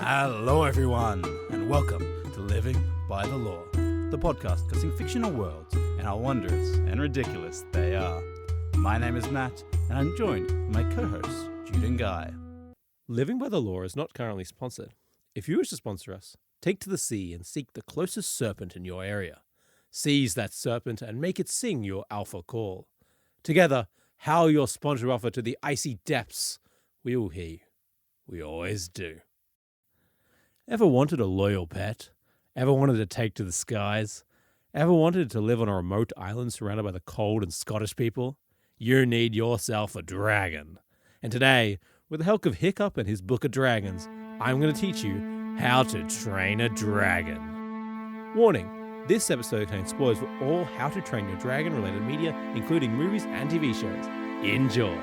Hello, everyone, and welcome to Living by the Law, the podcast discussing fictional worlds and how wondrous and ridiculous they are. My name is Matt, and I'm joined by my co-hosts, Jude and Guy. Living by the Law is not currently sponsored. If you wish to sponsor us, take to the sea and seek the closest serpent in your area. Seize that serpent and make it sing your alpha call. Together, howl your sponsor offer to the icy depths. We will hear you. We always do. Ever wanted a loyal pet? Ever wanted to take to the skies? Ever wanted to live on a remote island surrounded by the cold and Scottish people? You need yourself a dragon. And today, with the help of Hiccup and his Book of Dragons, I'm going to teach you how to train a dragon. Warning, this episode contains spoilers for all How to Train Your Dragon related media, including movies and TV shows. Enjoy.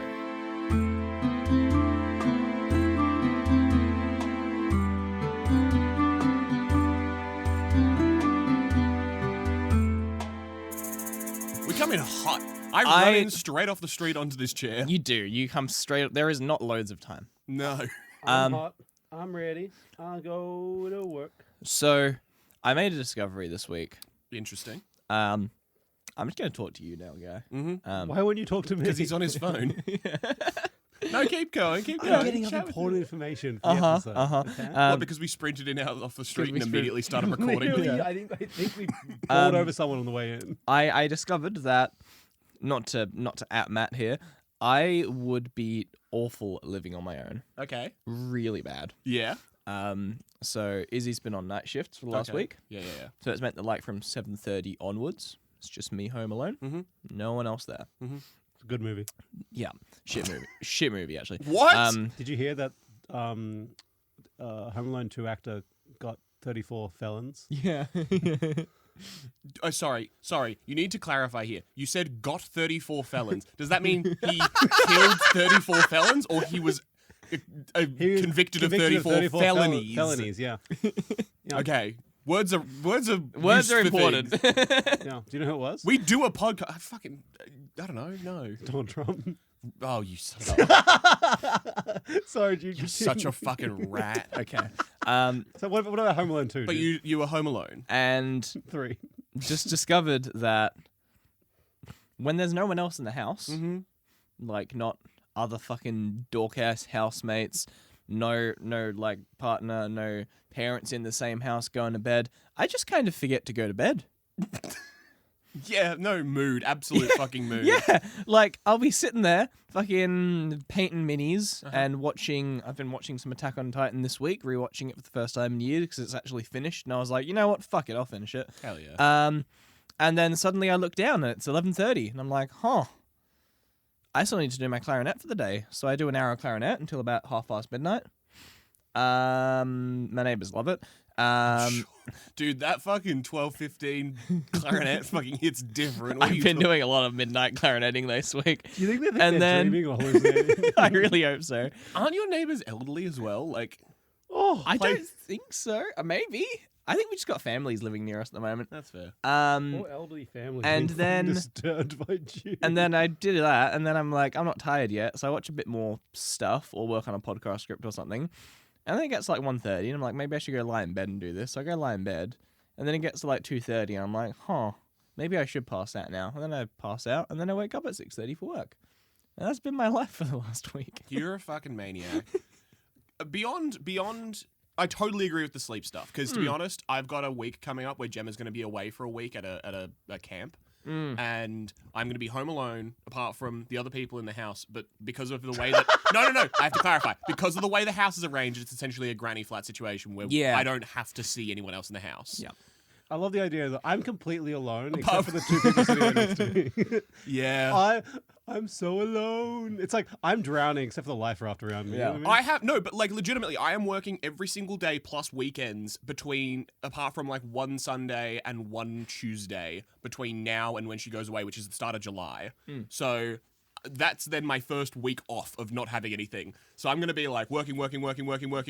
Come in hot. I run in straight off the street onto this chair. You do. You come straight. There is not loads of time. No. I'm hot. I'm ready. I'll go to work. So, I made a discovery this week. Interesting. I'm just going to talk to you now, Guy. Mm-hmm. Why wouldn't you talk to me? Because he's on his phone. No, keep going. Keep going. I'm getting important information for the episode. Okay? What, because we sprinted in out off the street and immediately started recording? Literally, I think we pulled over someone on the way in. I discovered that, not to at Matt here, I would be awful at living on my own. Okay. Really bad. Yeah. So Izzy's been on night shifts for the last week. Yeah. So it's meant that like from 7:30 onwards, it's just me home alone. Mm-hmm. No one else there. Mm-hmm. It's a good movie. Yeah. Shit movie. Shit movie, actually. What? Did you hear that Home Alone 2 actor got 34 felons? Yeah. Oh, sorry. You need to clarify here. You said got 34 felons. Does that mean he killed 34 felons, or he was convicted of 34 felonies? Felonies, yeah. Okay. Words are important. Yeah. Do you know who it was? We do a podcast. I don't know. No. Donald Trump. Oh, you son of a... Sorry, Jude. You're such a fucking rat. Okay. So what about Home Alone 2? But you were home alone. And 3. just discovered that when there's no one else in the house, like not other fucking dork-ass housemates, no like partner, no parents in the same house going to bed, I just kind of forget to go to bed. Yeah, no mood. Absolute fucking mood. Yeah, like I'll be sitting there fucking painting minis and watching. I've been watching some Attack on Titan this week, rewatching it for the first time in years because it's actually finished. And I was like, you know what? Fuck it, I'll finish it. Hell yeah. And then suddenly I look down and it's 11:30, and I'm like, I still need to do my clarinet for the day. So I do an hour of clarinet until about midnight. My neighbors love it. Dude, that fucking 12:15 clarinet fucking hits different. I've been doing a lot of midnight clarinetting this week. Do you think they're dreaming or hallucinating? I really hope so. Aren't your neighbors elderly as well? Like, I don't think so. Maybe. I think we just got families living near us at the moment. That's fair. Poor elderly families and being then disturbed by Jude. And then I did that, and then I'm like, I'm not tired yet, so I watch a bit more stuff or work on a podcast script or something. And then it gets to like 1:30, and I'm like, maybe I should go lie in bed and do this. So I go lie in bed, and then it gets to like 2:30, and I'm like, maybe I should pass out now. And then I pass out, and then I wake up at 6:30 for work. And that's been my life for the last week. You're a fucking maniac. Beyond, I totally agree with the sleep stuff, because to be honest, I've got a week coming up where Gemma's going to be away for a week at a camp. And I'm going to be home alone apart from the other people in the house, but because of the way that... No, I have to clarify. Because of the way the house is arranged, it's essentially a granny flat situation where I don't have to see anyone else in the house. Yeah. I love the idea that I'm completely alone except for the two people sitting right next to me. Yeah. I'm so alone. It's like I'm drowning except for the life raft around me. Yeah. You know what I mean? But like legitimately, I am working every single day plus weekends apart from like one Sunday and one Tuesday between now and when she goes away, which is the start of July. So that's then my first week off of not having anything. So I'm going to be like working,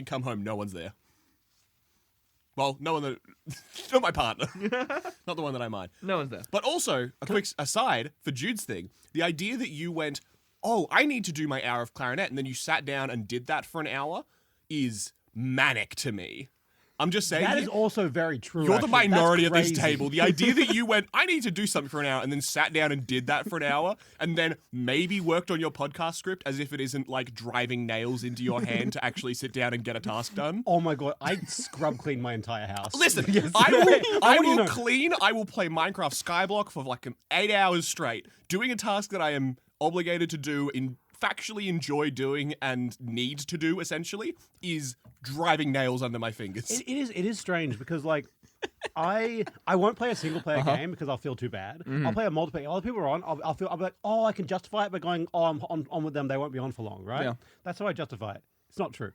come home, no one's there. Well, no one that... Not my partner. Not the one that I mind. No one's there. But also, a quick aside for Jude's thing, the idea that you went, I need to do my hour of clarinet, and then you sat down and did that for an hour is manic to me. I'm just saying. That is also very true. You're the actually. minority That's at this crazy. table. The idea that you went, I need to do something for an hour, and then sat down and did that for an hour, and then maybe worked on your podcast script as if it isn't like driving nails into your hand to actually sit down and get a task done. Oh my god, I scrub clean my entire house. Listen, Yes. I what do you will know? clean, I will play Minecraft Skyblock for like 8 hours straight, doing a task that I am obligated to do, factually enjoy doing and need to do, essentially, is driving nails under my fingers. It is strange because like I won't play a single player game because I'll feel too bad. I'll play a multiplayer. Other people are on. I'll be like, oh, I can justify it by going, oh, I'm on with them. They won't be on for long, right? Yeah. That's how I justify it. It's not true.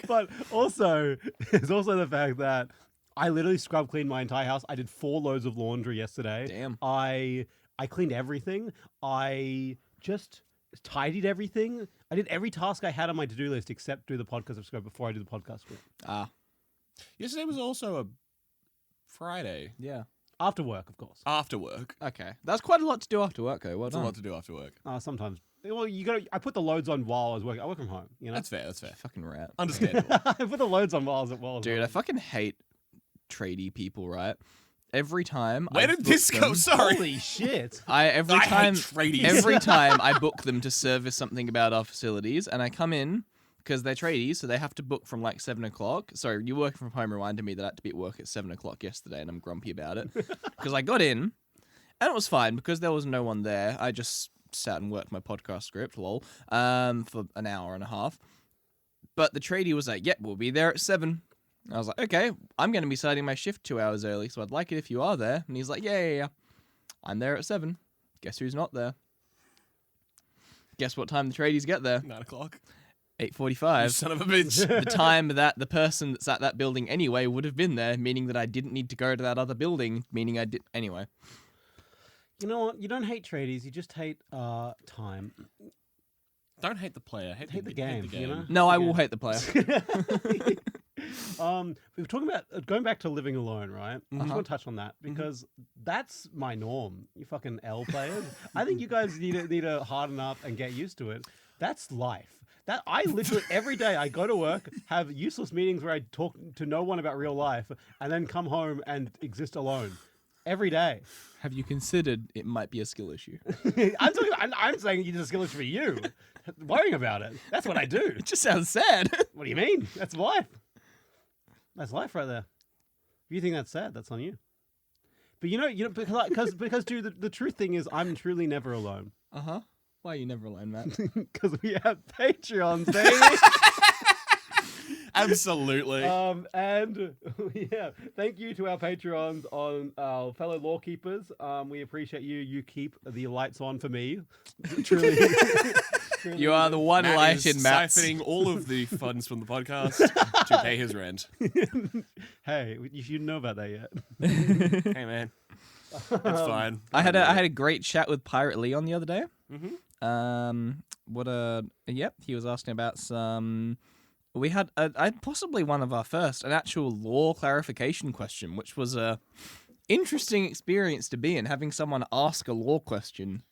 But also, there's also the fact that I literally scrub cleaned my entire house. I did 4 loads of laundry yesterday. Damn. I cleaned everything. I just tidied everything. I did every task I had on my to-do list except do the podcast script before I do the podcast script. Yesterday was also a Friday. Yeah. After work, of course. After work. Okay. That's quite a lot to do after work, though. Well That's a done. lot to do after work. Sometimes. Well, I put the loads on while I was working. I work from home, you know? That's fair, that's fair. Fucking rat. Understandable. I put the loads on while I was at work. Dude, I fucking hate tradie people, right? Every time Where I did book this go? them- Sorry. Holy shit. Every I time hate tradies. every time I book them to service something about our facilities, and I come in because they're tradies, so they have to book from like 7 o'clock. Sorry, you working from home reminded me that I had to be at work at 7 o'clock yesterday, and I'm grumpy about it because I got in and it was fine because there was no one there. I just sat and worked my podcast script, lol, for an hour and a half. But the tradie was like, "Yep, we'll be there at 7." I was like, "Okay, I'm going to be starting my shift 2 hours early, so I'd like it if you are there." And he's like, "Yeah. I'm there at 7. Guess who's not there? Guess what time the tradies get there? 9 o'clock. 8:45. You son of a bitch. The time that the person that's at that building anyway would have been there, meaning that I didn't need to go to that other building, meaning I did anyway. You know what? You don't hate tradies. You just hate time. Don't hate the player. Hate the game, you know? No, I Yeah. will hate the player. We were talking about going back to living alone, right? I just want to touch on that Mm-hmm. because that's my norm. You fucking L players. I think you guys need to harden up and get used to it. That's life. That I literally every day I go to work, have useless meetings where I talk to no one about real life, and then come home and exist alone every day. Have you considered it might be a skill issue? I'm saying it's a skill issue for you. Worrying about it. That's what I do. It just sounds sad. What do you mean? That's life. That's life right there. If you think that's sad, that's on you. But you know, because dude, the truth thing is, I'm truly never alone. Uh-huh. Why are you never alone, Matt? Because we have Patreons, baby. Absolutely. And yeah, thank you to our Patreons on our fellow law keepers. We appreciate you. You keep the lights on for me. Truly. You are the one Matt light is in Matt's. siphoning all of the funds from the podcast to pay his rent. Hey, you shouldn't know about that yet. Hey, man. It's fine. I had a great chat with Pirate Leon the other day. Mhm. He was asking about some. We had possibly one of our first, an actual law clarification question, which was a interesting experience to be in, having someone ask a law question.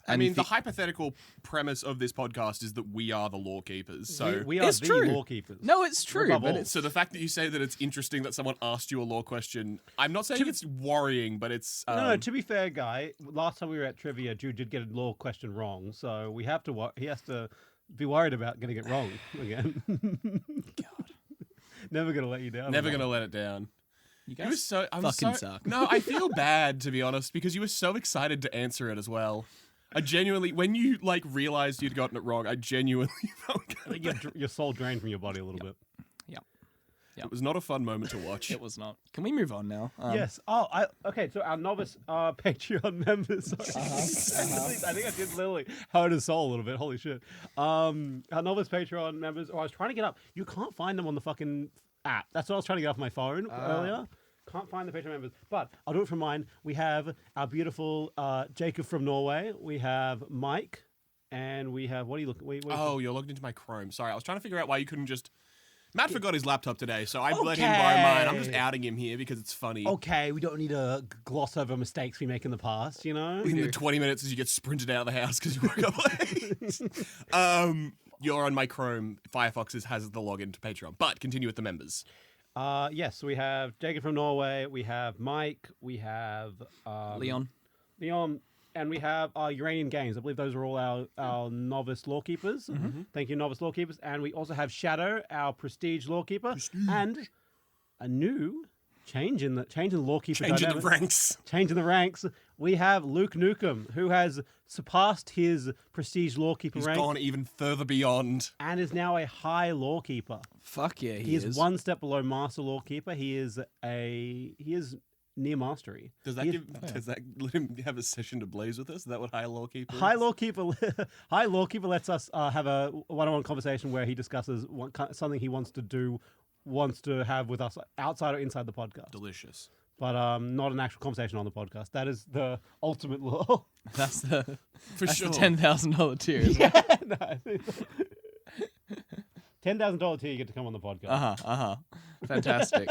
I mean, the hypothetical premise of this podcast is that we are the law keepers. So, we are It's the true. law keepers. No, it's true, above but all. it's so the fact that you say that it's interesting that someone asked you a law question, I'm not saying it's worrying, but it's No, to be fair, Guy, last time we were at trivia, Jude did get a law question wrong, so we have to. He has to be worried about getting it wrong again. God, never gonna let you down. never gonna let it down. you You were guys so fucking suck. No, I feel bad to be honest because you were so excited to answer it as well. I genuinely, when you like realized you'd gotten it wrong, I genuinely felt I think your soul drained from your body a little bit. it was not a fun moment to watch. It was not. Can we move on now? Yes. Oh, okay. So our novice Patreon members. Sorry. I think I did literally hurt his soul a little bit. Holy shit. Our novice Patreon members. Oh, I was trying to get up. You can't find them on the fucking app. That's what I was trying to get off my phone earlier. Can't find the Patreon members, but I'll do it from mine. We have our beautiful Jacob from Norway. We have Mike, and we have what are you looking? Oh, you're logged into my Chrome. Sorry, I was trying to figure out why you couldn't just. Matt forgot his laptop today, so I let him borrow mine. I'm just Okay. outing him here because it's funny. Okay, we don't need to gloss over mistakes we make in the past, you know. In the 20 minutes as you get sprinted out of the house because you woke up late. You're on my Chrome. Firefox has the login to Patreon. But continue with the members. Yes, we have Jacob from Norway. We have Mike. We have Leon. And we have Uranian Games. I believe those are all our novice lawkeepers. Thank you, novice lawkeepers. And we also have Shadow, our prestige lawkeeper, and a new change in the lawkeeper Change in the dynamic. ranks. Change in the ranks. We have Luke Nukem, who has surpassed his prestige lawkeeper He's rank gone even further beyond. and is now a high lawkeeper. Fuck yeah, He is one step below master lawkeeper. He is near mastery. Does that let him have a session to blaze with us? Is that what High Lawkeeper is? High lawkeeper lets us have a one-on-one conversation where he discusses something he wants to have with us outside or inside the podcast. Delicious. But not an actual conversation on the podcast. That is the ultimate law. That's the For sure. the $10,000 tier. Isn't it? $10,000 tier, you get to come on the podcast. Fantastic.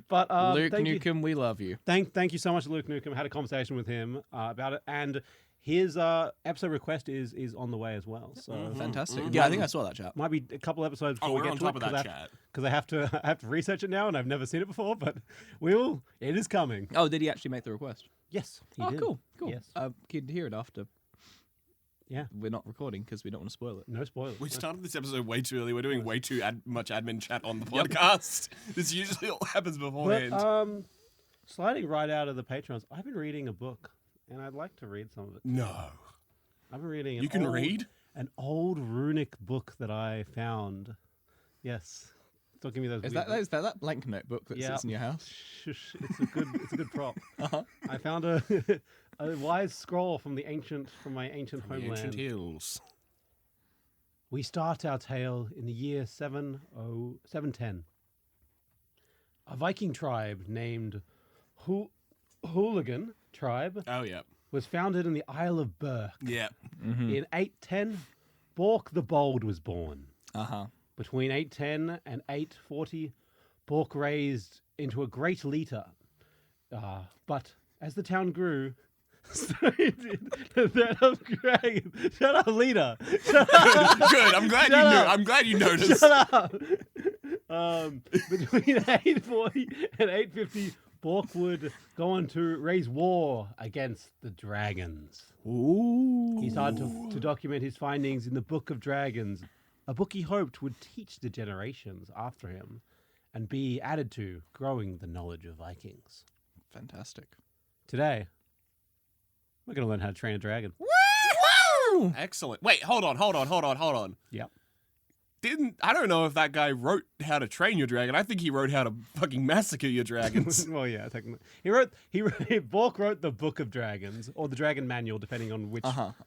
But Luke thank you. Nukem, we love you. Thank you so much, Luke Nukem. I had a conversation with him about it, and his episode request is on the way as well. So Fantastic. Yeah, I think I saw that chat. might be a couple episodes before Oh, we we're get on to top it, of that chat. because I have to research it now, and I've never seen it before. But it is coming. Oh, did he actually make the request? Yes, he Oh, did. cool. Yes. Keen to hear it after. Yeah. We're not recording because we don't want to spoil it. No spoilers. We started this episode way too early. We're doing way too much admin chat on the podcast. This usually all happens beforehand. But sliding right out of the Patrons, I've been reading a book, and I'd like to read some of it. No. I've been reading. You can read? An old runic book that I found. Yes. Don't give me those. Is weird that blank notebook that sits in your house? Shush, it's a good prop. I found a wise scroll from my ancient homeland. Ancient hills. We start our tale in the year 710. A Viking tribe named Hooligan tribe Oh, yeah. was founded in the Isle of Burke. Yeah. In 810, Bork the Bold was born. Between 810 and 840, Bork raised into a great leader. But as the town grew, Shut up, leader. Good. I'm glad you knew. I'm glad you noticed. Shut up. Between 840 and 850, Bork would go on to raise war against the dragons. He started to document his findings in the Book of Dragons, a book he hoped would teach the generations after him and be added to growing the knowledge of Vikings. Fantastic. Today, we're going to learn how to train a dragon. Woo! Excellent. Wait, hold on. Yep. I don't know if that guy wrote How to Train Your Dragon. I think he wrote How to fucking Massacre Your Dragons. Well, yeah, technically. Bork wrote the Book of Dragons, or the Dragon Manual, depending on which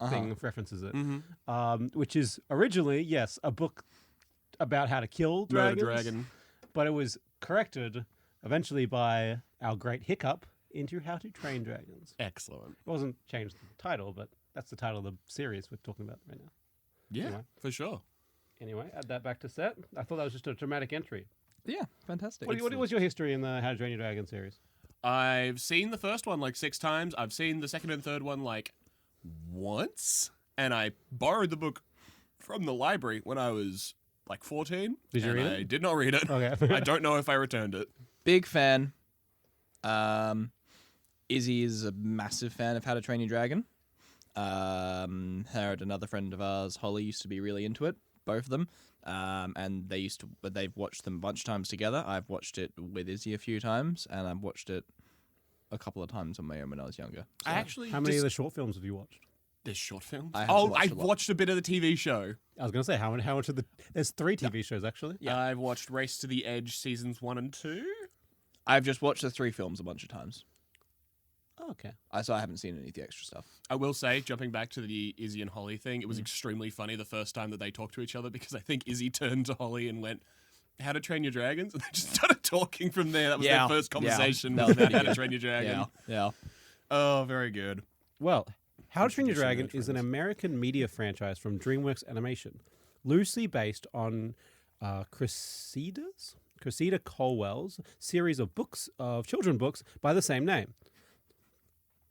thing references it. Which is originally, yes, a book about how to kill dragons. Murder dragon. But it was corrected eventually by our great Hiccup into How to Train Dragons. Excellent. It wasn't changed the title, but that's the title of the series we're talking about right now. Yeah, Anyway. for sure. Anyway, add that back to set. I thought that was just a dramatic entry. Yeah, fantastic. What was your history in the How to Train Your Dragon series? I've seen the first one like 6 times. I've seen the second and third one like once. And I borrowed the book from the library when I was like 14. Did you read it? I did not read it. Okay. I don't know if I returned it. Big fan. Izzy is a massive fan of How to Train Your Dragon. Her and another friend of ours, Holly, used to be really into it. Both of them. And they've watched them a bunch of times together. I've watched it with Izzy a few times, and I've watched it a couple of times on my own when I was younger. So I actually How many of the short films have you watched? There's short films? I haven't watched I've a lot. watched a bit of the TV show. I was going to say, how much of the... There's 3 TV shows, actually. Yeah. I've watched Race to the Edge seasons 1 and 2. I've just watched the 3 films a bunch of times. Oh, okay. So I haven't seen any of the extra stuff. I will say, jumping back to the Izzy and Holly thing, it was extremely funny the first time that they talked to each other because I think Izzy turned to Holly and went, "How to Train Your Dragons?" And they just started talking from there. That was their first conversation That was about pretty How to good. Train Your Dragon. Yeah. Oh, very good. Well, How to Train Your Introducing Dragon their is an friends. American media franchise from DreamWorks Animation, loosely based on Cressida Colwell's series of children's books by the same name.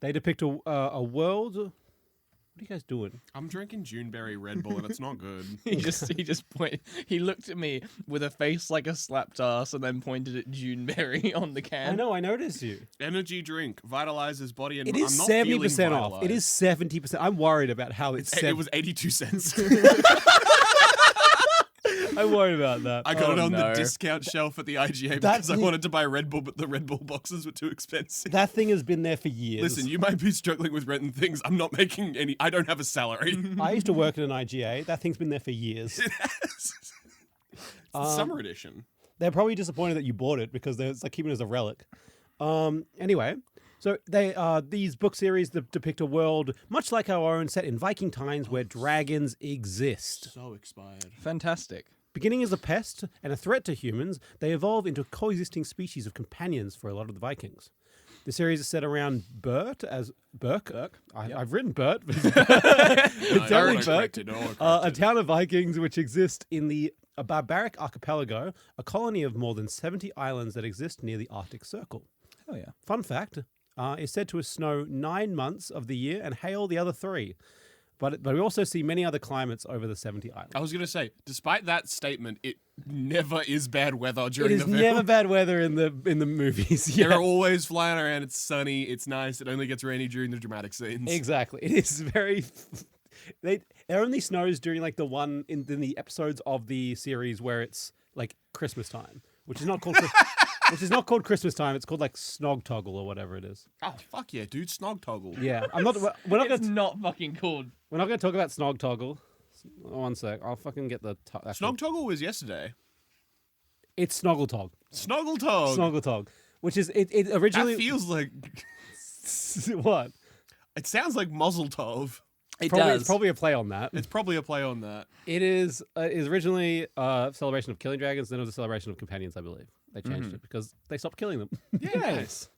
They depict a world What are you guys doing? I'm drinking Juneberry Red Bull and it's not good. He looked at me with a face like a slapped ass and then pointed at Juneberry on the can. I know, I noticed you. Energy drink vitalizes body and It I'm is not 70% feeling off. It is 70%. I'm worried about how it's It was 82 cents. I'm worried about that. I got it on the no. discount shelf at the IGA That because I thing- wanted to buy Red Bull, but the Red Bull boxes were too expensive. That thing has been there for years. Listen, you might be struggling with rent and things. I'm not making any. I don't have a salary. I used to work at an IGA. That thing's been there for years. It's the summer edition. They're probably disappointed that you bought it because it's like keeping it as a relic. Anyway, so these book series depict a world much like our own, set in Viking times where dragons exist. So expired. Fantastic. Beginning as a pest and a threat to humans, they evolve into a coexisting species of companions for a lot of the Vikings. The series is set around Bert as Burke. I've written Bert. But it's definitely Burke. A town of Vikings which exist in the barbaric archipelago, a colony of more than 70 islands that exist near the Arctic Circle. Oh yeah. Fun fact, is said to snow 9 months of the year and hail the other 3. But we also see many other climates over the 70 islands. I was going to say, despite that statement, it never is bad weather It during is the film. never bad weather in the movies. Yeah. They're always flying around. It's sunny. It's nice. It only gets rainy during the dramatic scenes. Exactly. It is very. It only snows during like the one in the episodes of the series where it's like Christmas time, which is not called. Which is not called Christmas time. It's called like Snog Toggle or whatever it is. Oh, fuck yeah, dude. Snog toggle. Yeah, I'm not. We're not It's gonna. not fucking called. We're not gonna talk about Snog Toggle. One sec. I'll fucking get the. Snog toggle was yesterday. It's Snoggle Tog. Snoggle tog. Snoggle Tog, which is it originally. That feels like. What? It sounds like muzzle tov. It's probably a play on that. It's probably a play on that. It is originally a celebration of killing dragons, then it was a celebration of companions, I believe. They changed it because they stopped killing them. Yeah. Nice.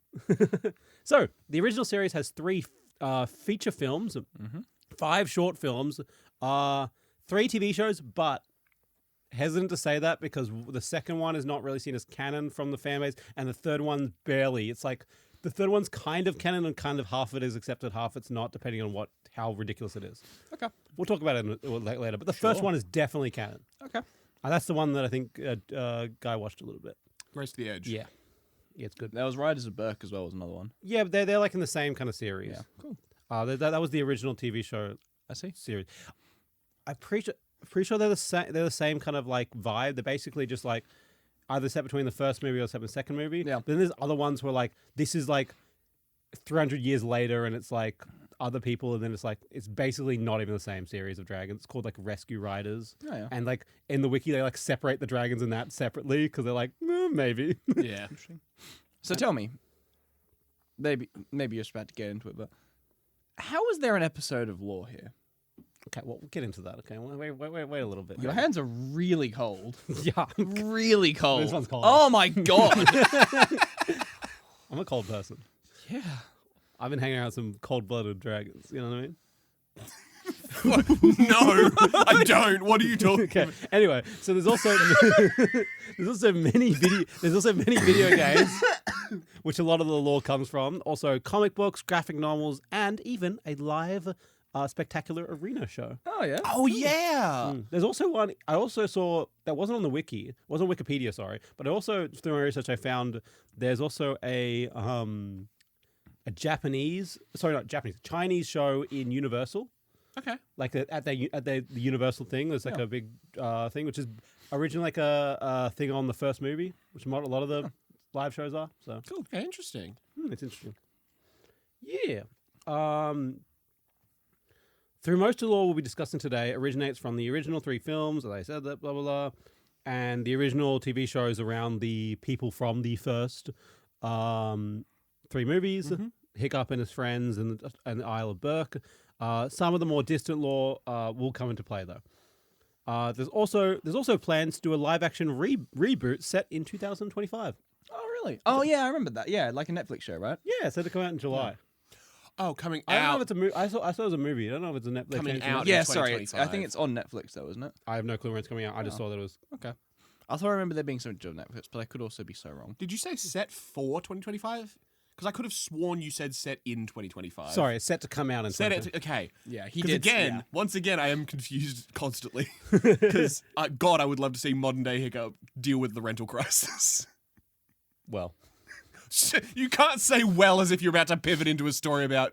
So, the original series has 3 feature films, 5 short films, 3 TV shows, but hesitant to say that because the second one is not really seen as canon from the fan base, and the third one barely. It's like the third one's kind of canon and kind of half of it is accepted, half it's not, depending on how ridiculous it is. Okay. We'll talk about it later, but the first one is definitely canon. Okay. That's the one that I think Guy watched a little bit. Race to the edge. Yeah, it's good. There was Riders of Burke as well, was another one. Yeah, but they're like in the same kind of series. Yeah. Cool. That was the original TV show I see. series. I'm pretty sure they're the same kind of like vibe. They're basically just like either set between the first movie or set in the second movie. Yeah. But then there's other ones where like this is like 300 years later and it's like other people, and then it's like it's basically not even the same series of dragons. It's called like Rescue Riders. Oh, yeah. And like in the wiki they like separate the dragons in that separately because they're like maybe. Yeah. So tell me, maybe you're just about to get into it, but how is there an episode of Lore here? Okay, well, we'll get into that. Okay, wait a little bit. Your hands are really cold. Yeah, Really cold. This one's cold. Oh my god. I'm a cold person. Yeah. I've been hanging out with some cold-blooded dragons. You know what I mean? No, I don't. What are you talking Okay. about? Anyway, so there's also many video games, which a lot of the lore comes from. Also, comic books, graphic novels, and even a live spectacular arena show. Oh yeah. Oh, yeah. There's also one I also saw that wasn't on the wiki, wasn't on Wikipedia, sorry, but I also through my research I found there's also a Chinese show in Universal. Okay. Like at the Universal thing, there's like a big thing, which is originally like a thing on the first movie, which a lot of the live shows are. So Cool. Okay, interesting. it's interesting. Yeah. Through most of the lore we'll be discussing today originates from the original 3 films, as I said, that blah blah blah, and the original TV shows around the people from the first 3 movies, Hiccup and his friends, and the Isle of Burke. Some of the more distant lore will come into play though. There's also plans to do a live action reboot set in 2025. Oh really? Oh yeah, I remember that. Yeah, like a Netflix show, right? Yeah, it's set to come out in July. Oh, coming I don't know if out. it's a movie. I saw it was a movie. I don't know if it's a Netflix. Coming out. Yeah, in sorry. I 2025. think it's on Netflix though, isn't it? I have no clue when it's coming out. I just saw that it was. Okay. I thought I remember there being something to do with Netflix, but I could also be so wrong. Did you say set for 2025? Because I could have sworn you said set in 2025. Sorry, it's set to come out in Set 2020. it. Okay. Yeah, he Because did. again, once again, I am confused constantly. Because God, I would love to see modern day Hiccup deal with the rental crisis. Well, You can't say well as if you're about to pivot into a story about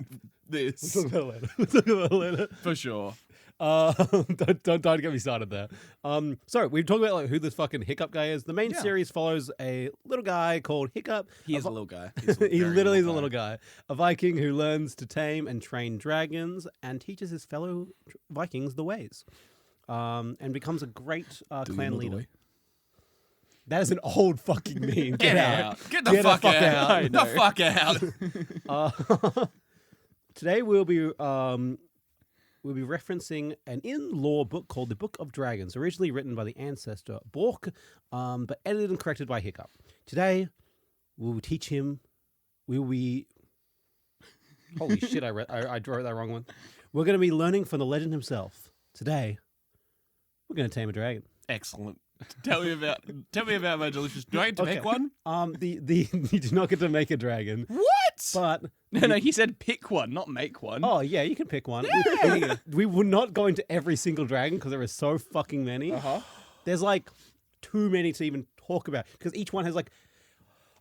this. we'll talk about it later. For sure. Don't get me started there. So we've talked about like who this fucking Hiccup guy is. The main series follows a little guy called Hiccup. He is a little guy. He literally is a little guy, a Viking who learns to tame and train dragons and teaches his fellow Vikings the ways, and becomes a great clan leader. That is an old fucking meme. Get out. Get the fuck out. Get the fuck out. Today we'll be referencing an in-law book called The Book of Dragons, originally written by the ancestor Bork, but edited and corrected by Hiccup. Today, we will teach him. We will be. Holy shit! I wrote that wrong one. We're going to be learning from the legend himself. Today, we're going to tame a dragon. Excellent. Tell me about my delicious. Do I get to Okay. make one? You do not get to make a dragon, What? but No, he said pick one, not make one. oh yeah, you can pick one. We will not go into every single dragon because there are so fucking many. There's like too many to even talk about because each one has like.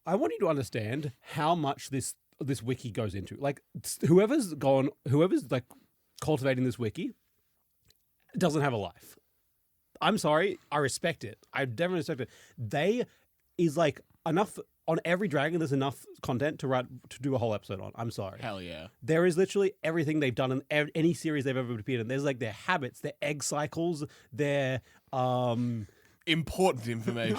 I want you to understand how much this wiki goes into. Like whoever's like cultivating this wiki doesn't have a life. I'm sorry, I respect it. I definitely respect it. They is like enough on every dragon. There's enough content to do a whole episode on. I'm sorry. Hell yeah. There is literally everything they've done in any series they've ever appeared in. There's like their habits, their egg cycles, their Important information.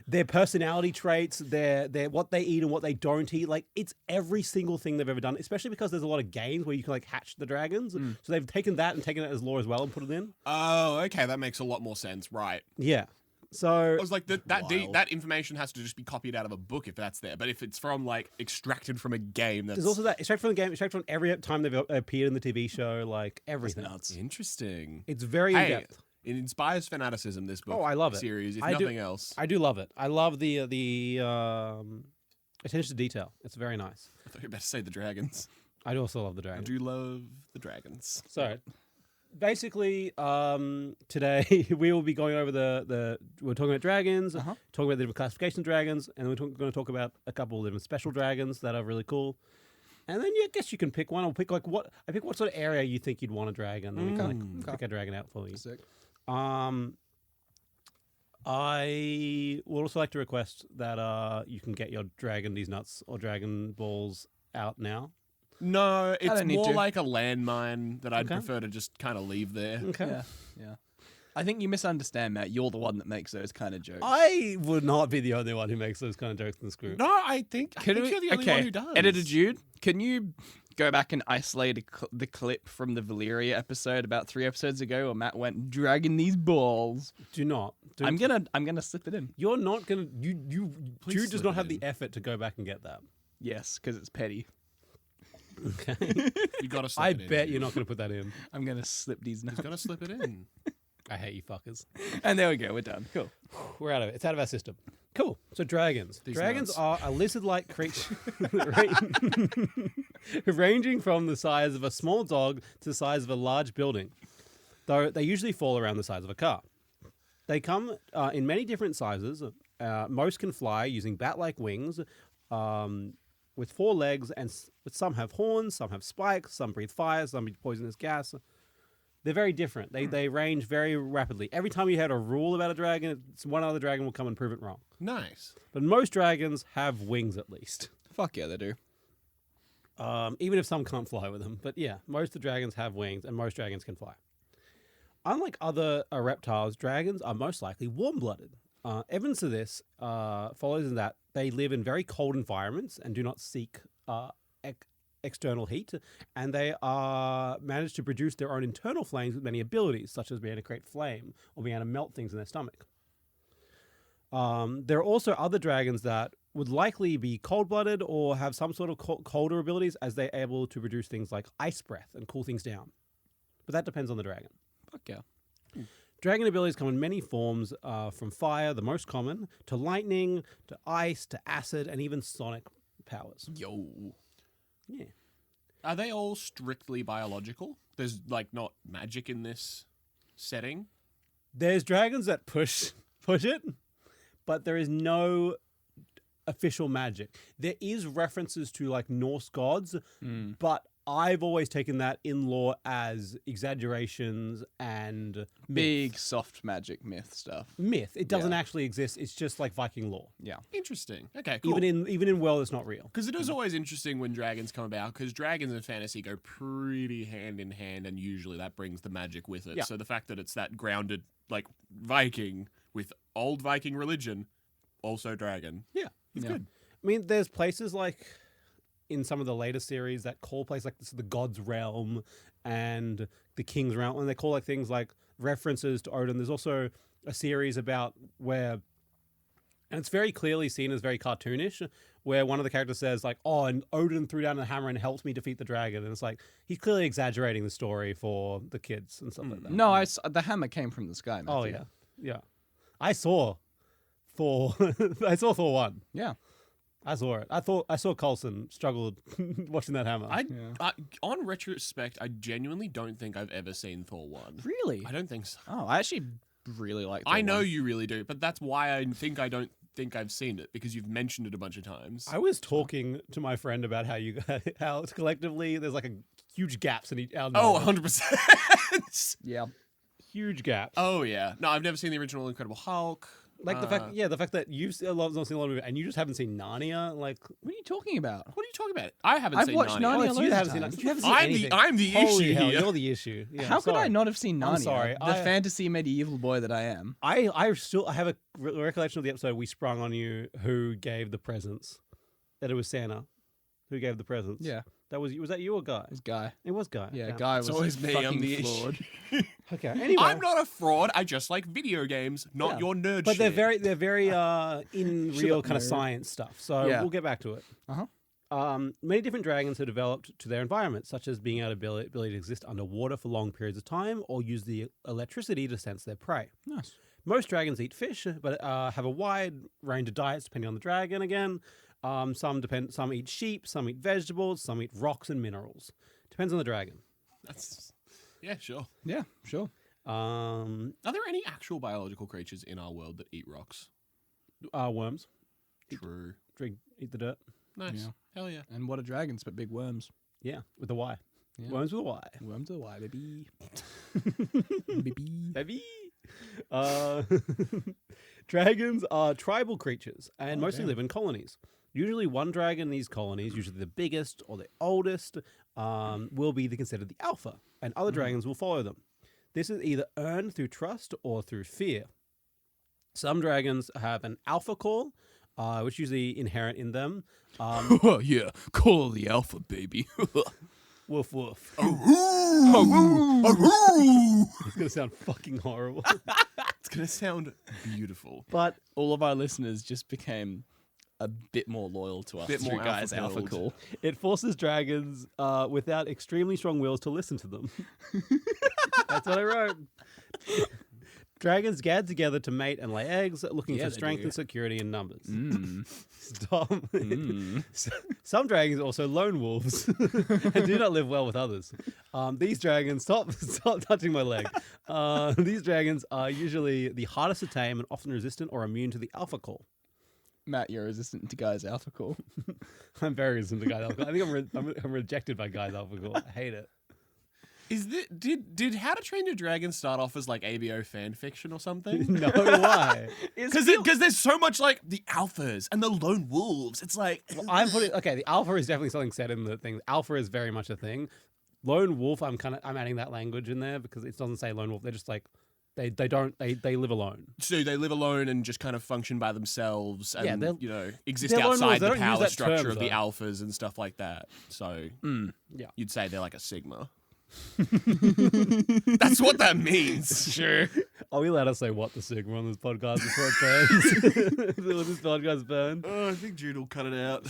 their personality traits, their what they eat and what they don't eat. Like it's every single thing they've ever done. Especially because there's a lot of games where you can like hatch the dragons. So they've taken that and taken it as lore as well and put it in. Oh, okay. That makes a lot more sense. Right. Yeah. I So was like, that information has to just be copied out of a book if that's there. But if it's from like extracted from a game, that's there's also that extract from the game, extract from every time they've appeared in the TV show, like everything. interesting. It's very in depth. It inspires fanaticism. This book. Oh, I love it. Series, if I do- nothing else. I do love it. I love the attention to detail. It's very nice. I thought you were about to say the dragons. I do also love the I dragon. do love the dragons. So, basically, today we will be going over we're talking about dragons, talking about the different classification of dragons, and we're going to talk about a couple of different special dragons that are really cool. And then I guess you can pick one. I'll pick like what sort of area you think you'd want a dragon, and we can like pick a dragon out for you. Sick. I would also like to request that you can get your dragon these nuts or dragon balls out now. No, it's don't need more to. like a landmine that I'd Okay. prefer to just kind of leave there. Okay. Yeah. I think you misunderstand, Matt. You're the one that makes those kind of jokes. I would not be the only one who makes those kind of jokes in this group. No, I think you're the only one who does. Editor Jude, can you go back and isolate the clip from the Valyria episode about 3 episodes ago where Matt went dragging these balls? Do not. I'm gonna slip it in. You're not gonna. You. Please Jude does slip not it have in. the effort to go back and get that. Yes, because it's petty. Okay. You gotta slip I it in. bet you're not gonna put that in. I'm gonna slip these You nuts. gotta slip it in. I hate you fuckers. And there we go. We're done. Cool. We're out of it. It's out of our system. Cool. So dragons. These Dragons nuts. are a lizard-like creature, ranging from the size of a small dog to the size of a large building. Though they usually fall around the size of a car. They come in many different sizes. Most can fly using bat-like wings, with 4 legs, and some have horns, some have spikes, some breathe fire, some breathe poisonous gas. They're very different. They range very rapidly. Every time you had a rule about a dragon, one other dragon will come and prove it wrong. Nice. But most dragons have wings at least, Fuck yeah, they do. even if some can't fly with them. But yeah, most of the dragons have wings, and most dragons can fly. Unlike other reptiles, dragons are most likely warm-blooded. Evidence of this follows in that they live in very cold environments and do not seek external heat, and they manage to produce their own internal flames with many abilities, such as being able to create flame or being able to melt things in their stomach. There are also other dragons that would likely be cold-blooded or have some sort of colder abilities, as they're able to produce things like ice breath and cool things down. But that depends on the dragon. Fuck yeah. Dragon abilities come in many forms, from fire, the most common, to lightning, to ice, to acid, and even sonic powers. Yo. Yeah. Are they all strictly biological? There's like not magic in this setting. There's dragons that push it, but there is no official magic. There is references to like Norse gods, but I've always taken that in lore as exaggerations and Big soft magic myth stuff. myth. It doesn't Yeah. actually exist. It's just like Viking lore. Yeah. Interesting. Okay, cool. Even in world, it's not real. Because it is always interesting when dragons come about, because dragons and fantasy go pretty hand in hand, and usually that brings the magic with it. Yeah. So the fact that it's that grounded, like, Viking with old Viking religion, also dragon. Yeah. It's Yeah. good. I mean, there's places like in some of the later series that call places like this the God's Realm and the King's Realm, and they call like things like references to Odin. There's also a series about where, and it's very clearly seen as very cartoonish, where one of the characters says like, "Oh, and Odin threw down a hammer and helped me defeat the dragon," and it's like he's clearly exaggerating the story for the kids and stuff like that. No, the hammer came from the sky, Matthew. Oh yeah, yeah. I saw Thor. I saw Thor 1. Yeah. I saw it. I saw Coulson struggled watching that hammer. On retrospect, I genuinely don't think I've ever seen Thor 1. Really? I don't think so. Oh, I actually really like I that know one. you really do, but that's why I don't think I've seen it, because you've mentioned it a bunch of times. I was talking to my friend about how collectively there's like a huge gaps in our Oh, knowledge. 100%. Yeah. Huge gaps. Oh, yeah. No, I've never seen the original Incredible Hulk. Like the fact that you've seen a lot of movies and you just haven't seen Narnia. Like, What are you talking about? What are you talking about? I haven't I've seen watched Narnia. Narnia. it's you loads that of haven't seen. times. You haven't seen anything. I'm the Holy issue hell, here. you're the issue. Yeah, How could I sorry. not have seen Narnia? I'm sorry. The fantasy medieval boy that I am. I have a recollection of the episode we sprung on you. Who gave the presents? That it was Santa. Who gave the presents? Yeah. Was that you or Guy? This guy. It was Guy. Yeah, Guy was always me, I'm fucking the flawed. Okay. Anyway, I'm not a fraud. I just like video games, not Yeah. your nerd but shit. they're very in real kind of nerd. science stuff. So Yeah. we'll get back to it. Uh-huh. Many different dragons have developed to their environment, such as being able to exist underwater for long periods of time or use the electricity to sense their prey. Nice. Most dragons eat fish, but have a wide range of diets depending on the dragon. Again, some eat sheep, some eat vegetables, some eat rocks and minerals. Depends on the dragon. Yeah, sure. Yeah, sure. Are there any actual biological creatures in our world that eat rocks? Worms True. eat the dirt. Nice. Yeah. Hell yeah. And what are dragons but big worms? Yeah, with the Y. Yeah. Worms with a Y. Worms are why, baby. Baby. Dragons are tribal creatures and mostly damn. live in colonies. Usually one dragon in these colonies, usually the biggest or the oldest, will be considered the alpha, and other dragons will follow them. This is either earned through trust or through fear. Some dragons have an alpha call, which is usually inherent in them. Oh, yeah. Call the alpha, baby. Woof woof. It's going to sound fucking horrible. It's going to sound beautiful. But All of our listeners just became a bit more loyal to us Bit more through Guy's alpha alpha-pilled. call. it forces dragons without extremely strong wills to listen to them. That's what I wrote. Dragons gather together to mate and lay eggs, looking Yeah, for they strength do. and security in numbers. Mm. Stop. Some dragons are also lone wolves and do not live well with others. These dragons, stop touching my leg. These dragons are usually the hardest to tame and often resistant or immune to the alpha call. Matt, you're resistant to Guy's alpha call. I'm very resistant to Guy's alpha call. I think I'm rejected by Guy's alpha call. I hate it. Did How to Train Your Dragon start off as like ABO fan fiction or something? No, why? Because there's so much like the alphas and the lone wolves. It's like I'm putting the alpha is definitely something said in the thing. Alpha is very much a thing. Lone wolf, I'm adding that language in there because it doesn't say lone wolf. They're just like they live alone. so they live alone and just kind of function by themselves and Yeah, they're- exist they're lone wolves. outside They the don't use power that structure term, of the though. alphas and stuff like that. So Yeah. you'd say they're like a sigma. That's what that means. Sure. Are we allowed to say what the sigma on this podcast before it burns? Will this podcast burn? Oh, I think Jude will cut it out.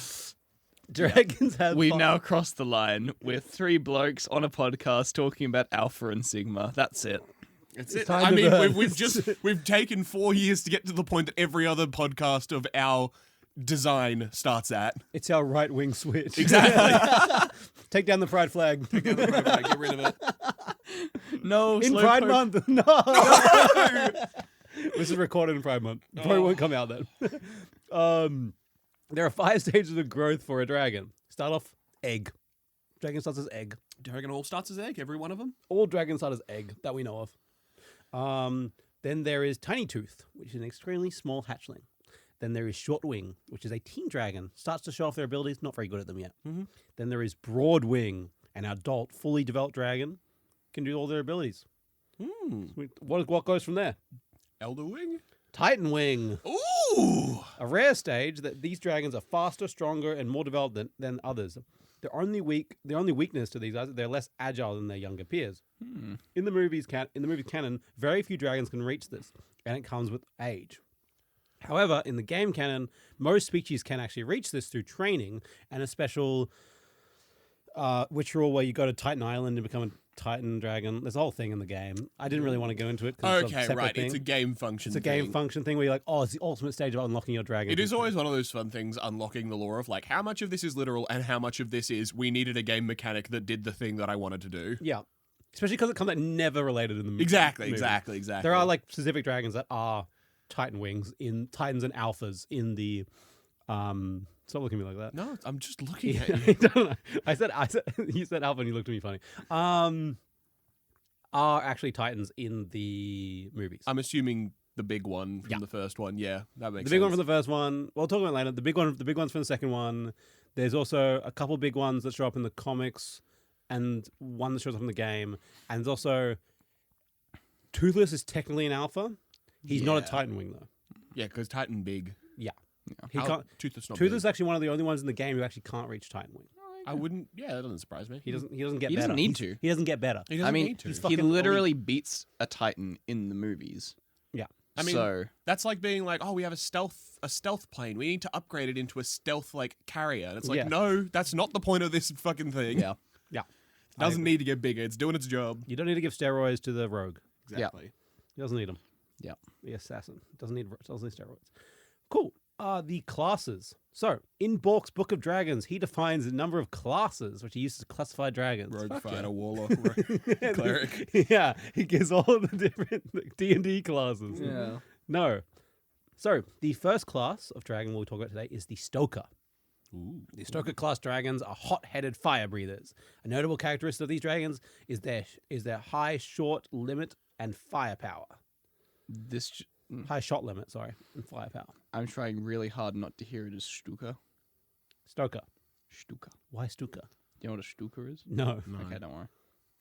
Dragons have We've now crossed the line. We're three blokes on a podcast talking about alpha and sigma. That's it. That's it. time I to mean, burn. we've taken 4 years to get to the point that every other podcast of our design starts at. It's our right wing switch. Exactly. Take down the pride flag. Get rid of it. No, In slow Pride poke. Month. No. This is recorded in Pride Month. Probably won't come out then. There are 5 stages of growth for a dragon. Start off egg. Dragon starts as egg. Dragon all starts as egg, every one of them. All dragons start as egg that we know of. Then there is Tiny Tooth, which is an extremely small hatchling. Then there is Short Wing, which is a teen dragon. Starts to show off their abilities, not very good at them yet. Mm-hmm. Then there is Broad Wing, an adult, fully developed dragon. Can do all their abilities. What goes from there? Elder Wing? Titan Wing. Ooh! A rare stage that these dragons are faster, stronger, and more developed than others. The only weakness to these guys is they're less agile than their younger peers. In the movie canon, very few dragons can reach this, and it comes with age. However, in the game canon, most species can actually reach this through training and a special ritual where you go to Titan Island and become a Titan dragon. There's a whole thing in the game. I didn't really want to go into it. Okay, right. It's a game function. It's a game function thing where you're like, oh, it's the ultimate stage of unlocking your dragon. It is always one of those fun things, unlocking the lore of like how much of this is literal and how much of this is we needed a game mechanic that did the thing that I wanted to do. Yeah. Especially because it comes out never related in the movie. Exactly. There are like specific dragons that are Titan wings in Titans and Alphas in the stop looking at me like that. No, I'm just looking at I you. don't know. I said you said Alpha and you looked at me funny. Are actually Titans in the movies. I'm assuming the big one from the first one. Yeah, that makes sense. The big one from the first one. We'll talk about it later. The big one's from the second one. There's also a couple big ones that show up in the comics, and one that shows up in the game. And there's also Toothless is technically an alpha. He's not a Titan wing though. Yeah, because Titan big. Yeah. He can't. Toothless not Toothless big. is actually one of the only ones in the game who actually can't reach Titan wing. I wouldn't. Yeah, that doesn't surprise me. He doesn't get He better. doesn't need to. He doesn't get better. He doesn't I mean, need to. he's he fucking literally beats a Titan in the movies. Yeah. I mean, so that's like being like, oh, we have a stealth plane. We need to upgrade it into a stealth like carrier. And it's like, Yeah. no, that's not the point of this fucking thing. yeah, Yeah. It doesn't need to get bigger. It's doing its job. You don't need to give steroids to the rogue. Exactly. He doesn't need them. yeah. The assassin doesn't need steroids. Cool. The classes. So, in Bork's Book of Dragons, he defines a number of classes which he uses to classify dragons. Rogue fighter, warlock, cleric. Yeah, he gives all the different D&D classes. Yeah. No. So, the first class of dragon we'll talk about today is the Stoker. Ooh. The Stoker class dragons are hot-headed fire breathers. A notable characteristic of these dragons is their high short limit and firepower. High shot limit, sorry, and firepower. I'm trying really hard not to hear it as Stuka. Stoker. Stuka. Why Stuka? Do you know what a Stuka is? No. Okay, don't worry.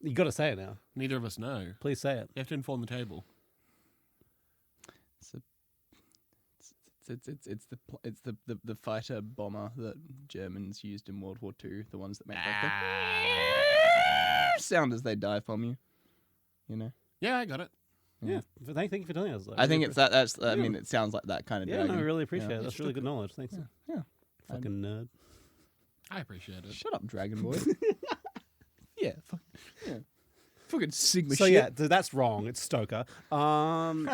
You got to say it now. Neither of us know. Please say it. You have to inform the table. It's the fighter bomber that Germans used in World War II. The ones that make like the sound as they dive bomb you. You know. Yeah, I got it. Yeah. Thank you for telling us. I think it's that. That's. I mean, it sounds like that kind of. Yeah, dragon. no, I really appreciate Yeah. it. That's really good knowledge. Thanks. Yeah. Fucking nerd. I appreciate it. Shut up, Dragon Boy. yeah. Fucking Sigma So shit. yeah, that's wrong. It's Stoker. Okay.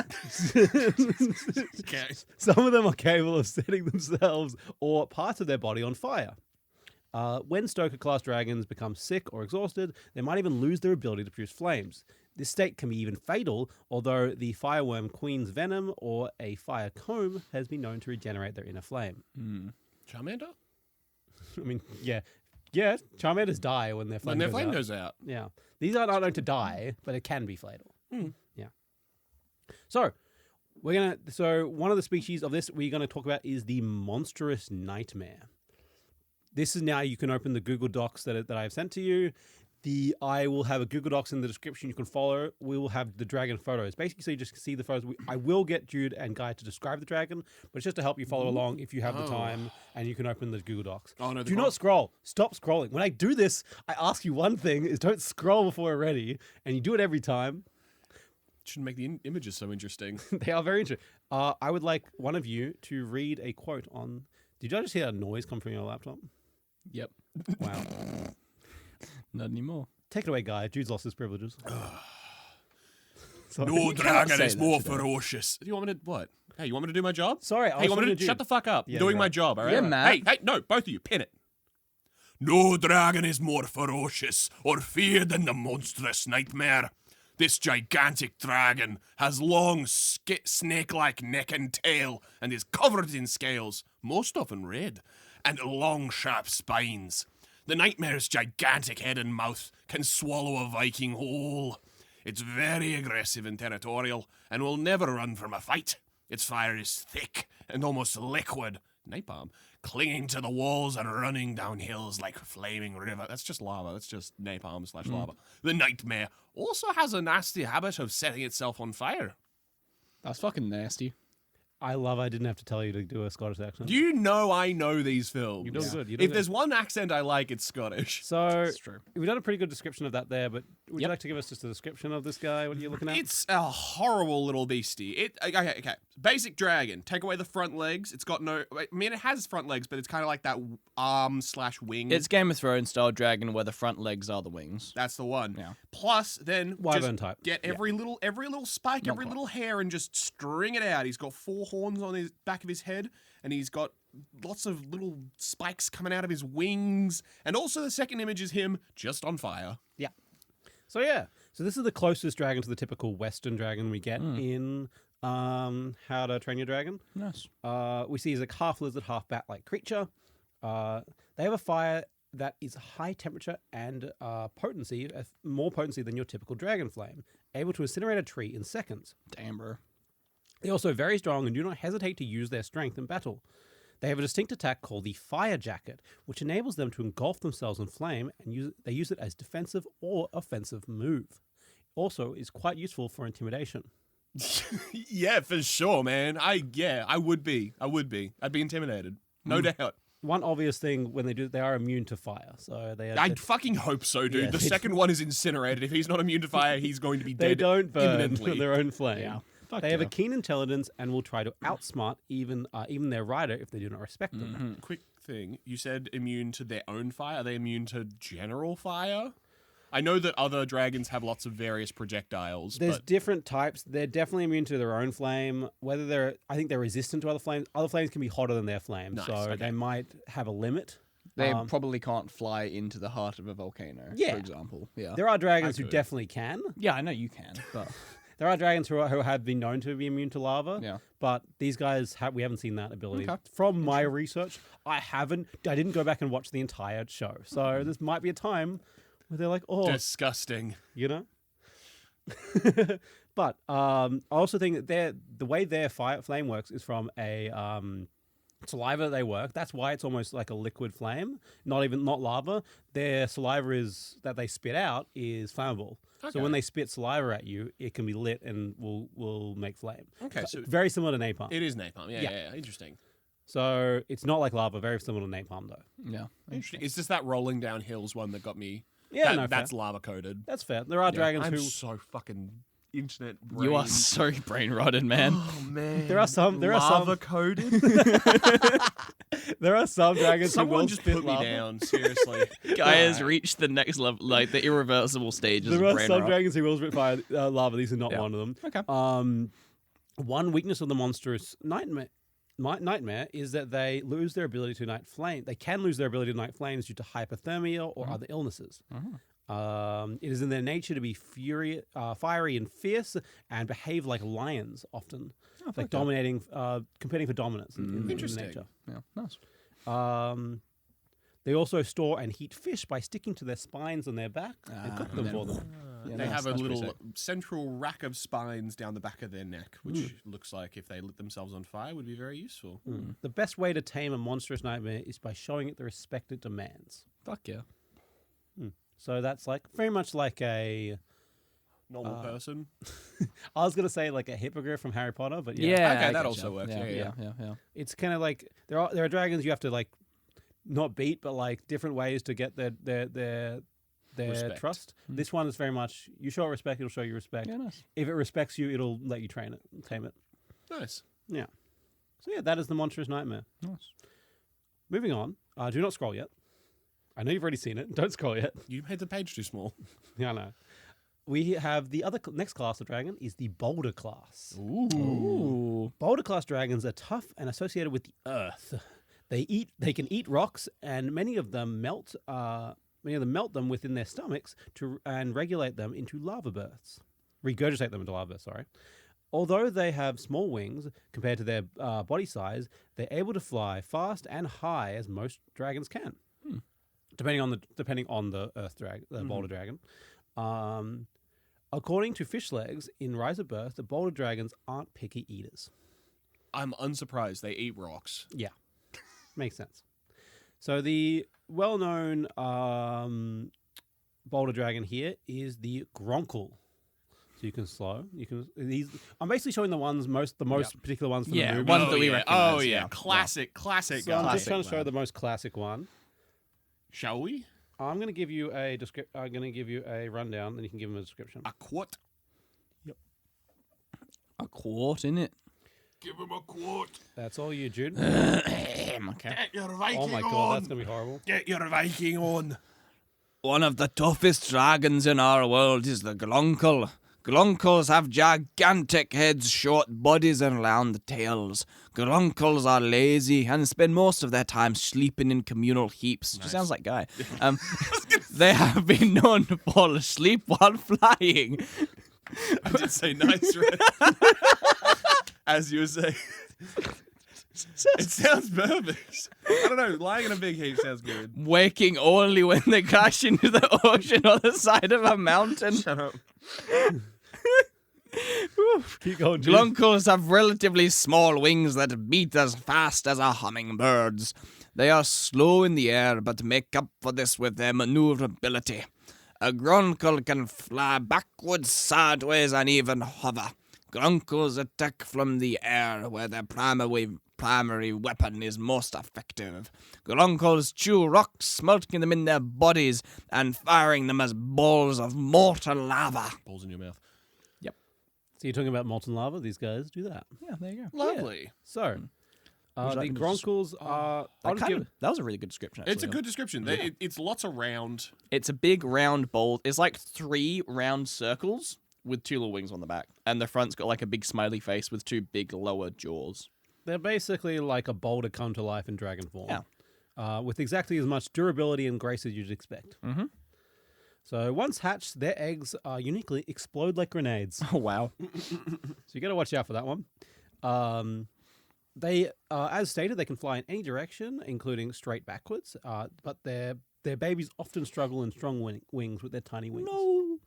Some of them are capable of setting themselves or parts of their body on fire. When Stoker class dragons become sick or exhausted, they might even lose their ability to produce flames. This state can be even fatal, although the fireworm queen's venom or a fire comb has been known to regenerate their inner flame. Charmander? I mean, yeah. Charmanders die when their flame, When their goes flame out. goes out. Yeah. These are not known to die, but it can be fatal. Yeah. So, one of the species of this we're gonna talk about is the monstrous nightmare. This is now you can open the Google Docs that I've sent to you. I will have a Google Docs in the description you can follow. We will have the dragon photos. Basically, so you just see the photos. I will get Jude and Guy to describe the dragon, but it's just to help you follow along if you have the time and you can open the Google Docs. Oh, no, Do not scroll. Stop scrolling. When I do this, I ask you one thing, is don't scroll before we're ready, and you do it every time. Shouldn't make the images so interesting. They are very interesting. I would like one of you to read a quote on... Did you just hear that noise come from your laptop? Yep. Wow. Not anymore. Take it away, Guy. Jude's lost his privileges. Sorry. No cannot dragon say is that more today. ferocious. Do you want me to what? Hey, you want me to do my job? Sorry, Hey, you want me to shut the fuck up? Yeah, I'm doing you're my right. job, all right? Yeah, Matt. Hey, no, both of you, pin it. No dragon is more ferocious or feared than the monstrous nightmare. This gigantic dragon has long, snake-like neck and tail and is covered in scales, most often red, and long, sharp spines. The nightmare's gigantic head and mouth can swallow a Viking whole. It's very aggressive and territorial and will never run from a fight. Its fire is thick and almost liquid, napalm, clinging to the walls and running down hills like a flaming river. That's just lava. That's just napalm / lava. The nightmare also has a nasty habit of setting itself on fire. That's fucking nasty. I love I didn't have to tell you to do a Scottish accent. Do you know I know these films? You're doing good. You're If doing good. there's one accent I like, it's Scottish. So It's true. we've done a pretty good description of that there, but would you like to give us just a description of this guy? What are you looking at? It's a horrible little beastie. Okay. Basic dragon. Take away the front legs. It's got no. I mean, it has front legs, but it's kind of like that arm/wing. It's Game of Thrones style dragon where the front legs are the wings. That's the one. Yeah. Plus, then Wyvern just type. get every little spike, Not every quite. little hair, and just string it out. He's got 4 horns on his back of his head, and he's got lots of little spikes coming out of his wings. And also, the second image is him just on fire. So yeah, so this is the closest dragon to the typical Western dragon we get in How to Train Your Dragon. Nice. We see he's a half lizard, half bat-like creature. They have a fire that is high temperature and potency, more potency than your typical dragon flame, able to incinerate a tree in seconds. Damn, bro. They're also very strong and do not hesitate to use their strength in battle. They have a distinct attack called the Fire Jacket, which enables them to engulf themselves in flame, and they use it as defensive or offensive move. Also, is quite useful for intimidation. Yeah, for sure, man. I would be. I'd be intimidated. No doubt. One obvious thing when they do, they are immune to fire. So they are. I fucking hope so, dude. Yeah, the second one is incinerated. If he's not immune to fire, he's going to be they dead don't burn imminently. their own flame. Yeah. Fuck They have yeah. a keen intelligence and will try to outsmart even their rider if they do not respect them. Quick thing. You said immune to their own fire. Are they immune to general fire? I know that other dragons have lots of various projectiles, There's but different types. They're definitely immune to their own flame. I think they're resistant to other flames. Other flames can be hotter than their flame, Nice, so okay. they might have a limit. They probably can't fly into the heart of a volcano, Yeah. for example. Yeah. There are dragons who could. definitely can. Yeah, I know you can, but There are dragons who have been known to be immune to lava. Yeah. But these guys we haven't seen that ability. Okay. From my research, I didn't go back and watch the entire show. So this might be a time where they're like, oh, disgusting. you know. But I also think that the way their fire flame works is from a saliva they work. That's why it's almost like a liquid flame, not lava. Their saliva that they spit out is flammable. Okay. So when they spit saliva at you, it can be lit and will make flame. Okay, so Very similar to napalm. it is napalm. Yeah. Yeah. Interesting. So it's not like lava. Very similar to napalm though. yeah. Interesting. It's just that rolling down hills one that got me. Yeah, no, that's fair. lava coated. That's fair. There are dragons I'm who so fucking internet brain. You are so brain rotted, man. Oh man. There are some lava coated. there are some dragons who Someone will just spit put lava. me down. Seriously. Guy has reached the next level, like the irreversible stages There of are brain some rot. dragons who will spit fire lava. These are not Yeah. one of them. Okay. One weakness of the monstrous nightmare is that they lose their ability to ignite flame. They can lose their ability to ignite flames due to hypothermia or other illnesses. It is in their nature to be fiery and fierce and behave like lions often, like dominating, competing for dominance in Interesting. nature. Yeah. Nice. They also store and heat fish by sticking to their spines on their back and cook them for them. Yeah, They nice. have a That's pretty little sick. central rack of spines down the back of their neck, which looks like if they lit themselves on fire would be very useful. The best way to tame a monstrous nightmare is by showing it the respect it demands. Fuck yeah. So that's like very much like a. Normal person. I was gonna say like a hippogriff from Harry Potter, but yeah, Yeah. Okay, I that getcha. also works. Yeah. Yeah. it's kind of like there are dragons you have to like not beat, but like different ways to get their Respect. trust. This one is very much you show it respect, it'll show you respect. Yeah, nice. If it respects you, it'll let you tame it. Nice. Yeah. So yeah, that is the monstrous nightmare. Nice. Moving on. Do not scroll yet. I know you've already seen it. Don't scroll yet. You made the page too small. Yeah, I know. we have the other next class of dragon is the boulder class. Ooh. Boulder class dragons are tough and associated with the earth. They can eat rocks, and many of them melt them within their stomachs and regulate them into lava bursts. Regurgitate them into lava bursts, sorry. Although they have small wings compared to their body size, they're able to fly fast and high as most dragons can. Depending on the earth drag, the boulder dragon. According to Fish Legs in Rise of Birth, the boulder dragons aren't picky eaters. I'm unsurprised they eat rocks. Yeah, makes sense. So the well-known boulder dragon here is the Gronkle. So you can slow. I'm basically showing the most particular ones from the movie. One that we recognize. Oh yeah, classic So I'm just guy. trying to show the most classic one. Shall we? I'm going to give you a I'm going to give you a rundown, and you can give them a description. A quart. A quart in it. Give him a quart. That's all you, Jude. Okay. Get your Viking Oh my god, that's going to be horrible. Get your Viking on. One of the toughest dragons in our world is the Glonkel. Glonkels have gigantic heads, short bodies, and round tails. Glonkels are lazy and spend most of their time sleeping in communal heaps. Nice. Just sounds like Guy. They have been known to fall asleep while flying. I did say nice, right? As you were saying. It sounds perfect. I don't know. Lying in a big heap sounds good. Waking only when they crash into the ocean or the side of a mountain. Shut up. Keep going, Jude. Glonkels have relatively small wings that beat as fast as a hummingbird's. They are slow in the air, but make up for this with their maneuverability. A Gronkel can fly backwards, sideways, and even hover. Gronkels attack from the air, where their primary weapon is most effective. Gronkels chew rocks, smelting them in their bodies, and firing them as balls of molten lava. Balls in your mouth. So you're talking about molten lava? These guys do that. Yeah, there you go. Lovely. So, the Gronkels are... That was a really good description, actually. It's a good description. It's lots of round. It's a big round bowl. It's like 3 round circles with 2 little wings on the back. And the front's got like a big smiley face with 2 big lower jaws. They're basically like a boulder come to life in dragon form. Yeah. With exactly as much durability and grace as you'd expect. Mm-hmm. So once hatched, their eggs uniquely explode like grenades. Oh, wow. So you got to watch out for that one. They, as stated, they can fly in any direction, including straight backwards. But their babies often struggle in strong wings with their tiny wings. No.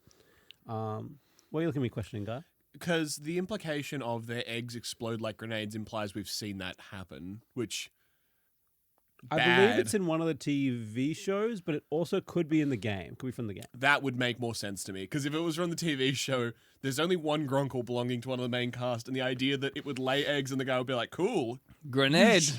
What are you looking at me questioning, Guy? Because the implication of their eggs explode like grenades implies we've seen that happen, which... I believe it's in one of the TV shows, but it also could be in the game. Could be from the game. That would make more sense to me, because if it was from the TV show, there's only one Gronkel belonging to one of the main cast, and the idea that it would lay eggs and the guy would be like, cool. Grenade.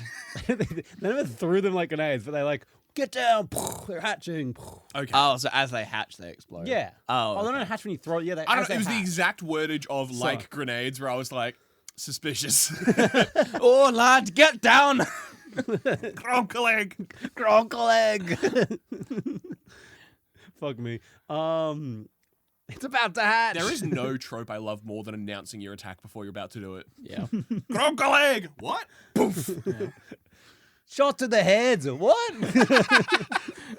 They never threw them like grenades, but they like, get down, they're hatching. Okay. Oh, so as they hatch, they explode. Yeah. Oh, They don't hatch when you throw it. Yeah, I don't know, it was the exact wordage of like grenades where I was like, suspicious. Oh, lad, get down. Gronkel egg. Gronkle egg. Fuck me. It's about to hatch. There is no trope I love more than announcing your attack before you're about to do it. Yeah. Gronkel egg! What? Poof! Yeah. Shot to the heads. What?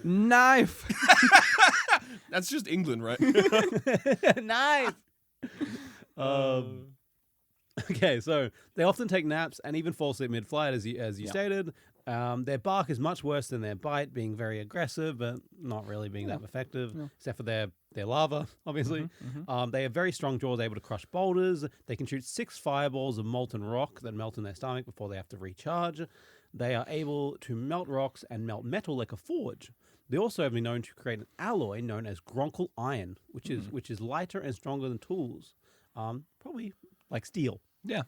Knife. That's just England, right? Knife. Okay, so they often take naps and even fall asleep mid-flight, as you stated. Their bark is much worse than their bite, being very aggressive, but not really being that effective, except for their lava, obviously. They have very strong jaws, able to crush boulders. They can shoot 6 fireballs of molten rock that melt in their stomach before they have to recharge. They are able to melt rocks and melt metal like a forge. They also have been known to create an alloy known as Gronkel iron, which is lighter and stronger than tools. Probably like steel. Yeah.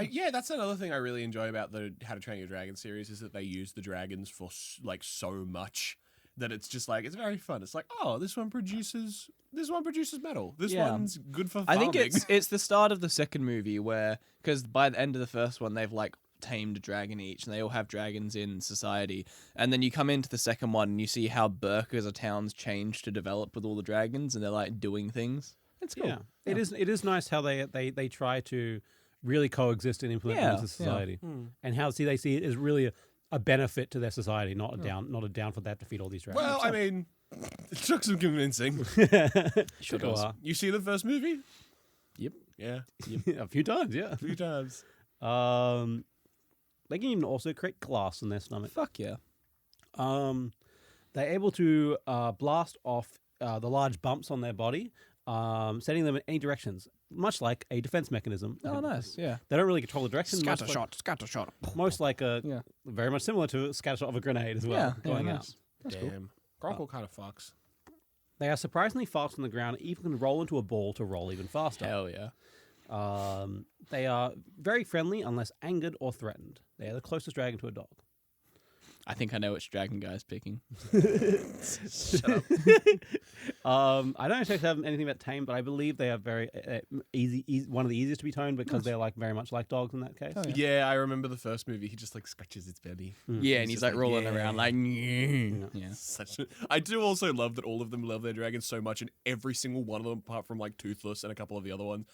Yeah, that's another thing I really enjoy about the How to Train Your Dragon series is that they use the dragons for like so much that it's just like it's very fun. It's like, oh, this one produces metal. This one's good for farming. I think it's the start of the second movie where, because by the end of the first one they've like tamed a dragon each and they all have dragons in society, and then you come into the second one and you see how Burke as a town's changed to develop with all the dragons and they're like doing things. It's cool. Yeah. It is nice how they try to really coexist and implement Yeah, into society, Hmm. and how they see it as really a benefit to their society, not a down for that to defeat all these dragons. Well, I mean, it took some convincing. Sure does. You see the first movie? Yep. Yeah, A few times, yeah. a few times. They can even also create glass in their stomach. Fuck yeah. They're able to blast off the large bumps on their body, sending them in any directions, much like a defense mechanism. Oh, nice. Yeah. They don't really control the direction. Scatter shot. Most like a, Yeah. very much similar to a scatter shot of a grenade as well, Yeah, going nice. out. That's cool. Damn. Gronkle kind of fucks. They are surprisingly fast on the ground, even can roll into a ball to roll even faster. Hell yeah. They are very friendly unless angered or threatened. They are the closest dragon to a dog. I think I know which dragon guy's picking. Shut up. I don't expect to have anything about tame, but I believe they are very easy, one of the easiest to be tamed because they're like very much like dogs in that case. Oh, Yeah, I remember the first movie. He just like scratches its belly. Yeah, and he's just like like, rolling yeah. around like, yeah. I do also love that all of them love their dragons so much, and every single one of them, apart from like Toothless and a couple of the other ones,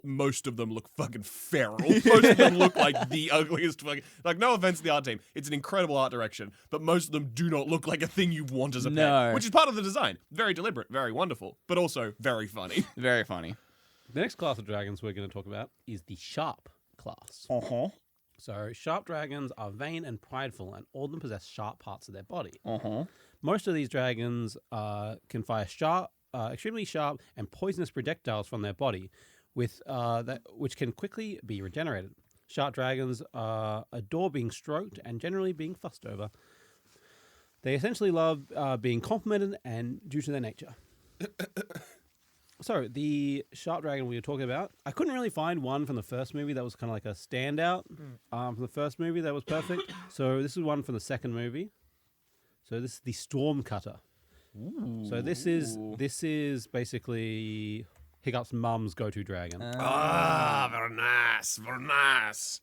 most of them look fucking feral. Most of them look like the ugliest fucking. Like, no offense to the art team, it's an incredible art direction, but most of them do not look like a thing you want as a No. pet, which is part of the design. Very deliberate, very wonderful, but also very funny. Very funny. The next class of dragons we're going to talk about is the sharp class. Uh-huh. So sharp dragons are vain and prideful, and all of them possess sharp parts of their body. Uh-huh. Most of these dragons can fire extremely sharp and poisonous projectiles from their body, which can quickly be regenerated. Sharp dragons adore being stroked and generally being fussed over. They essentially love being complimented and due to their nature. So, the sharp dragon we were talking about, I couldn't really find one from the first movie that was kind of like a standout from the first movie that was perfect. So, this is one from the second movie. So, this is the Storm Cutter. So, this is basically Hiccup's mum's go-to dragon. Ah, very nice, very nice.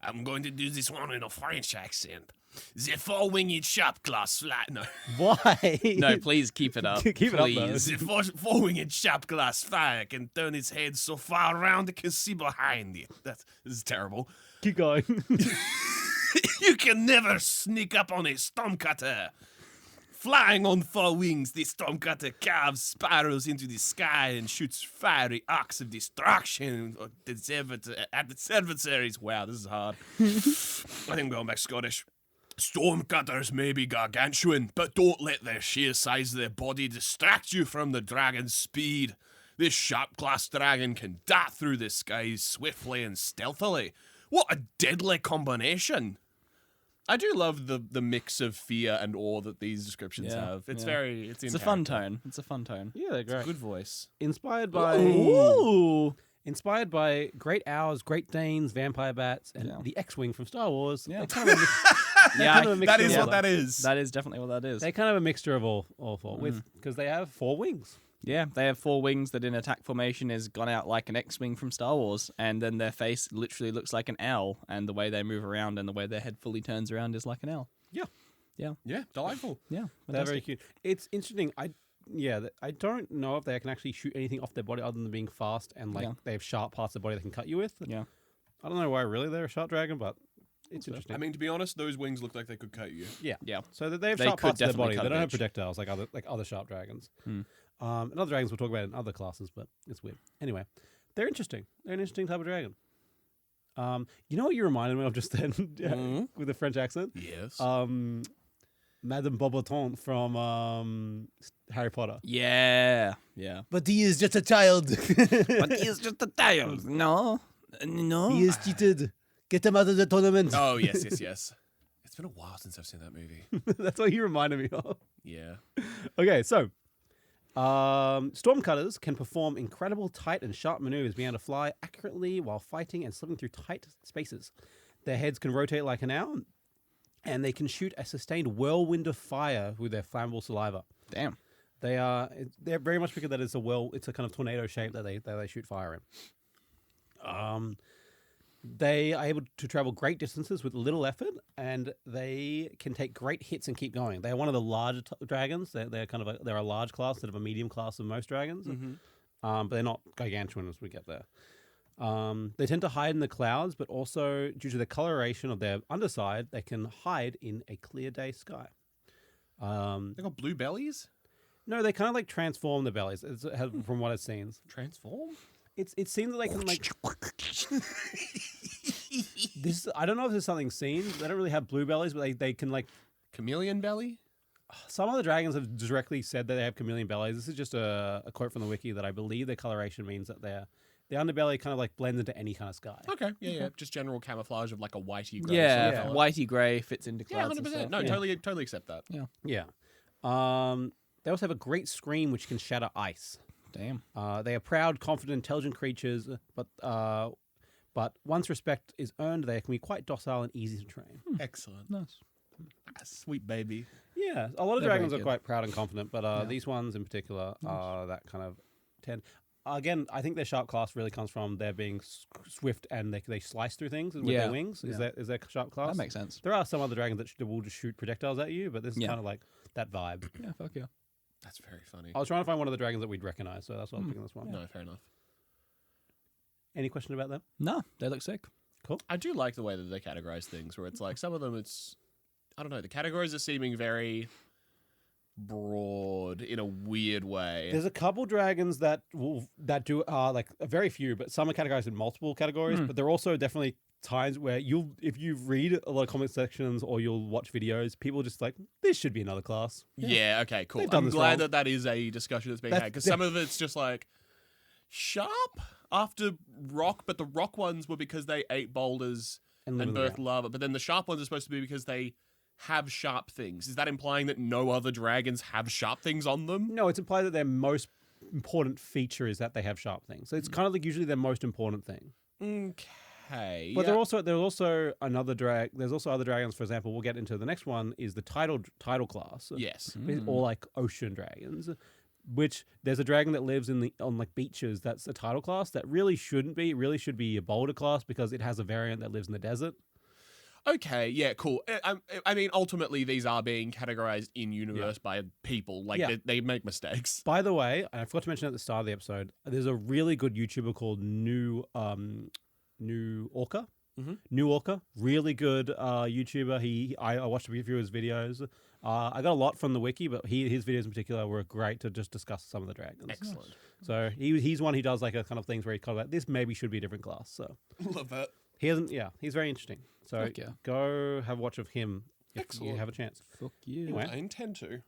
I'm going to do this one in a French accent. The four-winged sharp class fly. No. Why? No, please keep it up. Keep it up, though. The four-winged sharp glass fire can turn its head so far around it can see behind it. This is terrible. Keep going. You can never sneak up on a stormcutter. Flying on four wings, the stormcutter carves spirals into the sky and shoots fiery arcs of destruction at its adversaries. Wow, this is hard. I think I'm going back Scottish. Stormcutters may be gargantuan, but don't let their sheer size of their body distract you from the dragon's speed. This sharp-class dragon can dart through the skies swiftly and stealthily. What a deadly combination! I do love the mix of fear and awe that these descriptions Yeah, have. It's yeah. very It's a fun tone. It's a fun tone. Yeah, they're great. Good voice. Inspired by Ooh. great owls, great Danes, vampire bats, and Yeah. the X-wing from Star Wars. Yeah. They're kind of a Yeah, kind of a mixture That is of what all that is. that is definitely what that is. They're kind of a mixture of all four, because they have 4 wings. Yeah, they have 4 wings that in attack formation is gone out like an X-wing from Star Wars, and then their face literally looks like an owl, and the way they move around and the way their head fully turns around is like an owl. Yeah, delightful. Yeah, They're very fantastic. cute. It's interesting. I don't know if they can actually shoot anything off their body other than being fast and like Yeah. they have sharp parts of the body they can cut you with. Yeah. I don't know why really they're a sharp dragon, but it's interesting. I mean, to be honest, those wings look like they could cut you. yeah. Yeah. So that they have They sharp could parts of their definitely body. cut They a don't have bitch. projectiles like other sharp dragons. Hmm. And other dragons we'll talk about in other classes, but it's weird. Anyway, they're interesting. They're an interesting type of dragon. You know what you reminded me of just then with the French accent? Yes. Madame Boboton from Harry Potter. Yeah. Yeah. But he is just a child. But he is just a child. No. No. He is cheated. Get him out of the tournament. Oh, yes. It's been a while since I've seen that movie. That's what he reminded me of. Yeah. Okay, so Stormcutters can perform incredible tight and sharp maneuvers, being able to fly accurately while fighting and slipping through tight spaces. Their heads can rotate like an owl, and they can shoot a sustained whirlwind of fire with their flammable saliva. Damn. They're very much because that it's a kind of tornado shape that they shoot fire in. They are able to travel great distances with little effort, and they can take great hits and keep going. They are one of the larger dragons. They're a large class instead of a medium class of most dragons. but they're not gargantuan as we get there. They tend to hide in the clouds, but also due to the coloration of their underside, they can hide in a clear day sky. They got blue bellies? No, they kind of like transform the bellies, from what it seems. Transform? It seems that they can like this. I don't know if there's something seen. They don't really have blue bellies, but they can like. Chameleon belly? Some of the dragons have directly said that they have chameleon bellies. This is just a quote from the wiki that I believe their coloration means that the underbelly kind of like blends into any kind of sky. Okay, yeah. Just general camouflage of like a whitey grey. Yeah, sort of colour. whitey grey fits into Yeah, clouds. 100%. And No, stuff. totally accept that. Yeah. They also have a great scream which can shatter ice. Damn. They are proud, confident, intelligent creatures, but once respect is earned, they can be quite docile and easy to train. Excellent. Nice. Sweet baby. Yeah, a lot of They're dragons very are good. quite proud and confident, but these ones in particular are that kind of tend. Again, I think their sharp class really comes from their being swift and they slice through things with Yeah. their wings. Is their sharp class? That makes sense. There are some other dragons that will just shoot projectiles at you, but this is Yeah. kind of like that vibe. Yeah, fuck yeah. That's very funny. I was trying to find one of the dragons that we'd recognize, so that's why I'm picking this one. No, fair enough. Any question about them? No, they look sick. I do like the way that they categorize things, where it's like some of them, I don't know, the categories are seeming very broad in a weird way. There's a couple dragons that do like very few, but some are categorized in multiple categories. But there are also definitely times where if you read a lot of comment sections or you'll watch videos, people just like, this should be another class. Yeah, okay, cool. They've done I'm this glad wrong. that is a discussion that's being That's- had, because some of it's just like sharp after rock, but the rock ones were because they ate boulders And live and in the birthed ground. lava, but then the sharp ones are supposed to be because they have sharp things. Is that implying that no other dragons have sharp things on them? No, it's implied that their most important feature is that they have sharp things. So it's kind of like usually their most important thing. Okay. But there's also another there's also other dragons. For example, we'll get into the next one is the tidal class. Yes. Or like ocean dragons, which there's a dragon that lives on like beaches. That's a tidal class that really shouldn't be. It really should be a boulder class because it has a variant that lives in the desert. Okay, yeah, cool. I mean, ultimately, these are being categorized in universe by people. Like, Yeah. they make mistakes. By the way, I forgot to mention at the start of the episode, there's a really good YouTuber called New Orca. New Orca, really good YouTuber. I watched a few of his videos. I got a lot from the wiki, but his videos in particular were great to just discuss some of the dragons. Excellent. So he's one who does like a kind of things where he's kind of like, this maybe should be a different class. So Love that. he's very interesting. So Fuck yeah. go have a watch of him if Excellent. you have a chance. Fuck you. Anyway. I intend to.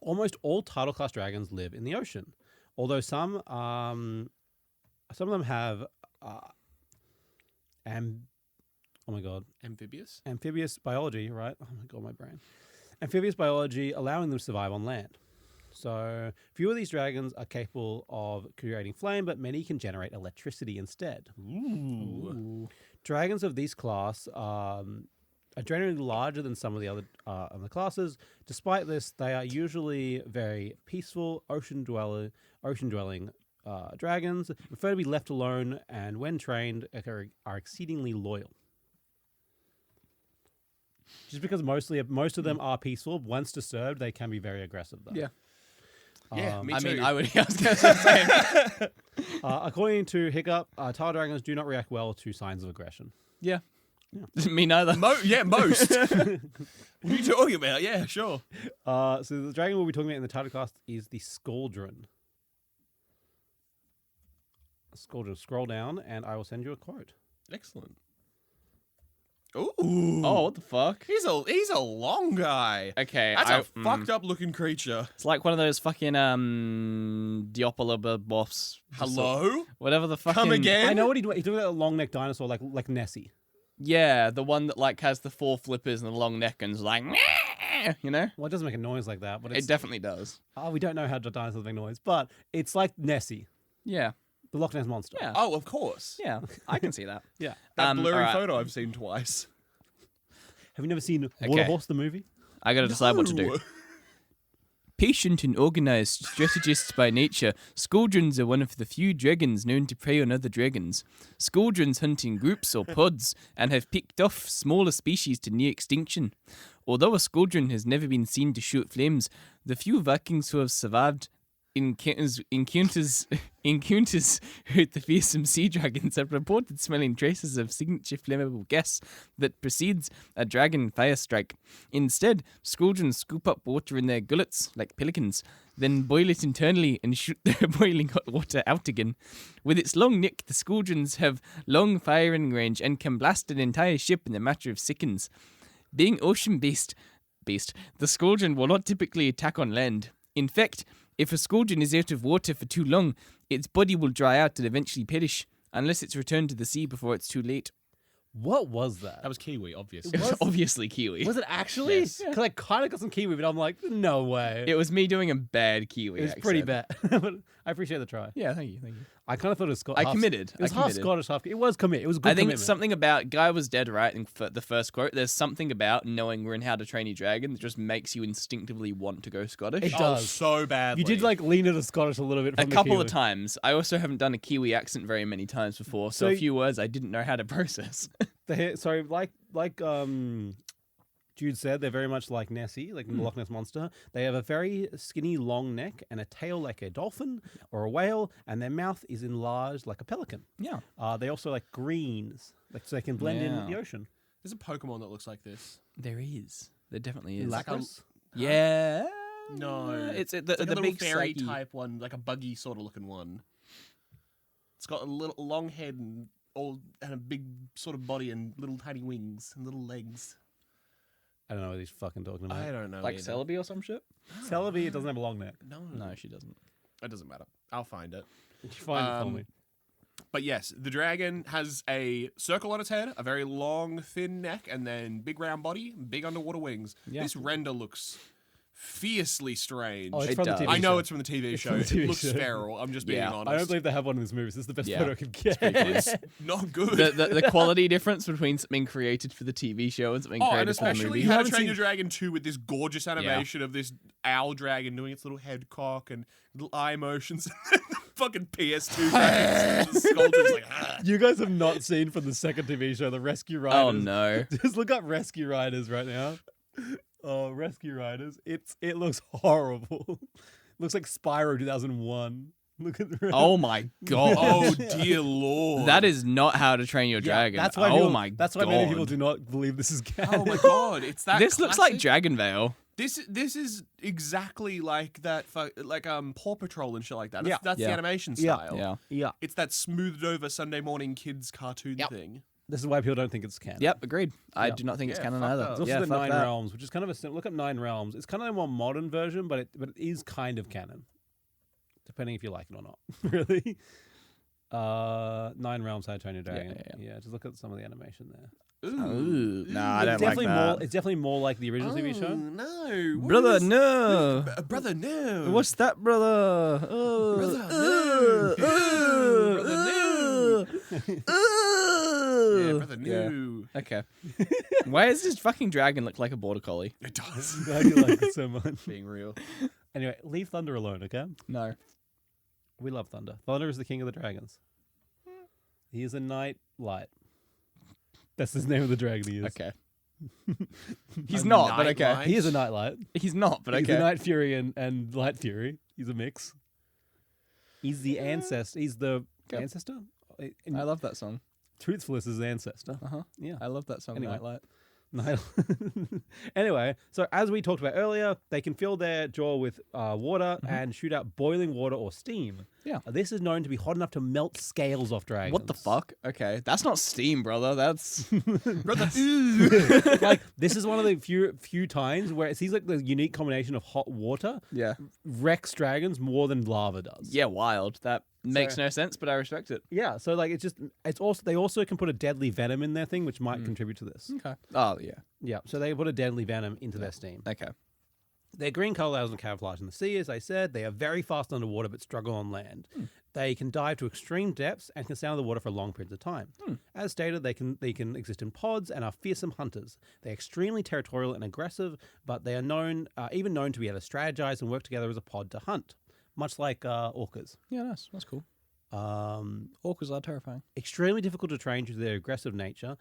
Almost all tidal class dragons live in the ocean, although some of them have amphibious biology, right? Oh my god, my brain. Amphibious biology allowing them to survive on land. So few of these dragons are capable of creating flame, but many can generate electricity instead. Ooh. Dragons of this class are generally larger than some of the other classes. Despite this, they are usually very peaceful, ocean-dwelling dragons, prefer to be left alone, and when trained, are exceedingly loyal. Just because most of them are peaceful, once disturbed, they can be very aggressive, though. Yeah. Yeah, me I too. mean, I was going to say. According to Hiccup, tidal dragons do not react well to signs of aggression. Yeah. Me neither. Most. What are you talking about? Yeah, sure. So the dragon we'll be talking about in the tidal class is the Scauldron. Scauldron. Scroll down, and I will send you a quote. Excellent. Ooh. Oh, what the fuck? He's a long guy. Okay. That's a fucked up looking creature. It's like one of those fucking Diopolobos. Hello? Whatever the fucking. Come again? I know what he's doing. That long neck dinosaur, like Nessie. Yeah, the one that like has the 4 flippers and the long neck and is like, you know. Well, it doesn't make a noise like that, but it's, It definitely does. we don't know how dinosaurs make noise, but it's like Nessie, Yeah. the Loch Ness monster. Yeah. Oh, of course. Yeah. I can see that. Yeah. That blurry alright. photo I've seen twice. Have you never seen Okay. Water Horse the movie? I gotta decide what to do. No. Patient and organized strategists by nature, Scauldrons are one of the few dragons known to prey on other dragons. Scauldrons hunt in groups or pods and have picked off smaller species to near extinction. Although a Scauldron has never been seen to shoot flames, the few Vikings who have survived encounters with the fearsome sea dragons have reported smelling traces of signature flammable gas that precedes a dragon fire strike. Instead, squadrons scoop up water in their gullets like pelicans, then boil it internally and shoot the boiling hot water out again. With its long neck, the squadrons have long firing range and can blast an entire ship in a matter of seconds. Being ocean-based, the squadron will not typically attack on land. In fact, if a squadron is out of water for too long, its body will dry out and eventually perish, unless it's returned to the sea before it's too late. What was that? That was Kiwi, obviously. It was obviously Kiwi. Was it actually? Yes. Because I kind of got some Kiwi, but I'm like, no way. It was me doing a bad Kiwi It was accent. pretty bad. But I appreciate the try. Yeah, thank you. I kind of thought it was I committed. It was I half committed. Scottish, half. It was commit. It was a good I think commitment. something about Guy was dead right in the first quote. There's something about knowing we're in How to Train Your Dragon that just makes you instinctively want to go Scottish. It Oh, does. so badly. You did like lean into Scottish a little bit. A From the couple Kiwi. of times. I also haven't done a Kiwi accent very many times before, so So- a few words I didn't know how to process. So like Jude said, they're very much like Nessie, like the Loch Ness Monster. They have a very skinny, long neck and a tail like a dolphin or a whale, and their mouth is enlarged like a pelican. Yeah. They also like greens, like so they can blend in Yeah. the ocean. There's a Pokemon that looks like this. There is. There definitely is. Lapras? Yeah. No. It's the It's like a little big fairy saggy- type one, like a buggy sort of looking one. It's got a little long head and a big sort of body and little tiny wings and little legs. I don't know what he's fucking talking about. I don't know. Like either. Celebi or some shit? Celebi, it doesn't have a long neck. No, No, she doesn't. it doesn't matter. I'll find it. You find it for me. But yes, the dragon has a circle on its head, a very long, thin neck, and then big round body, big underwater wings. Yeah. This render looks fiercely strange. Oh, it's It from does. the TV I know show. it's from the TV It's show. from the TV It looks show. feral. I'm just being Yeah. honest. I don't believe they have one in this movie. This is the best Yeah. photo I could get. It's not good. The quality difference between something created for the TV show and something Oh, and created for the especially movie. You How to haven't Train seen- Your Dragon 2 with this gorgeous animation of this owl dragon doing its little head cock and little eye motions. And the fucking PS2 graphics. The sculpture's like, ah. You guys have not seen from the second TV show, the Rescue Riders. Oh no. Just look up Rescue Riders right now. Oh, Rescue Riders. It looks horrible. Looks like Spyro 2001. Look at the Oh my god. Oh, dear lord. That is not How to Train Your Yeah, Dragon. That's why oh people, my That's why god. many people do not believe this is canon. Oh my god, it's that This looks like classic- Dragon Veil. This is exactly like that like Paw Patrol and shit like that. Yeah. That's the Yeah. animation Yeah. style. Yeah. Yeah, It's that smoothed over Sunday morning kids cartoon Yep. thing. this is why people don't think it's canon. Yep, agreed. I Yeah. do not think it's Yeah, canon fuck either. that. There's also Yeah, the fuck Nine that. Realms, which is kind of a look up Nine Realms. It's kind of a more modern version, but it is kind of canon, depending if you like it or not. Really. Nine Realms, How to Train Your Dragon. yeah. Just look at some of the animation there. Ooh. Nah, I It's don't like definitely that. more. It's definitely more like the original TV show. No. what Brother, is- no. Brother, no. What's that, brother? Oh. Brother, no. Brother, Yeah, brother, Yeah. no. Okay. Why does this fucking dragon look like a border collie? It does. Why do you like it so much? Being real. Anyway, leave Thunder alone, okay? No. We love Thunder. Thunder is the king of the dragons. He is a night light. That's his name of the dragon he is. Okay. He's A not, but night okay. light? He is a night light. He's not, but He's okay. a night fury and light fury. He's a mix. He's the ancestor. He's the Yep. ancestor? I love that song. Truthful is his ancestor. Uh-huh. Yeah. I love that song, Anyway. Nightlight. Night- anyway, so as we talked about earlier, they can fill their jaw with water and shoot out boiling water or steam. Yeah. This is known to be hot enough to melt scales off dragons. What the fuck? Okay. That's not steam, brother. That's... Brother, Like, this is one of the few times where it seems like the unique combination of hot water yeah. wrecks dragons more than lava does. Yeah, wild. That makes no sense, but I respect it. Yeah, so like it's also they also can put a deadly venom in their thing, which might contribute to this. Okay. Oh, yeah. Yeah, so they put a deadly venom into their steam. Okay. Their green color allows them to camouflage in the sea, as I said. They are very fast underwater but struggle on land. They can dive to extreme depths and can stay under the water for long periods of time. As stated, they can exist in pods and are fearsome hunters. They're extremely territorial and aggressive, but they are even known to be able to strategize and work together as a pod to hunt, much like orcas. Yeah, nice. That's cool. Orcas are terrifying. Extremely difficult to train due to their aggressive nature.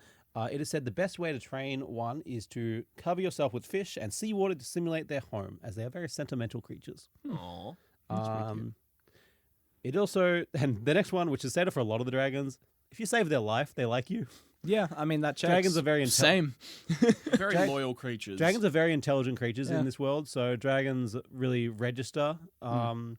It is said the best way to train one is to cover yourself with fish and seawater to simulate their home, as they are very sentimental creatures. Aw. It also, and the next one, which is standard for a lot of the dragons, if you save their life, they like you. Yeah, I mean that checks. Dragons are very same. Very loyal creatures. Dragons are very intelligent creatures Yeah. in this world, so dragons really register. Was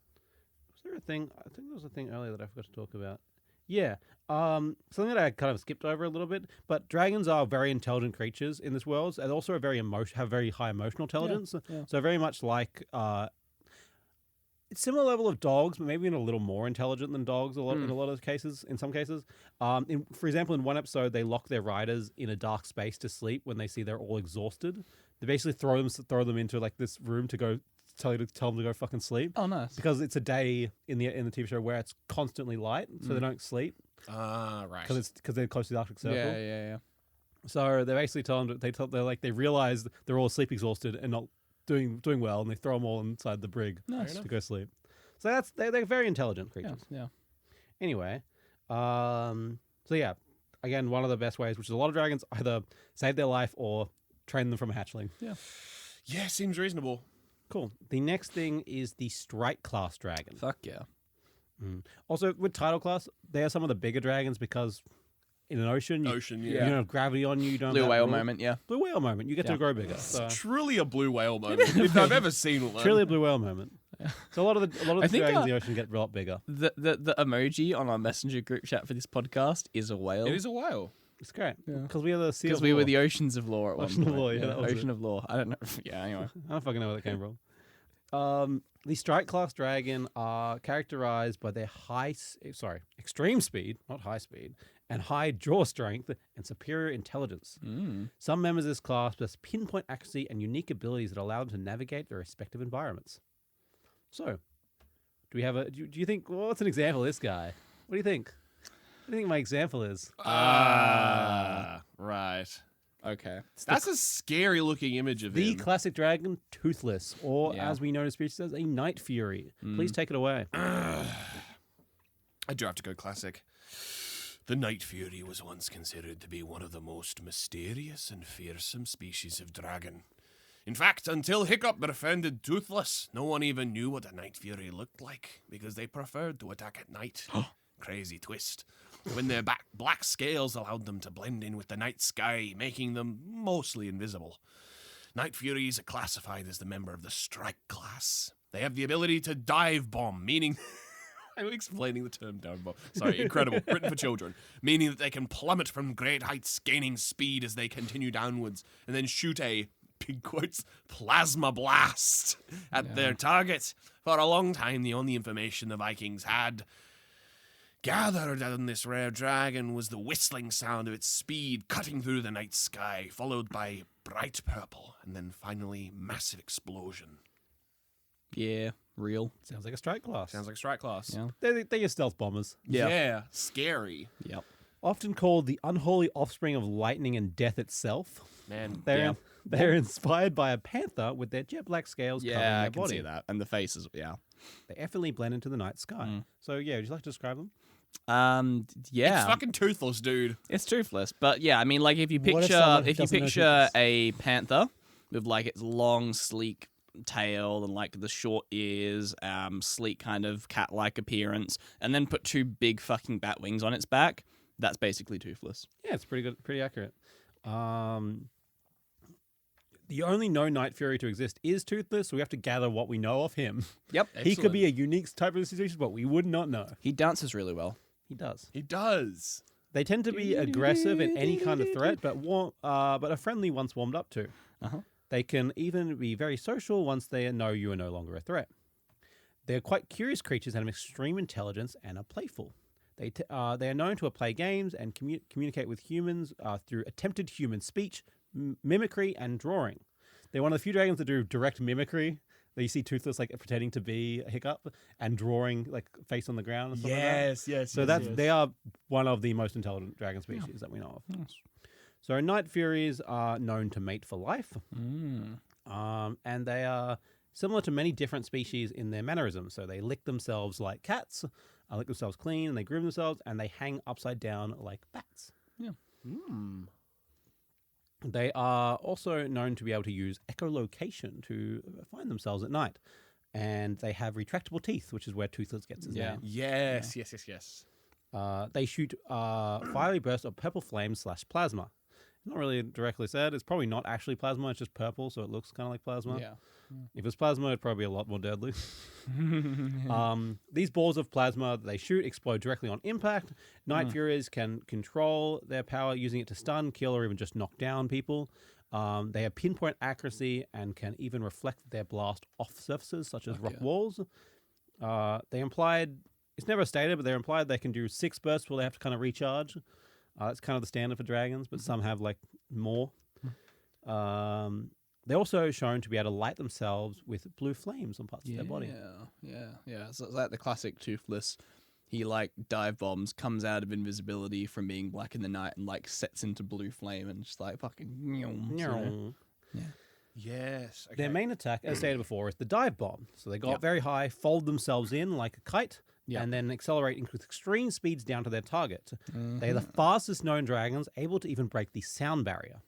there a thing? I think there was a thing earlier that I forgot to talk about. Yeah, something that I kind of skipped over a little bit. But dragons are very intelligent creatures in this world, and also have very high emotional intelligence. yeah. So very much like it's similar level of dogs, but maybe even a little more intelligent than dogs. In a lot of cases, in some cases, for example, in one episode, they lock their riders in a dark space to sleep when they see they're all exhausted. They basically throw them into like this room to go tell them to go fucking sleep. Oh, nice. Because it's a day in the TV show where it's constantly light, so they don't sleep Right. because they're close to the Arctic Circle. Yeah. So they basically they realize they're all sleep exhausted and not doing well, and they throw them all inside the brig Nice. to go sleep. So they're very intelligent creatures. Yeah. Anyway, so yeah, again, one of the best ways, which is a lot of dragons either save their life or train them from a hatchling. Yeah, seems reasonable. Cool. The next thing is the strike class dragon. Fuck yeah. Also, with tidal class, they are some of the bigger dragons because in an ocean, you Yeah. don't have gravity on you. You don't Blue have that whale rule. moment, yeah. Blue whale moment. You get to Yeah. grow bigger. So. Truly a blue whale moment, if I've ever seen one. Truly a blue whale moment. So a lot of the I think, dragons in the ocean get a lot bigger. The emoji on our messenger group chat for this podcast is a whale. It is a whale. It's great Yeah. because we are the sea. Because of we were law. the Oceans of Law at one Ocean of point. Law, yeah, that was Ocean it. of Law. I don't know. Yeah, anyway. I don't fucking know where that came from. The strike class dragon are characterized by their extreme speed, not high speed, and high jaw strength and superior intelligence. Some members of this class possess pinpoint accuracy and unique abilities that allow them to navigate their respective environments. So, do we have do you think, what's an example of this guy? What do you think? What do you think my example is? Right. Okay. That's a scary looking image of The him. classic dragon, Toothless, or Yeah. as we know in species as a Night Fury. Please take it away. I do have to go classic. The Night Fury was once considered to be one of the most mysterious and fearsome species of dragon. In fact, until Hiccup befriended Toothless, no one even knew what a Night Fury looked like, because they preferred to attack at night. Crazy twist. When their black scales allowed them to blend in with the night sky, making them mostly invisible. Night Furies are classified as the member of the Strike class. They have the ability to dive bomb, meaning... I'm explaining the term dive bomb. Sorry, incredible. Written for children. Meaning that they can plummet from great heights, gaining speed as they continue downwards, and then shoot a, big quotes, plasma blast at their target. For a long time, the only information the Vikings had gathered on this rare dragon was the whistling sound of its speed cutting through the night sky, followed by bright purple, and then finally massive explosion. Yeah, real. Sounds like a strike class. Sounds like strike class. Yeah. They're your stealth bombers. Yeah. Scary. Yep. Often called the unholy offspring of lightning and death itself. Man. They're inspired by a panther with their jet black scales covering Yeah, their I can body. see that. And the faces, yeah. They effortlessly blend into the night sky. So yeah, would you like to describe them? Yeah. It's fucking toothless, dude. It's toothless, but yeah, I mean, like if you What if picture someone if you doesn't know picture toothless? a panther with like its long, sleek tail and like the short ears, sleek kind of cat-like appearance, and then put two big fucking bat wings on its back, that's basically toothless. Yeah, it's pretty good, pretty accurate. The only known Night Fury to exist is Toothless, so we have to gather what we know of him. Yep. He could be a unique type of species, but we would not know. He dances really well. He does. He does. They tend to be aggressive in any kind of threat, but are friendly once warmed up to. Uh-huh. They can even be very social once they know you are no longer a threat. They're quite curious creatures and have extreme intelligence and are playful. They are known to play games and communicate with humans through attempted human speech, mimicry, and drawing. They're one of the few dragons that do direct mimicry. You see Toothless like pretending to be a Hiccup and drawing like face on the ground and stuff like that. yes. So they are one of the most intelligent dragon species that we know of. Nice. So Night Furies are known to mate for life, and they are similar to many different species in their mannerisms. So they lick themselves like cats, lick themselves clean, and they groom themselves, and they hang upside down like bats. Yeah. They are also known to be able to use echolocation to find themselves at night. and they have retractable teeth, which is where Toothless gets his name. Yes. They shoot fiery bursts of purple flame / plasma. Not really directly said. It's probably not actually plasma. It's just purple, so it looks kind of like plasma. Yeah. If it's plasma, it'd probably be a lot more deadly. These balls of plasma they shoot explode directly on impact. Night Furies can control their power using it to stun, kill, or even just knock down people. They have pinpoint accuracy and can even reflect their blast off surfaces, such as rock walls. They implied, it's never stated, but they're implied they can do 6 bursts before they have to kind of recharge. It's kind of the standard for dragons, but some have like more. They're also shown to be able to light themselves with blue flames on parts of their body. Yeah. So it's like the classic Toothless. He like dive bombs, comes out of invisibility from being black in the night, and like sets into blue flame and just like fucking. Yes. Okay. Their main attack, as stated before, is the dive bomb. So they go up very high, fold themselves in like a kite, and then accelerate with extreme speeds down to their target. They are the fastest known dragons, able to even break the sound barrier.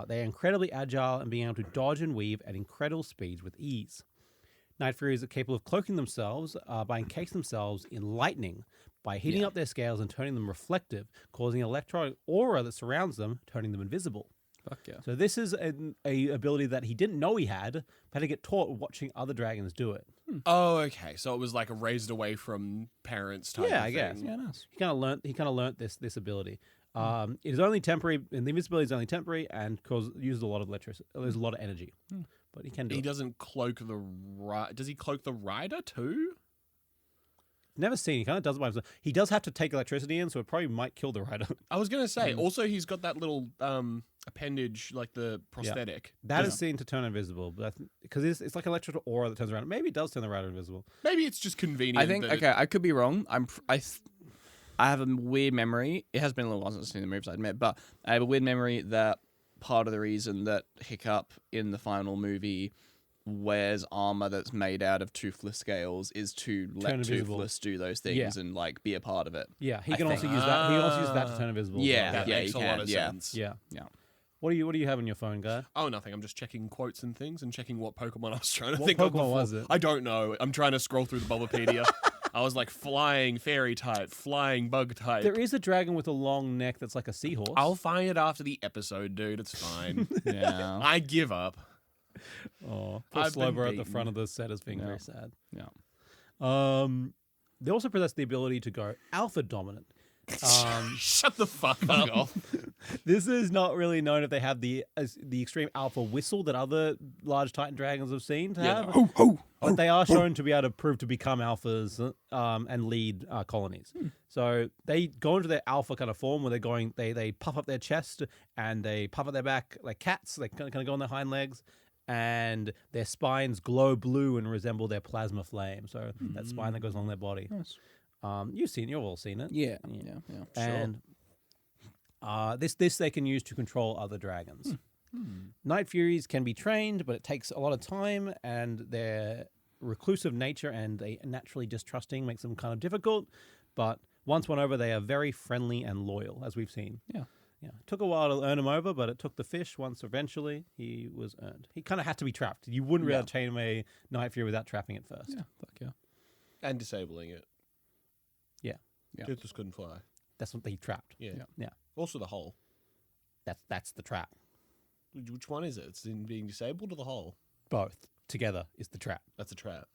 They are incredibly agile and being able to dodge and weave at incredible speeds with ease. Night Furies are capable of cloaking themselves by encasing themselves in lightning, by heating up their scales and turning them reflective, causing an electronic aura that surrounds them, turning them invisible. Fuck yeah. So this is a ability that he didn't know he had, but had to get taught watching other dragons do it. Oh, okay. So it was like a raised away from parents type of I thing. guess. Yeah, nice. He kind of learnt this ability. It is only temporary, and the invisibility is only temporary, and uses a lot of electricity. There's a lot of energy, but he can do He it. doesn't cloak the Does he cloak the rider too? Never seen. He kind of does it by himself. He does have to take electricity in, so it probably might kill the rider. I was gonna say. Also, he's got that little appendage, like the prosthetic. That is seen to turn invisible, but because it's like an electrical aura that turns around. Maybe it does turn the rider invisible. Maybe it's just convenient. I think that I could be wrong. I have a weird memory. It has been a little while since I've seen the movies, I admit, but I have a weird memory that part of the reason that Hiccup in the final movie wears armor that's made out of Toothless scales is to let invisible. Toothless do those things and like be a part of it. Yeah, he I can also think. use that. He also uses that to turn invisible. as Yeah, well. that yeah, makes you a lot can, of yeah. sense. yeah. Yeah. What do you have on your phone, guy? Oh, nothing. I'm just checking quotes and things and checking what Pokemon I was trying to What think of. Pokemon before. was it? I don't know. I'm trying to scroll through the Bulbapedia. I was like flying fairy type, flying bug type. There is a dragon with a long neck that's like a seahorse. I'll find it after the episode, dude. It's fine. Yeah. I give up. Oh, poor I've been Slover at the beaten. front of the set is being very sad. Yeah. They also possess the ability to go alpha dominant. Shut the fuck up. This is not really known if they have the extreme alpha whistle that other large Titan dragons have seen to have. But they are shown to be able to prove to become alphas and lead colonies. So they go into their alpha kind of form where they puff up their chest and they puff up their back like cats. They kind of go on their hind legs, and their spines glow blue and resemble their plasma flame. So that spine that goes along their body. Nice. You've all seen it. Yeah. And this they can use to control other dragons. Night Furies can be trained, but it takes a lot of time, and their reclusive nature and they naturally distrusting makes them kind of difficult. But once won over, they are very friendly and loyal, as we've seen. Yeah. It took a while to earn him over, but it took the fish once eventually he was earned. He kind of had to be trapped. You wouldn't be able to tame a Night Fury without trapping it first. Yeah. Fuck yeah. And disabling it. Yeah. Yeah. Toothless couldn't fly. That's what they trapped. Yeah. Yeah. Also the hole. That's the trap. Which one is it? It's in being disabled or the hole? Both together is the trap. That's a trap.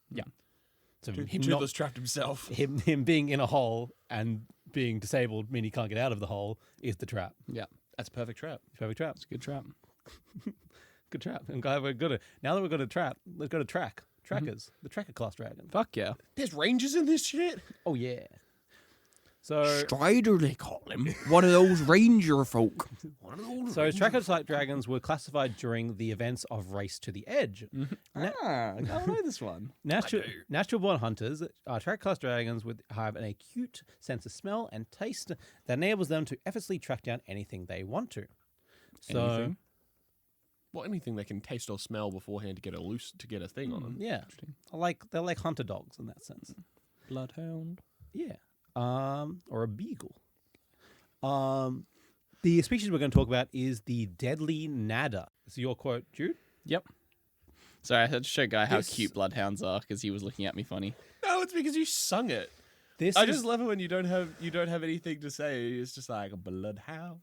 So Toothless trapped himself. him being in a hole and being disabled, meaning he can't get out of the hole, is the trap. Yeah. That's a perfect trap. Perfect trap. It's a good trap. Good trap. I'm glad we're good at. Now that we're good at trap, let's go to track. Trackers. The tracker class dragon. Fuck yeah. There's rangers in this shit? Oh yeah. So Strider, they call him. One of those ranger folk. tracker type dragons were classified during the events of Race to the Edge. I don't know this one. Natural born hunters, tracker class dragons would have an acute sense of smell and taste that enables them to effortlessly track down anything they want to. So Anything? Well, anything they can taste or smell beforehand to get a thing on them. yeah, they're like hunter dogs in that sense. Bloodhound. Yeah. Or a beagle. The species we're going to talk about is the deadly nada. This is your quote, Jude? Yep. Sorry, I had to show Guy how This- cute bloodhounds are because he was looking at me funny. No, it's because you sung it. This I is, just love it when you don't have anything to say. It's just like a bloodhound.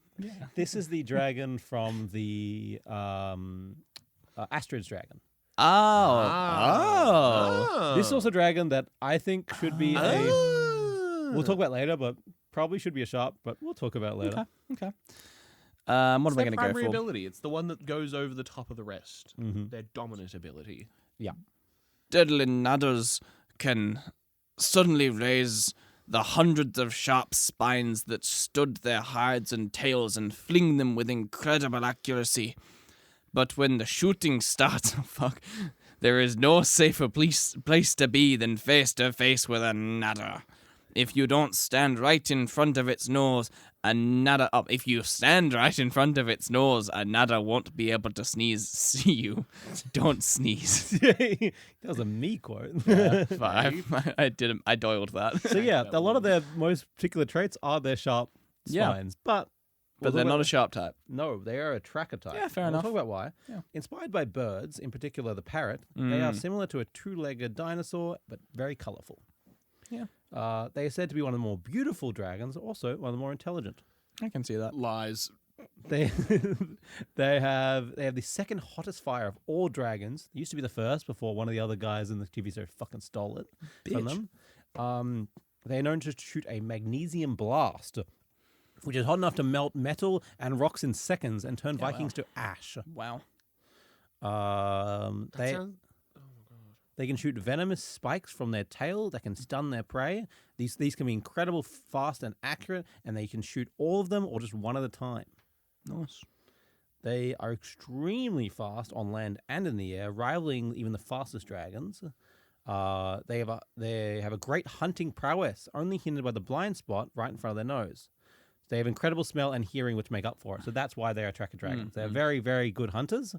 this is the dragon from the Astrid's dragon. Oh. This is also a dragon that I think should be a. Oh. We'll talk about later, but probably should be a sharp. But we'll talk about later. Okay. What am I It's going their to go primary for? ability. It's the one that goes over the top of the rest. Mm-hmm. Their dominant ability. Deadly Nadders can suddenly raise the hundreds of sharp spines that stud their hides and tails and fling them with incredible accuracy. But when the shooting starts, there is no safer place to be than face to face with a nadder. If you don't stand right in front of its nose, if you stand right in front of its nose, a nadder won't be able to see you. Don't sneeze. that was a me quote. I doiled that. So yeah, a lot of their most particular traits are their sharp Yeah. spines, but But they're not a sharp type. No, they are a tracker type. Yeah, fair We'll enough. talk about why. Yeah. Inspired by birds, in particular the parrot, they are similar to a two-legged dinosaur, but very colorful. Yeah. They are said to be one of the more beautiful dragons, also one of the more intelligent. I can see that. Lies. They they have the second hottest fire of all dragons. It used to be the first before one of the other guys in the TV show fucking stole it from them. They are known to shoot a magnesium blast, which is hot enough to melt metal and rocks in seconds and turn Vikings to ash. Wow. They can shoot venomous spikes from their tail that can stun their prey. These can be incredible, fast and accurate, and they can shoot all of them or just one at a time. Nice. They are extremely fast on land and in the air, rivaling even the fastest dragons. They have a great hunting prowess, only hindered by the blind spot right in front of their nose. They have incredible smell and hearing, which make up for it. So that's why they are tracker dragons. They're very, very good hunters.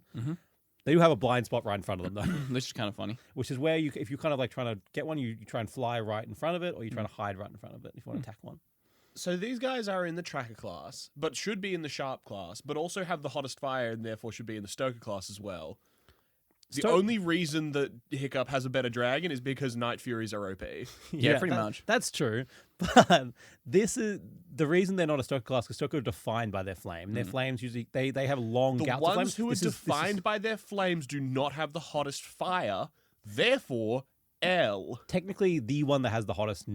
They do have a blind spot right in front of them, though, Which is kind of funny. which is where if you're kind of like trying to get one, you try and fly right in front of it, or you try to hide right in front of it if you want to attack one. So these guys are in the tracker class, but should be in the sharp class, but also have the hottest fire and therefore should be in the stoker class as well. The only reason that Hiccup has a better dragon is because Night Furies are OP. Yeah, pretty much. That's true. But this is the reason they're not a stoker class, because stoker are defined by their flame. Their flames usually they have long The gouts of ones flames. who are This is- defined by their flames do not have the hottest fire, therefore L. technically the one that has the hottest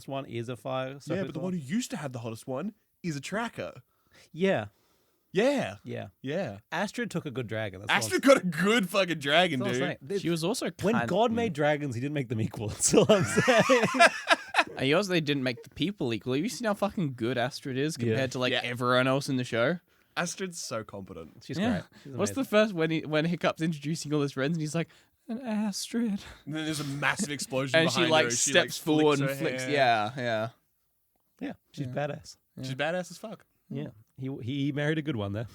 one is a fire. Yeah, stoker but the class. one who used to have the hottest one is a tracker. Yeah. Yeah. Yeah. Astrid took a good dragon. That's Astrid got a good fucking dragon, what I'm dude. saying. She was also When kind God made dragons, he didn't make them equal. That's all I'm saying. He also didn't make the people equal. Have you seen how fucking good Astrid is compared to like Yeah. everyone else in the show? Astrid's so competent. She's Yeah. great. She's What's the amazing. first when Hiccup's introducing all his friends and he's like, an Astrid, And then there's a massive explosion and behind she like her. steps She, forward flicks and her flicks. hair. Yeah. Yeah, she's badass. She's badass as fuck. Yeah. He married a good one there.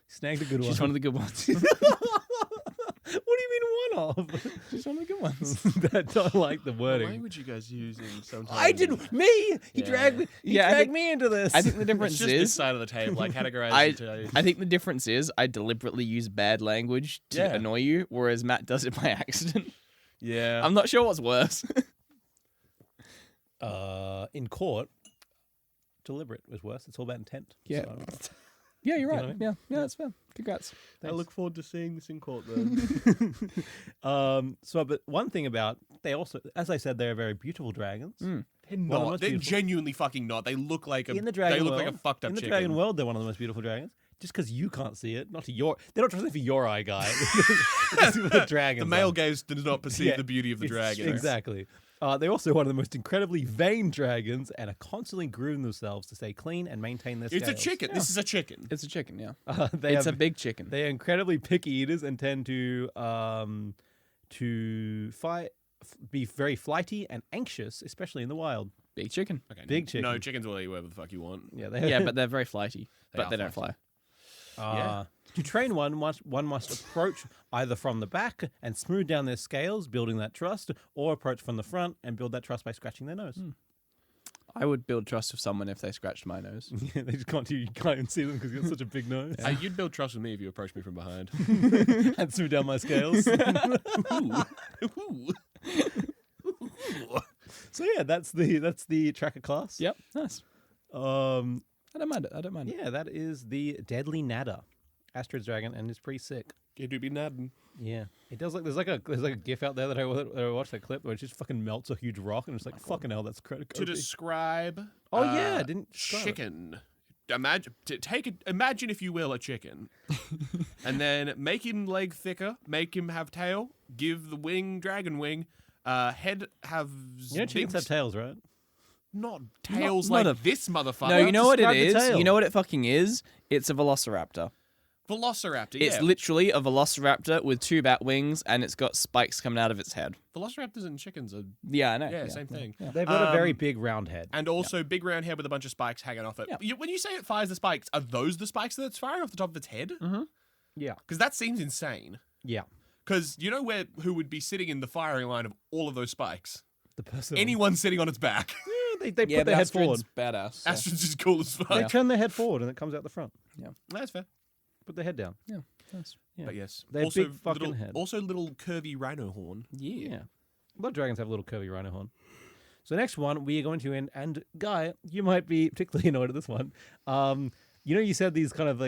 Snagged a good one. She's one of the good ones. What do you mean one of? She's one of the good ones. I don't like the What wording. language you guys using sometimes? I didn't. Me. He dragged me. He Yeah, I dragged think- me into this. I think the It's difference just this is side of the table. I categorize I it to I think the difference is I deliberately use bad language to Yeah. annoy you, whereas Matt does it by accident. Yeah. I'm not sure what's worse. In court, deliberate was worse. It's all about intent. Yeah. So, Yeah, you're You right. know what I Yeah, that's fair. Congrats. I look forward to seeing this in court then. but one thing about they also, as I said, they're very beautiful dragons. They're One of the not. most They're beautiful- genuinely fucking not. They look like a. In the dragon They look world, like a fucked up in the chicken. dragon world, they're one of the most beautiful dragons. Just because you can't see it, not to your, they're not trying to say for your eye, guy. This is what the dragons. The male are. gaze does not perceive Yeah, the beauty of the It's- dragon. Exactly. They're also one of the most incredibly vain dragons and are constantly grooming themselves to stay clean and maintain their It's a scales. chicken. This is a chicken. It's a chicken, yeah. They It's are, a big chicken. They are incredibly picky eaters and tend to be very flighty and anxious, especially in the wild. Big chicken. Okay, Big chicken. No, chickens will eat whatever the fuck you want. Yeah, they Yeah, but they're very flighty. They But are they don't fly. Yeah. To train one must approach either from the back and smooth down their scales, building that trust, or approach from the front and build that trust by scratching their nose. I would build trust with someone if they scratched my nose. Yeah, they just can't. You can't even see them because you've got such a big nose. You'd build trust with me if you approached me from behind. And threw down my scales. Ooh. So yeah, that's the tracker class. Yep, nice. Um, I don't mind it. I don't mind it. yeah, that is the Deadly Nadder, Astrid Dragon, and it's pretty sick. You do be nadding. Yeah, it does. There's like a GIF out there that I watched that clip where it just fucking melts a huge rock, and it's like fucking hell, that's credit. To describe. Oh yeah, I didn't describe it. chicken. Imagine if you will a chicken, and then make him leg thicker, make him have tail, give the wing dragon wing, head have. You know, chickens have tails, right? Not tails Not like a- this motherfucker. No, you know what it describe the is? tail. You know what it fucking is? It's a velociraptor. Velociraptor. It's yeah, literally a velociraptor with 2 bat wings, and it's got spikes coming out of its head. Velociraptors and chickens are Yeah, I know. same thing. They've got a very big round head. And also big round head with a bunch of spikes hanging off it. When you say it fires the spikes, are those the spikes that's firing off the top of its head? Yeah, Because that seems insane. yeah. Because you know who would be sitting in the firing line of all of those spikes? The person. Anyone sitting on its back. Yeah, they Yeah, put but their head forward. Astrid's badass. so- Astrid's just cool as fuck. They turn their head forward and it comes out the front. That's fair. Put their head down. Yeah, nice. Yeah. But yes. They have also, big fucking little, head. Also little curvy rhino horn. Yeah. A lot of dragons have a little curvy rhino horn. So next one we are going to end, and Guy, you might be particularly annoyed at this one. You know, you said these kind of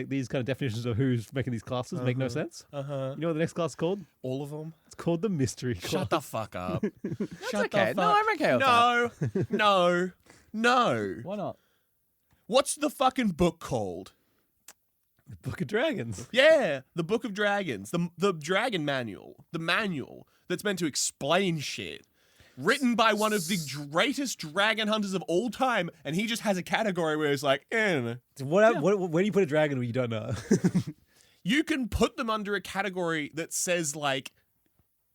definitions of who's making these classes make no sense. Uh-huh. You know what the next class is called? All of them? It's called the mystery class. Shut the fuck up. Shut okay. the fuck No, I'm okay with No. No. Why not? What's the fucking book called? The Book of Dragons. Yeah, the Book of Dragons, the dragon manual, the manual that's meant to explain shit. Written by one of the greatest dragon hunters of all time, and he just has a category where it's like, Where do you put a dragon where you don't know? you can put them under a category that says like,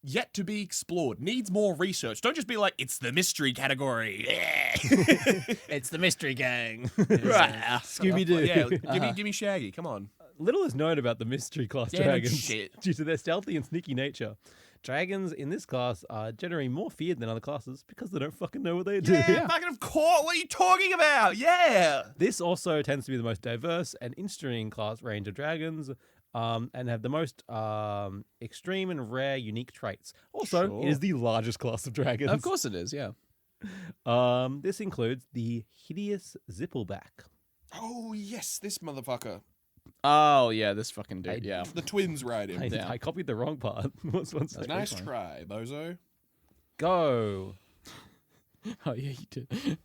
yet to be explored, needs more research. Don't just be like, it's the mystery category. It's the mystery gang. Scooby-Doo. Yeah, give me Shaggy. Come on. Little is known about the mystery class Yeah, no dragons shit. due to their stealthy and sneaky nature. Dragons in this class are generally more feared than other classes because they don't fucking know what they do. Yeah, fucking of course. What are you talking about? Yeah. This also tends to be the most diverse and interesting class range of dragons, and have the most extreme and rare unique traits. Also, Sure. it is the largest class of dragons. Of course it is, yeah. This includes the hideous Zippleback. Oh yes, this motherfucker. Oh, yeah, this fucking dude, yeah. The twins ride him. I copied the wrong part. What's one second? Nice try, bozo. Go. Oh, yeah, you did.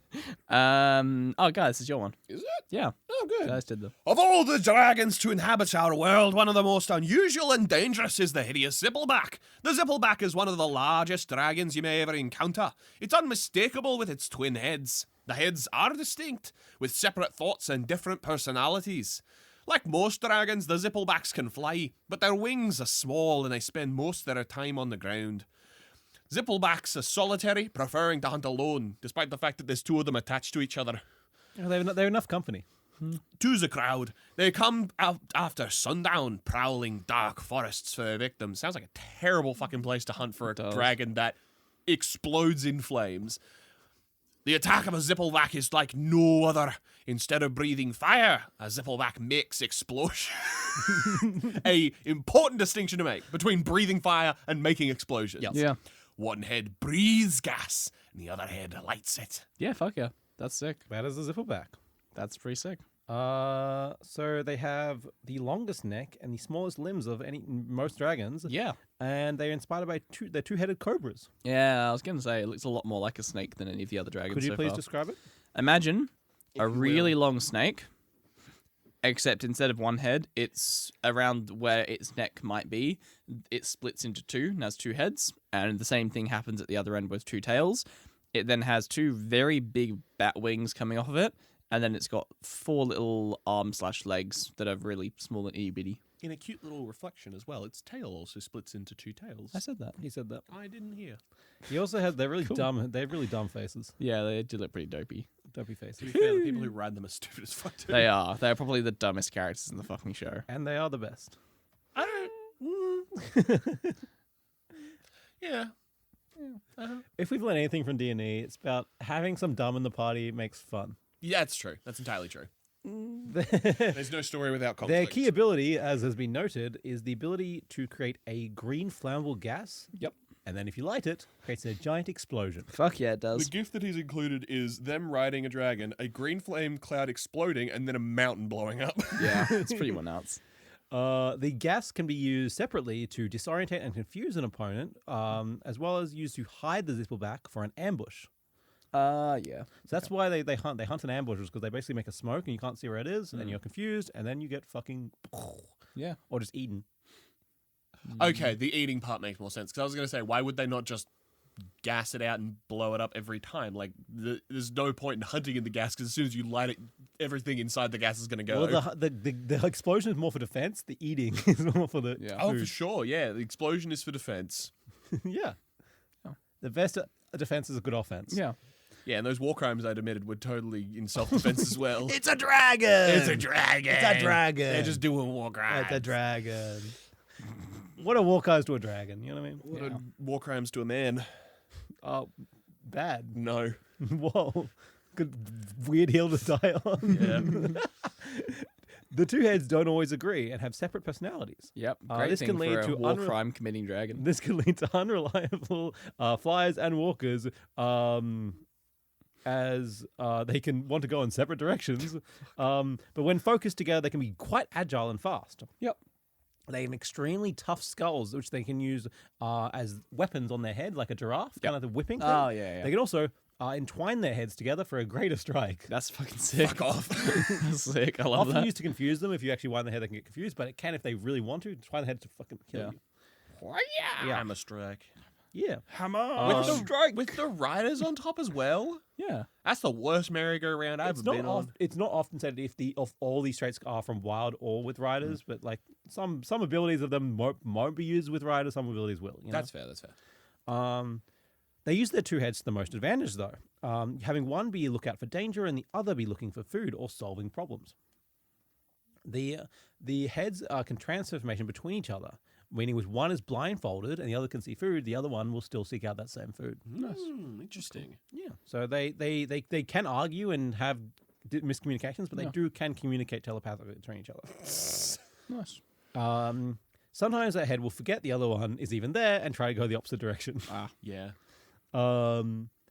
Oh, guys, this is your one. Is it? Yeah. Oh, good. Guys did them. Of all the dragons to inhabit our world, one of the most unusual and dangerous is the hideous Zippleback. The Zippleback is one of the largest dragons you may ever encounter. It's unmistakable with its twin heads. The heads are distinct, with separate thoughts and different personalities. Like most dragons, the Zipplebacks can fly, but their wings are small and they spend most of their time on the ground. Zipplebacks are solitary, preferring to hunt alone, despite the fact that there's 2 of them attached to each other. They're enough company. Two's a crowd. They come out after sundown, prowling dark forests for their victims. Sounds like a terrible fucking place to hunt for a dragon that explodes in flames. The attack of a Zippleback is like no other. Instead of breathing fire, a Zippleback makes explosion. A important distinction to make between breathing fire and making explosions. Yeah. One head breathes gas, and the other head lights it. Yeah, fuck yeah. That's sick. That is a Zippleback. That's pretty sick. So they have the longest neck and the smallest limbs of most dragons. Yeah. And they're inspired by their 2-headed cobras. Yeah, I was going to say, it looks a lot more like a snake than any of the other dragons Could you so please far. describe it? Imagine a you really long snake, except instead of one head, it's around where its neck might be. It splits into 2 and has 2 heads, and the same thing happens at the other end with 2 tails. It then has 2 very big bat wings coming off of it, and then it's got 4 little arms/legs that are really small and itty bitty. In a cute little reflection as well, its tail also splits into 2 tails. I said that. He said that. I didn't hear. He also has, they're really dumb, they have really dumb faces. Yeah, they do look pretty dopey. Dopey To faces. be fair, the people who ride them are stupid as fuck too. They are. They're probably the dumbest characters in the fucking show. And they are the best. I don't. Yeah. If we've learned anything from D&E, it's about having some dumb in the party makes fun. Yeah, it's true. That's entirely true. Their There's no story without conflict. key ability, as has been noted, is the ability to create a green flammable gas. Yep. And then if you light it, creates a giant explosion. Fuck yeah, it The does. gift that he's included is them riding a dragon, a green flame cloud exploding, and then a mountain blowing up. Yeah, it's pretty well nuts. The gas can be used separately to disorientate and confuse an opponent, as well as used to hide the Zippleback for an ambush. Yeah. So that's why they hunt. They hunt an ambush because they basically make a smoke and you can't see where it is, and you're confused, and then you get fucking Yeah. or just eaten. Okay, the eating part makes more sense. Because I was going to say, why would they not just gas it out and blow it up every time? Like, there's no point in hunting in the gas because as soon as you light it, everything inside the gas is going to go. Well, the explosion is more for defense. The eating is more for the Oh, for food. sure. Yeah, the explosion is for defense. Yeah. Oh. The best defense is a good offense. Yeah. Yeah, and those war crimes I'd admitted were totally in self-defense as well. It's a dragon. It's a dragon. It's a dragon. They're just doing war crimes. It's a dragon. What are war crimes to a dragon? You know what I mean? What are war crimes to a man? Oh, bad. No. Whoa. Good, weird hill to die on. Yeah. The two heads don't always agree and have separate personalities. Yep. Uh, Great this thing can lead for a to war crime committing dragon. This can lead to unreliable flyers and walkers, as they can want to go in separate directions. But when focused together, they can be quite agile and fast. Yep. They have extremely tough skulls, which they can use as weapons on their head, like a giraffe, kind of the whipping thing. Oh, yeah, yeah. They can also entwine their heads together for a greater strike. That's fucking sick. Fuck off. That's sick. I love Often that. used to confuse them. If you actually wind their head, they can get confused, but it can if they really want to. Twine the head to fucking kill Yeah. you. Yeah. Hammer strike. Yeah. With the strike. With the riders on top as well? Yeah. That's the worst merry-go-round I've It's ever not, been on. it's not often said if all these traits are from wild or with riders, but like some abilities of them won't be used with riders, some abilities will. You know? That's fair, that's fair. They use their two heads to the most advantage, though. Having one be a lookout for danger and the other be looking for food or solving problems. The heads can transfer information between each other, meaning if one is blindfolded and the other can see food, the other one will still seek out that same food. Interesting. Yeah. So they can argue and have miscommunications, but they can communicate telepathically between each other. Nice. Sometimes that head will forget the other one is even there and try to go the opposite direction. Yeah.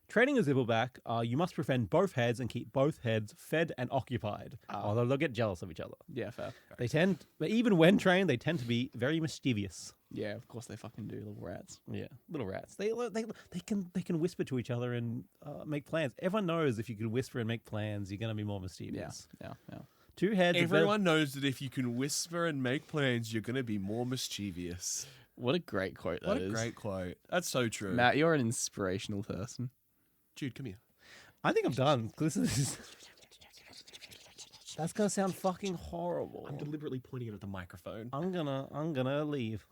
Training a Zibbleback, you must befriend both heads and keep both heads fed and occupied, although they'll get jealous of each other. Yeah, fair. But even when trained, they tend to be very mischievous. Yeah, of course they fucking do, little rats. Yeah, little rats. They can whisper to each other and make plans. Everyone knows if you can whisper and make plans, you're gonna be more mischievous. Yeah. Two heads. Everyone knows that if you can whisper and make plans, you're going to be more mischievous. What a great quote that What is. a great quote. That's so true. Matt, you're an inspirational person. Jude, come here. I think I'm done. This is. That's gonna sound fucking horrible. I'm deliberately pointing it at the microphone. I'm gonna leave.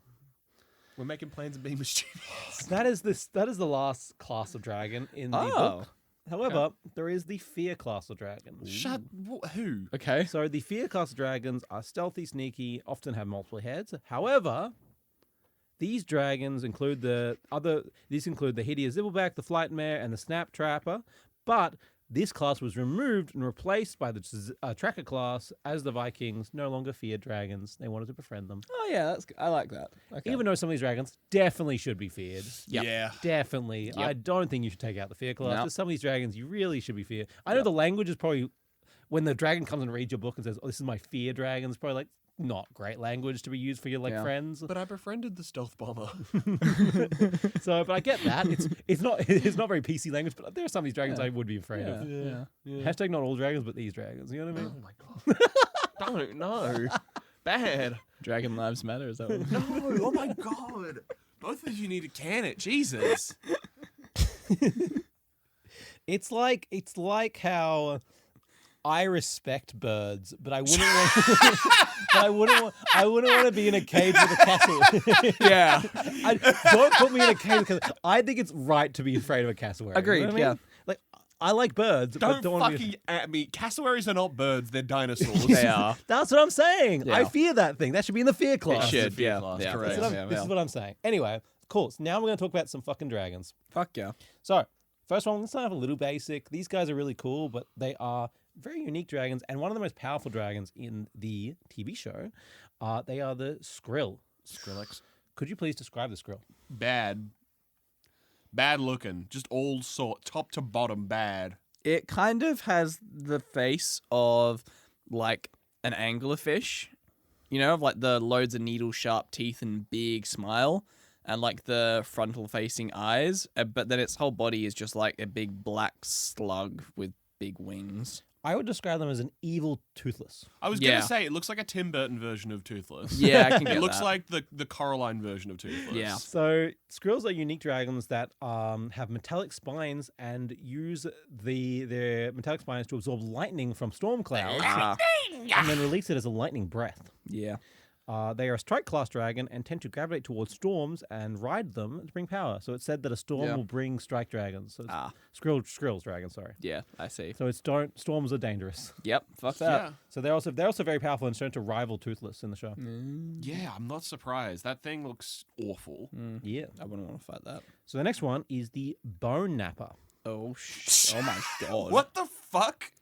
We're making plans and being mischievous. That is the last class of dragon in the book. However, there is the fear class of dragon. Who? Okay. So the fear class of dragons are stealthy, sneaky, often have multiple heads. However, these dragons include the hideous Zibbleback, the Flight Mare, and the Snap Trapper. But this class was removed and replaced by the Tracker class, as the Vikings no longer feared dragons. They wanted to befriend them. Oh yeah, I like that. Okay. Even though some of these dragons definitely should be feared. Yep. Yeah. Definitely. I don't think you should take out the fear class. No. There's some of these dragons you really should be feared. I know the language is probably, when the dragon comes and reads your book and says, "Oh, this is my fear dragon," it's probably like not great language to be used for your friends. But I befriended the stealth bomber. So, but I get that. It's not very PC language, but there are some of these dragons I would be afraid of. Yeah. Hashtag not all dragons, but these dragons. You know what I mean? Oh my god. Don't, no. Bad. Dragon lives matter, is that what? No, oh my god. Both of you need to can it. Jesus. It's like how I respect birds, but I wouldn't want to be in a cage with a cassowary. Yeah. Don't put me in a cage because I think it's right to be afraid of a cassowary. Agreed, You know what I mean? Like I like birds, but Don't don't want to fucking be. at me. Cassowaries are not birds, they're dinosaurs. They are. That's what I'm saying. Yeah. I fear that thing. That should be in the fear class. It should. fear Yeah. class, Yeah. correct. This Yeah. is what I'm saying. Anyway, Cool. So now we're going to talk about some fucking dragons. Fuck yeah. So, first one, let's start off a little basic. These guys are really cool, but they are very unique dragons, and one of the most powerful dragons in the TV show. They are the Skrill. Skrillex. Could you please describe the Skrill? Bad looking. Just all sort, top to bottom bad. It kind of has the face of like an anglerfish, you know, of like the loads of needle sharp teeth and big smile, and like the frontal facing eyes. But then its whole body is just like a big black slug with big wings. I would describe them as an evil Toothless. I was Yeah. gonna say it looks like a Tim Burton version of Toothless. Yeah, I can get It looks that. like the Coraline version of Toothless. Yeah. So, Skrills are unique dragons that have metallic spines and use their metallic spines to absorb lightning from storm clouds and then release it as a lightning breath. Yeah. They are a strike class dragon and tend to gravitate towards storms and ride them to bring power. So it's said that a storm Yeah. will bring strike dragons. So it's Ah. Skrill's dragon, sorry. Yeah, I see. So storms are dangerous. Yep. Fuck that. Yeah. So they're also very powerful and shown to rival Toothless in the show. Yeah, I'm not surprised. That thing looks awful. Yeah. I wouldn't want to fight that. So the next one is the Bone Napper. Oh my god. What the fuck?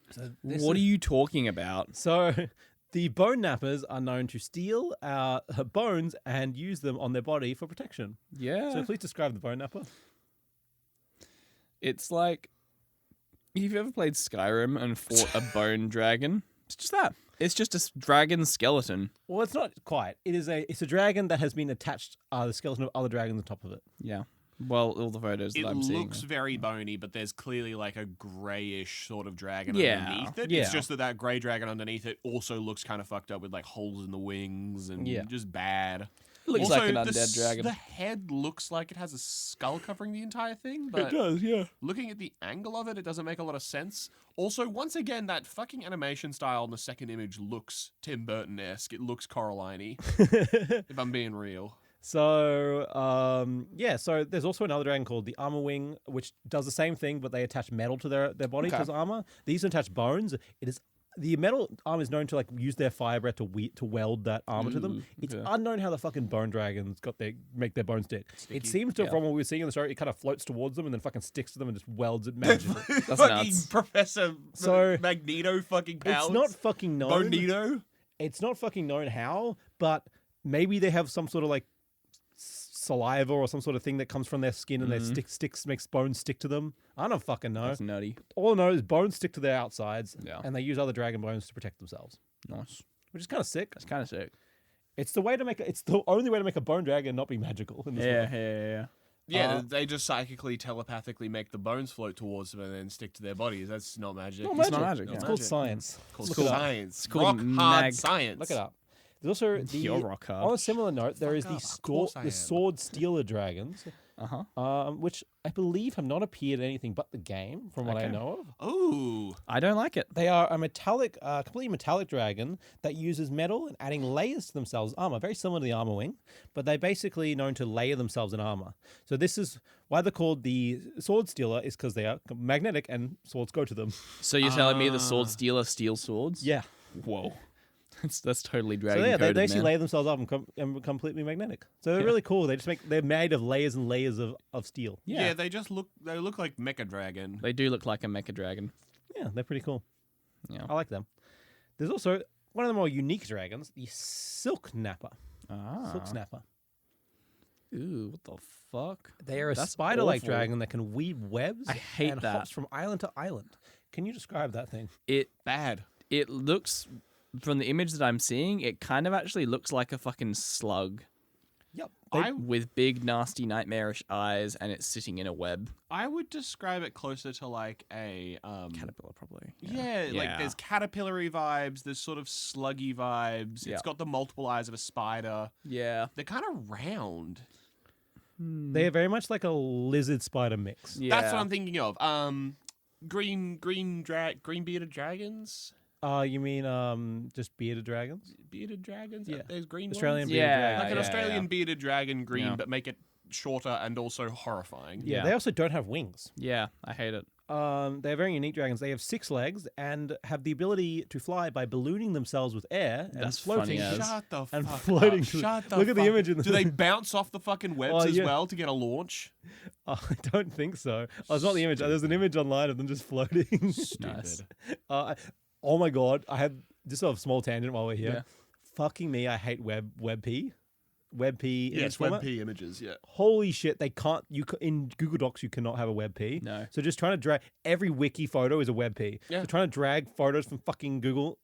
What are you talking about? So the Bone Nappers are known to steal our bones and use them on their body for protection. Yeah. So please describe the Bone Napper. It's like if you've ever played Skyrim and fought a bone dragon, it's just that. It's just a dragon skeleton. Well, it's not quite. It's a dragon that has been attached the skeleton of other dragons on top of it. Yeah. Well, all the photos It that I'm seeing. looks very bony, but there's clearly like a grayish sort of dragon Yeah. underneath it. Yeah. It's just that grey dragon underneath it also looks kind of fucked up with like holes in the wings and Yeah. just bad. It looks Also, like an the undead dragon. The head looks like it has a skull covering the entire thing, but does, yeah. looking at the angle of it, it doesn't make a lot of sense. Also, once again, that fucking animation style in the second image looks Tim Burton-esque. It looks Coraline-y, if I'm being real. So, so there's also another dragon called the Armor Wing, which does the same thing, but they attach metal to their body Okay. as armor. These attach bones. It is the metal armor is known to like use their fire breath to weld that armor to them. It's okay. unknown how the fucking bone dragons make their bones stick. It seems to, from what we were seeing in the story, it kind of floats towards them and then fucking sticks to them and just welds it magically. That's fucking nuts. Professor So, Magneto fucking powers. It's not fucking known. Bonito. It's not fucking known how, but maybe they have some sort of like saliva or some sort of thing that comes from their skin and their sticks makes bones stick to them. I don't fucking know. That's nutty. All I know is bones stick to their outsides, Yeah. and they use other dragon bones to protect themselves, Nice. which is kind of sick. That's kind of sick. It's the only way to make a bone dragon not be magical. In this world. Yeah. Yeah, they just psychically, telepathically make the bones float towards them and then stick to their bodies. That's not magic. Not It's not magic, It's yeah. called science. Called Look it up. science. It's called rock hard mag- science. Look it up. There's also You're rock hard. on a similar note, there is Fuck the up, of course I am. sword stealer dragons, which I believe have not appeared in anything but the game, from what I Okay. know of. Ooh. I don't like it. They are a metallic, completely metallic dragon that uses metal and adding layers to themselves armor, very similar to the armor wing, but they're basically known to layer themselves in armor. So this is why they're called the sword stealer, is because they are magnetic and swords go to them. So you're telling me the sword stealer steals swords? Yeah. Whoa. That's totally So dragon yeah, they coded, actually man. layer themselves up and completely magnetic. So they're really cool. They're made of layers and layers of steel. Yeah. they look like Mecha Dragon. They do look like a mecha dragon. Yeah, they're pretty cool. Yeah. I like them. There's also one of the more unique dragons, the Silk Napper. Silk Snapper. Ooh, what the fuck? They are a That's spider-like awful. dragon that can weave webs I hate and that. hops from island to island. Can you describe that thing? Bad. It looks, from the image that I'm seeing, it kind of actually looks like a fucking slug Yep. with big, nasty, nightmarish eyes, and it's sitting in a web. I would describe it closer to like a Caterpillar, probably. Yeah, like Yeah. there's caterpillary vibes, there's sort of sluggy vibes. Yeah. It's got the multiple eyes of a spider. Yeah. They're kind of round. They are very much like a lizard spider mix. Yeah. That's what I'm thinking of. Green bearded dragons. You mean just bearded dragons? Bearded dragons? Yeah. There's green Australian ones? bearded Yeah. dragons. Like an yeah, Australian yeah. bearded dragon green, Yeah. but make it shorter and also horrifying. Yeah. Yeah. They also don't have wings. Yeah, I hate it. They're very unique dragons. They have 6 legs and have the ability to fly by ballooning themselves with air and That's floating. funny as. Shut the And fuck floating up. to- Shut the look at the fuck image in Do the- they bounce off the fucking webs as yeah. well to get a launch? I don't think so. Oh, it's not the image. There's an image online of them just floating. Nice. Oh my god! I had just a small tangent while we're here. Yeah. Fucking me! I hate WebP. WebP. in Yes, its format. WebP images, yeah. Holy shit! They can't. In Google Docs you cannot have a WebP. No. So just trying to drag every wiki photo is a WebP. Yeah. So trying to drag photos from fucking Google,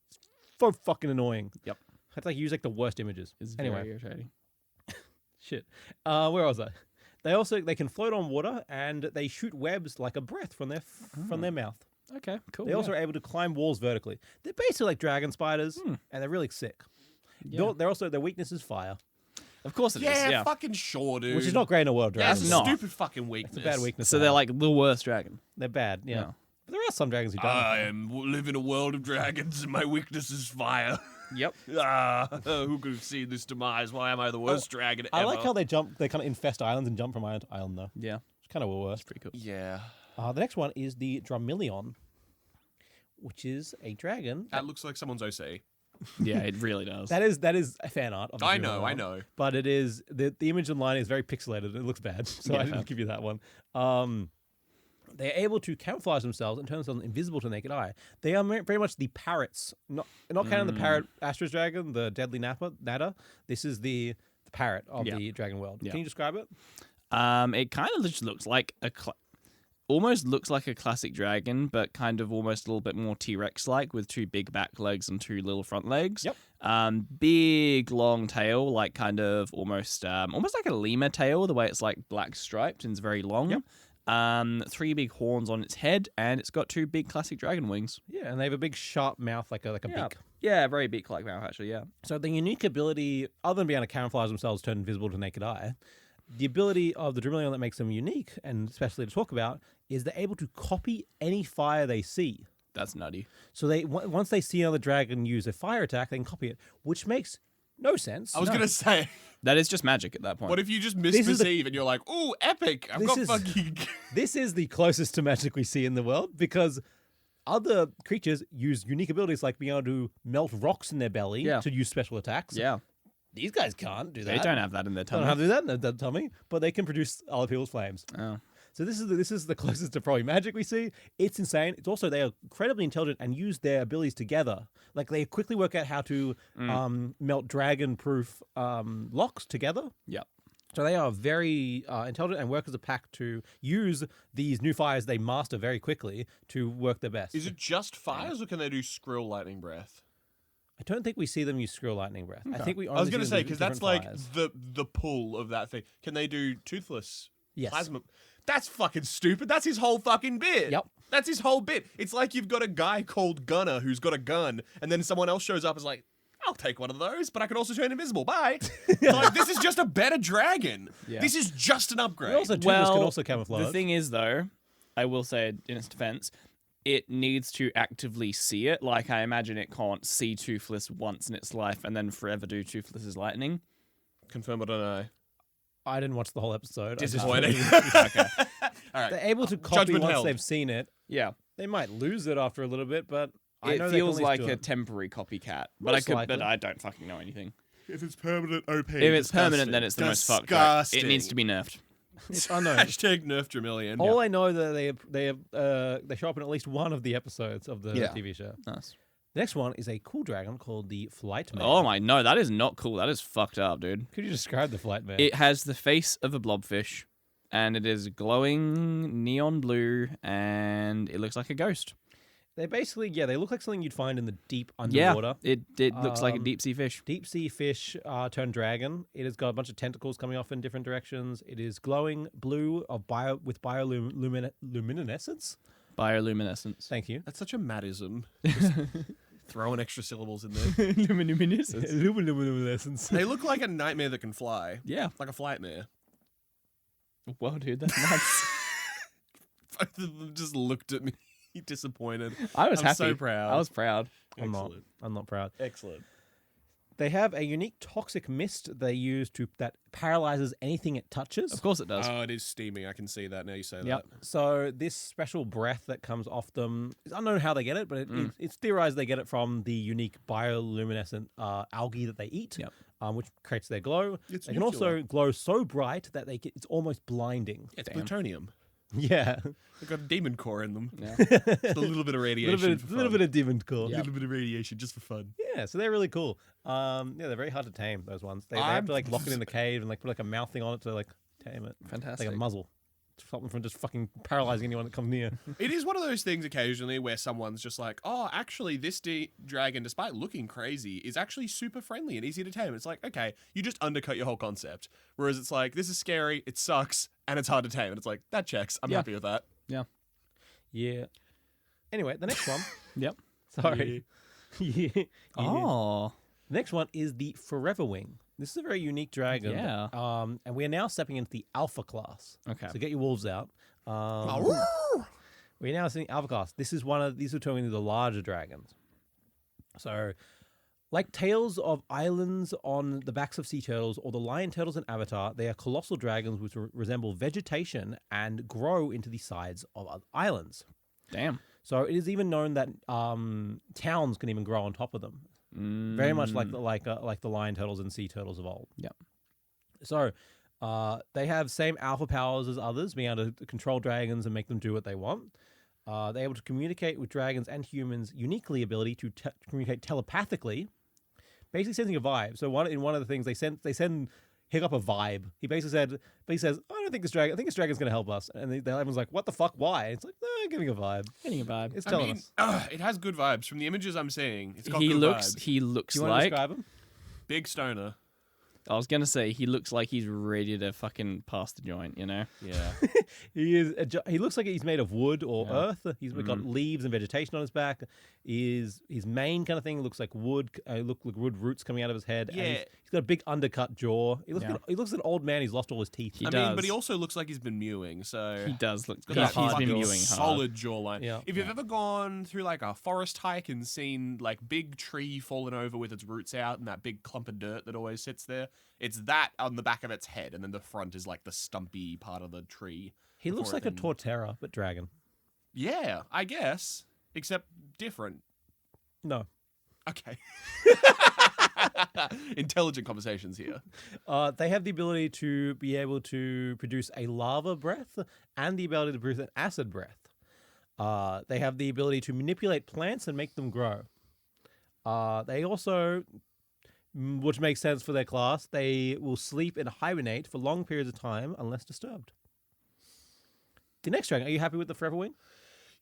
so fucking annoying. Yep. I have to use the worst images. It's Anyway. very irritating. Shit. Where was I? They can float on water and they shoot webs like a breath from their mouth. Okay, cool. They also are able to climb walls vertically. They're basically like dragon spiders, and they're really sick. Yeah. They're also their weakness is fire, Of course it is. Yeah, Yeah. fucking sure, dude. which is not great in a world of That's dragons. a not. stupid fucking weakness. It's a bad weakness. So to they're have. like the worst dragon. They're bad. Yeah. Yeah. But there are some dragons who don't. live in a world of dragons and my weakness is fire. Yep. Who could have seen this demise? Why am I the worst dragon ever? I like how they jump. They kind of infest islands and jump from island to island, though. Yeah. It's kind of worse. Pretty cool. Yeah. The next one is the Dromillion, which is a dragon. That looks like someone's OC. Yeah, it really does. That is a fan art. Of the I Dromillion. know. But it is the image online is very pixelated. It looks bad, so Yeah, I didn't fair. give you that one. They're able to camouflage themselves and turn themselves invisible to the naked eye. They are very much the parrots, not counting the parrot Astro's dragon, the deadly Nada. This is the parrot of Yeah. the dragon world. Yeah. Can you describe it? It kind of just looks like almost looks like a classic dragon, but kind of almost a little bit more T-Rex like with 2 big back legs and 2 little front legs. Yep. Big long tail, like kind of almost like a lemur tail, the way it's like black striped and it's very long. Yep. 3 big horns on its head, and it's got 2 big classic dragon wings. Yeah, and they have a big sharp mouth, like a Yeah. beak. Yeah, very beak-like mouth actually. Yeah. So the unique ability, other than being able to camouflage themselves, turn invisible to the naked eye, the ability of the Dromillion that makes them unique, and especially to talk about, is they're able to copy any fire they see. That's nutty. So they once they see another dragon use a fire attack, they can copy it, which makes no sense. I was going to say, That is just magic at that point. what if you just is the- misperceive and you're like, ooh, epic. I've This got is- fucking... This is the closest to magic we see in the world because other creatures use unique abilities like being able to melt rocks in their belly Yeah. to use special attacks. Yeah. These guys can't do that. They don't have that in their They don't tummy. have to do that in their tummy, but they can produce other people's flames. Oh. So this is the closest to probably magic we see. It's insane. It's also they are incredibly intelligent and use their abilities together. Like they quickly work out how to melt dragon-proof locks together. Yep. So they are very intelligent and work as a pack to use these new fires they master very quickly to work their best. Is it just fires or can they do Skrill lightning breath? I don't think we see them use Skrill lightning breath. I think we. I was going going to to say, because that's like fires. the pull of that thing. Can they do toothless Yes. plasma? That's fucking stupid. That's his whole fucking bit. Yep. That's his whole bit. It's like you've got a guy called Gunner who's got a gun, and then someone else shows up and is like, I'll take one of those, but I can also turn invisible. Bye. Like, this is just a better dragon. Yeah. This is just an upgrade. And also, Toothless can also camouflage. The thing is, though, I will say in its defense, it needs to actively see it. Like, I imagine it can't see Toothless once in its life and then forever do Toothless's lightning. Confirm, I don't know. I didn't watch the whole episode. I just- Disappointing. Okay. All right. They're able to copy Judgment once held. they've seen it. Yeah. They might lose it after a little bit, but I It know they can feels at least like do a it. temporary copycat. Most But likely. I don't fucking know anything. If it's permanent, OP. If it's permanent, then it's the most fucked. Right? It needs to be nerfed. It's unknown. Hashtag nerf Dramillion. All I know that they show up in at least one of the episodes of the Yeah. TV show. Nice. The next one is a cool dragon called the Flight Man. Oh my, no, that is not cool. That is fucked up, dude. Could you describe the Flight Man? It has the face of a blobfish, and it is glowing neon blue, and it looks like a ghost. They basically, they look like something you'd find in the deep Yeah, underwater. it looks like a deep sea fish. Deep sea fish turned dragon. It has got a bunch of tentacles coming off in different directions. It is glowing blue with bioluminescence. Bioluminescence. Thank you. That's such a Mattism. Just throwing extra syllables in there. Luminescence. Luminescence. They look like a nightmare that can fly. Yeah. Like a flightmare. Well, dude, that's nuts. Both of them just looked at me disappointed. I was I'm happy. so proud. I was proud. I'm not. Excellent. I'm not proud. Excellent. They have a unique toxic mist they use that paralyzes anything it touches. Of course it does. Oh, it is steaming. I can see that now you say Yep. So this special breath that comes off them, it's unknown how they get it, but it's theorized they get it from the unique bioluminescent algae that they eat, which creates their glow. It's they can also glow so bright that it's almost blinding. that. It's plutonium. Yeah. They've got a demon core in them. Yeah. Just a little bit of radiation. A little bit of demon core. A little bit of radiation just for fun. Yeah, so they're really cool. They're very hard to tame, those ones. They have to lock it in the cave and put like a mouth thing on it to tame it. Fantastic. Like a muzzle. To stop them from just fucking paralyzing anyone that comes near. It is one of those things occasionally where someone's just like, oh, actually, this dragon, despite looking crazy, is actually super friendly and easy to tame. It's like, okay, you just undercut your whole concept. Whereas it's like, this is scary, it sucks, and it's hard to tame. And it's like, that checks. I'm happy with that. Yeah. Anyway, the next one. Yep. Sorry. Yeah. Oh. Next one is the Forever Wing. This is a very unique dragon. Yeah. And we are now stepping into the Alpha class. Okay. So get your wolves out. We're now seeing Alpha class. These are talking to the larger dragons. So, like tails of islands on the backs of sea turtles or the lion turtles in Avatar, they are colossal dragons which resemble vegetation and grow into the sides of other islands. Damn. So it is even known that towns can even grow on top of them. Very much like the lion turtles and sea turtles of old. Yep. So they have same alpha powers as others, being able to control dragons and make them do what they want. They're able to communicate with dragons and humans, uniquely ability to communicate telepathically, basically sending a vibe. So in one of the things they send Hiccup a vibe. He basically says, I don't think this dragon. I think this dragon's going to help us. And everyone's like, what the fuck? Why? It's like, giving a vibe. Getting a vibe. It's telling us. It has good vibes. From the images I'm seeing, it's got He good looks. vibes. He looks Do you want to like. describe him? Big stoner. I was gonna say he looks like he's ready to fucking pass the joint. You know. Yeah. He looks like he's made of wood or earth. He's got leaves and vegetation on his back. His mane kind of thing looks like wood. Look like wood roots coming out of his head. Yeah. And he's got a big undercut jaw. He looks like an old man. He's lost all his teeth. He I does. mean, but he also looks like he's been mewing, so He does look. got He's that been fucking mewing hard. solid jawline. Yeah. If you've ever gone through like a forest hike and seen like big tree fallen over with its roots out and that big clump of dirt that always sits there, it's that on the back of its head, and then the front is like the stumpy part of the tree. He looks before like it a then- Torterra, but dragon. Yeah, I guess, except different. No. Okay. Intelligent conversations here. They have the ability to be able to produce a lava breath and the ability to produce an acid breath. They have the ability to manipulate plants and make them grow. They also, which makes sense for their class, they will sleep and hibernate for long periods of time unless disturbed. The next dragon, are you happy with the Forever Wing?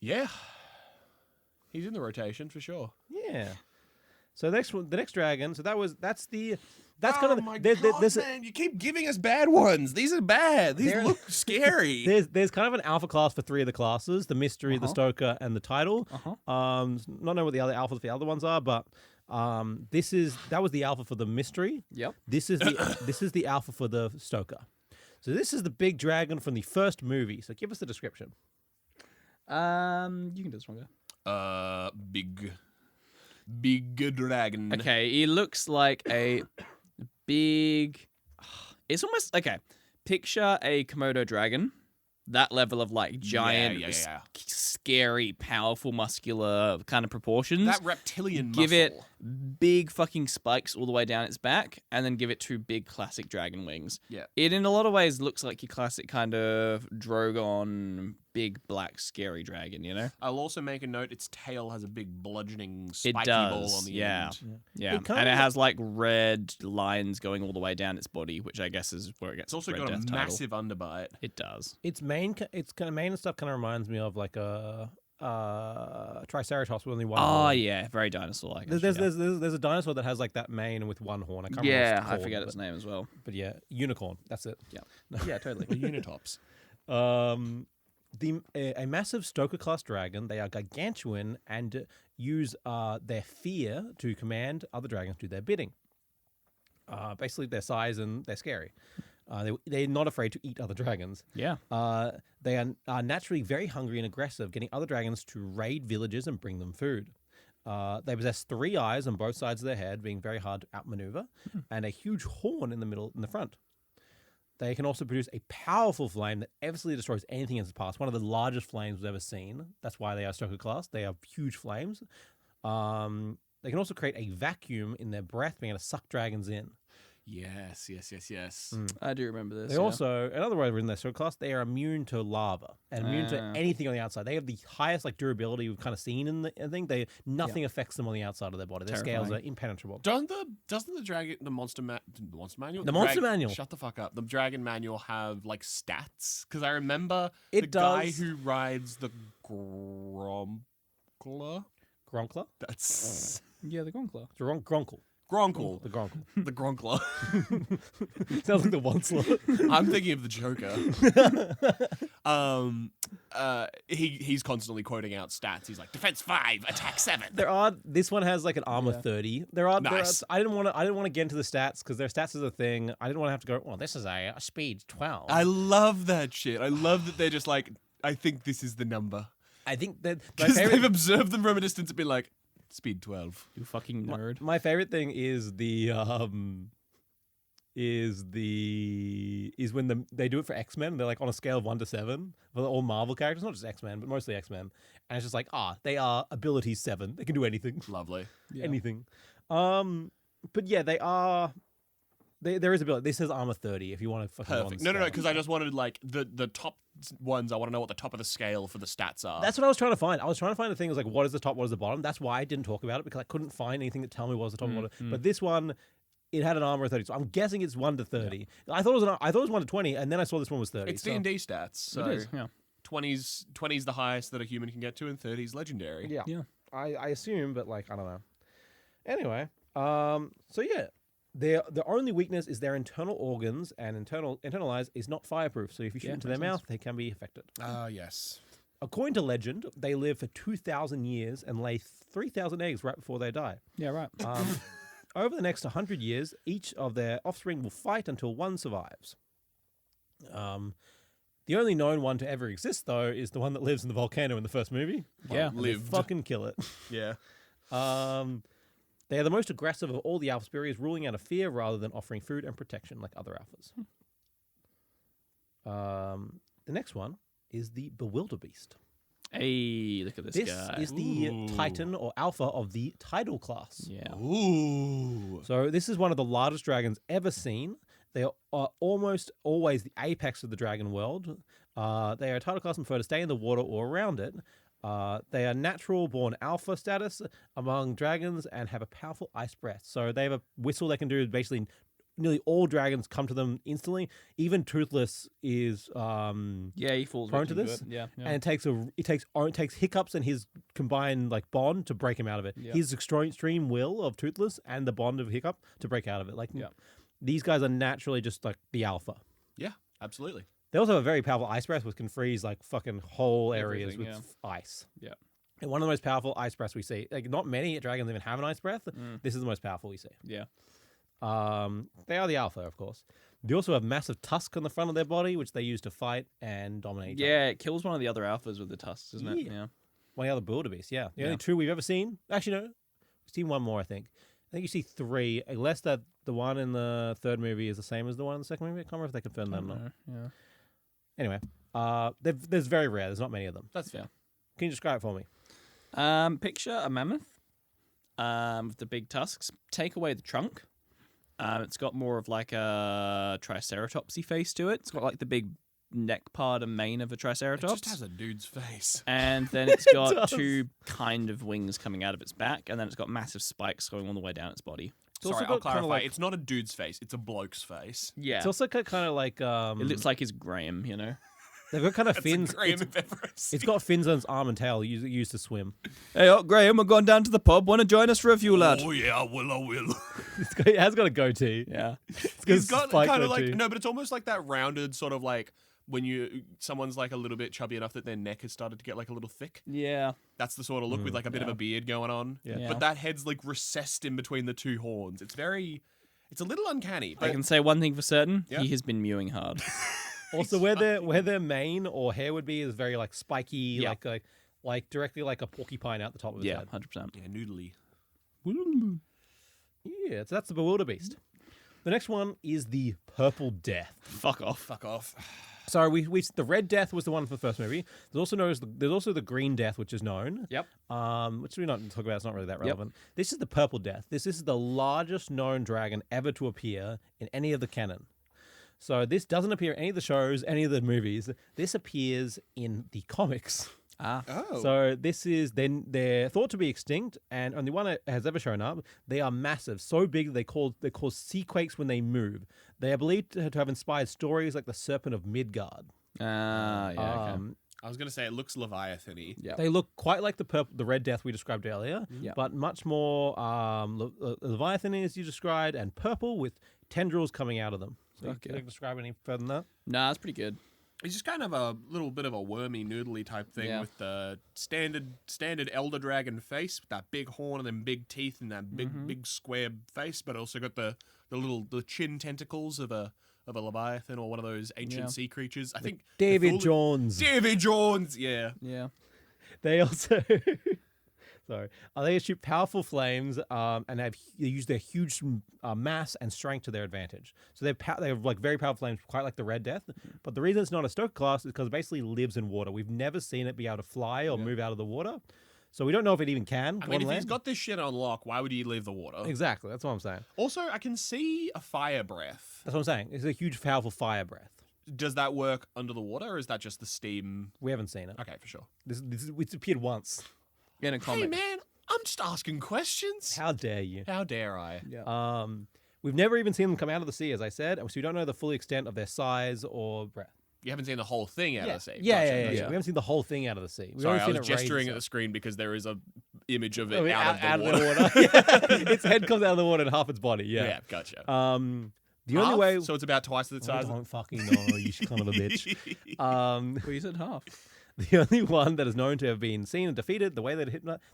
Yeah. He's in the rotation for sure. Yeah. So the next dragon. So that's kind of my there- God, there's a- man, you keep giving us bad ones. These are bad. These They're- look scary. There's kind of an alpha class for three of the classes: the mystery, the stoker, and the title. Not know what the other alphas for the other ones are, but that was the alpha for the mystery. Yep. This is the alpha for the stoker. So this is the big dragon from the first movie. So give us the description. You can do this one, go. Big dragon. Okay, he looks like a big. It's almost okay. Picture a Komodo dragon, that level of like giant, yeah. scary, powerful, muscular kind of proportions. That reptilian Give muscle. it big fucking spikes all the way down its back, and then give it two big classic dragon wings. Yeah. It in a lot of ways looks like your classic kind of Drogon, big black scary dragon. You know. I'll also make a note. Its tail has a big bludgeoning It spiky does. ball on the yeah. end. Yeah, It kind and of- it has like red lines going all the way down its body, which I guess is where it gets. It's also Red got a Death title. massive underbite. It does. Its main and stuff kind of reminds me of like a Triceratops with only one. Oh horn. yeah, very dinosaur-like. There's a dinosaur that has like that mane with one horn. I can't remember what yeah, it's I called, forget but, its name as well. But yeah, unicorn. That's it. Yeah, totally. The unitops. A massive Stoker class dragon. They are gargantuan and use their fear to command other dragons to do their bidding. Basically, their size and they're scary. They're not afraid to eat other dragons. Yeah. They are naturally very hungry and aggressive, getting other dragons to raid villages and bring them food. They possess 3 eyes on both sides of their head, being very hard to outmaneuver, and a huge horn in the front. They can also produce a powerful flame that easily destroys anything in its path. One of the largest flames we've ever seen. That's why they are Stoker class. They have huge flames. They can also create a vacuum in their breath, being able to suck dragons in. Yes. I do remember this. They also, another way in their Stoker class, they are immune to lava and immune to anything on the outside. They have the highest durability we've kind of seen in the thing. Nothing affects them on the outside of their body. Their scales are impenetrable. Doesn't the dragon, the monster manual? The monster manual. Shut the fuck up. The dragon manual have like stats? Because I remember It guy does. who rides the Gronkler. Gronkler? That's Yeah, the Gronkler. Gronkle. Gronkle. The Gronkle. The Gronkler. Sounds like the Onslaught. I'm thinking of the Joker. He's constantly quoting out stats. He's like, defense 5, attack 7. This one has like an armor 30. Nice. I didn't want to get into the stats because their stats is a thing. I didn't want to have to go, well, this is a speed 12. I love that shit. I love that they're just like, I think this is the number. I think that Because they've observed them from a distance and been like, speed 12. You fucking nerd. my favorite thing is when they do it for X-Men. They're like on a scale of 1 to 7 for all Marvel characters, not just X-Men, but mostly X-Men. And it's just like, they are ability 7. They can do anything. Lovely. Anything. But yeah, they are. There is ability. This says armor 30 if you want to fucking go on Perfect. the No, scale. because I just wanted like the top ones. I want to know what the top of the scale for the stats are. That's what I was trying to find. I was trying to find the thing was like, what is the top, what is the bottom? That's why I didn't talk about it, because I couldn't find anything that tell me what was the top and bottom. But this one, it had an armor of 30, so I'm guessing it's 1 to 30. Yeah. I thought it was 1 to 20, and then I saw this one was 30. It's D&D stats. So It is, yeah. 20's the highest that a human can get to, and 30's legendary. Yeah. Yeah. I assume, but like I don't know. Anyway, so yeah. Their only weakness is their internal organs, and internal eyes is not fireproof. So if you shoot into their mouth, they can be affected. Yes. According to legend, they live for 2,000 years and lay 3,000 eggs right before they die. Yeah, right. Over the next 100 years, each of their offspring will fight until one survives. The only known one to ever exist, though, is the one that lives in the volcano in the first movie. Yeah. And they Lived. fucking kill it. Yeah. They are the most aggressive of all the alpha species, ruling out of fear rather than offering food and protection like other alphas. The next one is the Bewilderbeast. Hey, look at this guy. Is the Titan or Alpha of the Tidal class. Yeah. Ooh. So this is one of the largest dragons ever seen. They are almost always the apex of the dragon world. They are a tidal class and prefer to stay in the water or around it. They are natural-born alpha status among dragons and have a powerful ice breath. So they have a whistle they can do. Basically, nearly all dragons come to them instantly. Even Toothless is Yeah, he falls prone to victim this. it. Yeah. And it takes Hiccups and his combined like bond to break him out of it. Yeah. His extreme will of Toothless and the bond of Hiccup to break out of it. Like these guys are naturally just like the alpha. Yeah, absolutely. They also have a very powerful ice breath, which can freeze like fucking whole areas Everything, with ice. Yeah. And one of the most powerful ice breaths we see. Like not many dragons even have an ice breath. This is the most powerful we see. Yeah. They are the alpha, of course. They also have massive tusks on the front of their body, which they use to fight and dominate. each other. Yeah, it kills one of the other alphas with the tusks, doesn't it? Yeah. Yeah. One of the other wildebeest, yeah. The Yeah. only two we've ever seen. Actually, no. We've seen one more, I think. I think you see 3, unless that the one in the third movie is the same as the one in the second movie. I can't remember if they confirmed that or not. Yeah. Anyway, there's very rare. There's not many of them. That's fair. Can you describe it for me? Picture a mammoth with the big tusks. Take away the trunk. It's got more of like a triceratopsy face to it. It's got like the big neck part and mane of a It triceratops. just has a dude's face. And then it's got 2 kind of wings coming out of its back, and then it's got massive spikes going all the way down its body. also Sorry, got I'll kinda clarify. like- It's not a dude's face. It's a bloke's face. Yeah. It's also kind of like it looks like his Graham, you know? they've got kind of That's fins. a Graham if ever I've seen. It's got fins on its arm and tail used to swim. Hey, Graham, we're going down to the pub. Want to join us for a few, lad? Oh yeah, I will. It has got a goatee. Yeah. He's got spiked kind of goatee. like no, but it's almost like that rounded sort of like when someone's like a little bit chubby enough that their neck has started to get like a little thick. Yeah. That's the sort of look with like a bit of a beard going on. Yeah. But that head's like recessed in between the 2 horns. It's a little uncanny. I But can say one thing for certain. Yeah. He has been mewing hard. Also, where their mane or hair would be is very like spiky, Yeah. like like directly like a porcupine out the top of his Yeah, head. 100%. Yeah, noodly. Yeah, so that's the Bewilderbeast. The next one is the Purple Death. Fuck off. Fuck off. So we the Red Death was the one for the first movie. There's also there's also the Green Death, which is known. Yep. Which we're not talking about. It's not really that relevant. This is the Purple Death. This is the largest known dragon ever to appear in any of the canon. So this doesn't appear in any of the shows, any of the movies. This appears in the comics. Ah. Oh. So this is they're thought to be extinct, and only one has ever shown up. They are massive, so big they cause sea quakes when they move. They are believed to have inspired stories like the Serpent of Midgard. Yeah. Okay. I was going to say it looks Leviathan-y. Yeah. They look quite like the Red Death we described earlier, Yeah. but much more Leviathan as you described, and purple with tendrils coming out of them. So Okay. can you describe any further than that? Nah, that's pretty good. It's just kind of a little bit of a wormy, noodly type thing Yeah. with the standard elder dragon face with that big horn and then big teeth and that big square face, but also got the chin tentacles of a leviathan or one of those ancient sea creatures. I think David Jones. David Jones, yeah. Yeah. They also they shoot powerful flames and they use their huge mass and strength to their advantage. So they have like very powerful flames, quite like the Red Death. But the reason it's not a Stoker class is because it basically lives in water. We've never seen it be able to fly or move out of the water, so we don't know if it even can. I mean, if on he's land. got this shit on lock, why would he leave the water? Exactly, that's what I'm saying. Also, I can see a fire breath. That's what I'm saying. It's a huge, powerful fire breath. Does that work under the water, or is that just the steam? We haven't seen it. Okay, for sure. It's appeared once. In a Hey, comic. man, I'm just asking questions. How dare you? How dare I? Yeah. We've never even seen them come out of the sea, as I said, and so we don't know the full extent of their size or breadth. You haven't seen the whole thing out of the sea. Yeah, Gotcha, yeah. gotcha. We haven't seen the whole thing out of the sea. We've Sorry, only I seen was it raise gesturing at itself. the screen because there is a image of it I mean, out of the water. Yeah. Its head comes out of the water and half its body. Yeah. Yeah, gotcha. The only Half? way. So it's about twice the I size. don't fucking know. You kind of a bitch. Well, you said half. The only one that is known to have been seen and defeated, the way they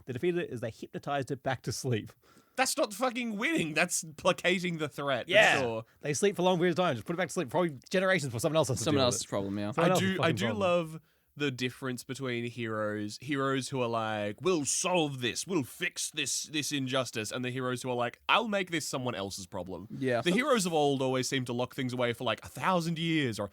defeated it is they hypnotized it back to sleep. That's not fucking winning. That's placating the threat. for Yeah. sure. They sleep for long periods of time. Just put it back to sleep. Probably generations for someone else. Has to Someone deal with else's it. problem, yeah. Someone I else's do fucking problem. love the difference between heroes who are like, we'll solve this, we'll fix this injustice, and the heroes who are like, I'll make this someone else's problem. Yeah. The heroes of old always seem to lock things away for like 1,000 years or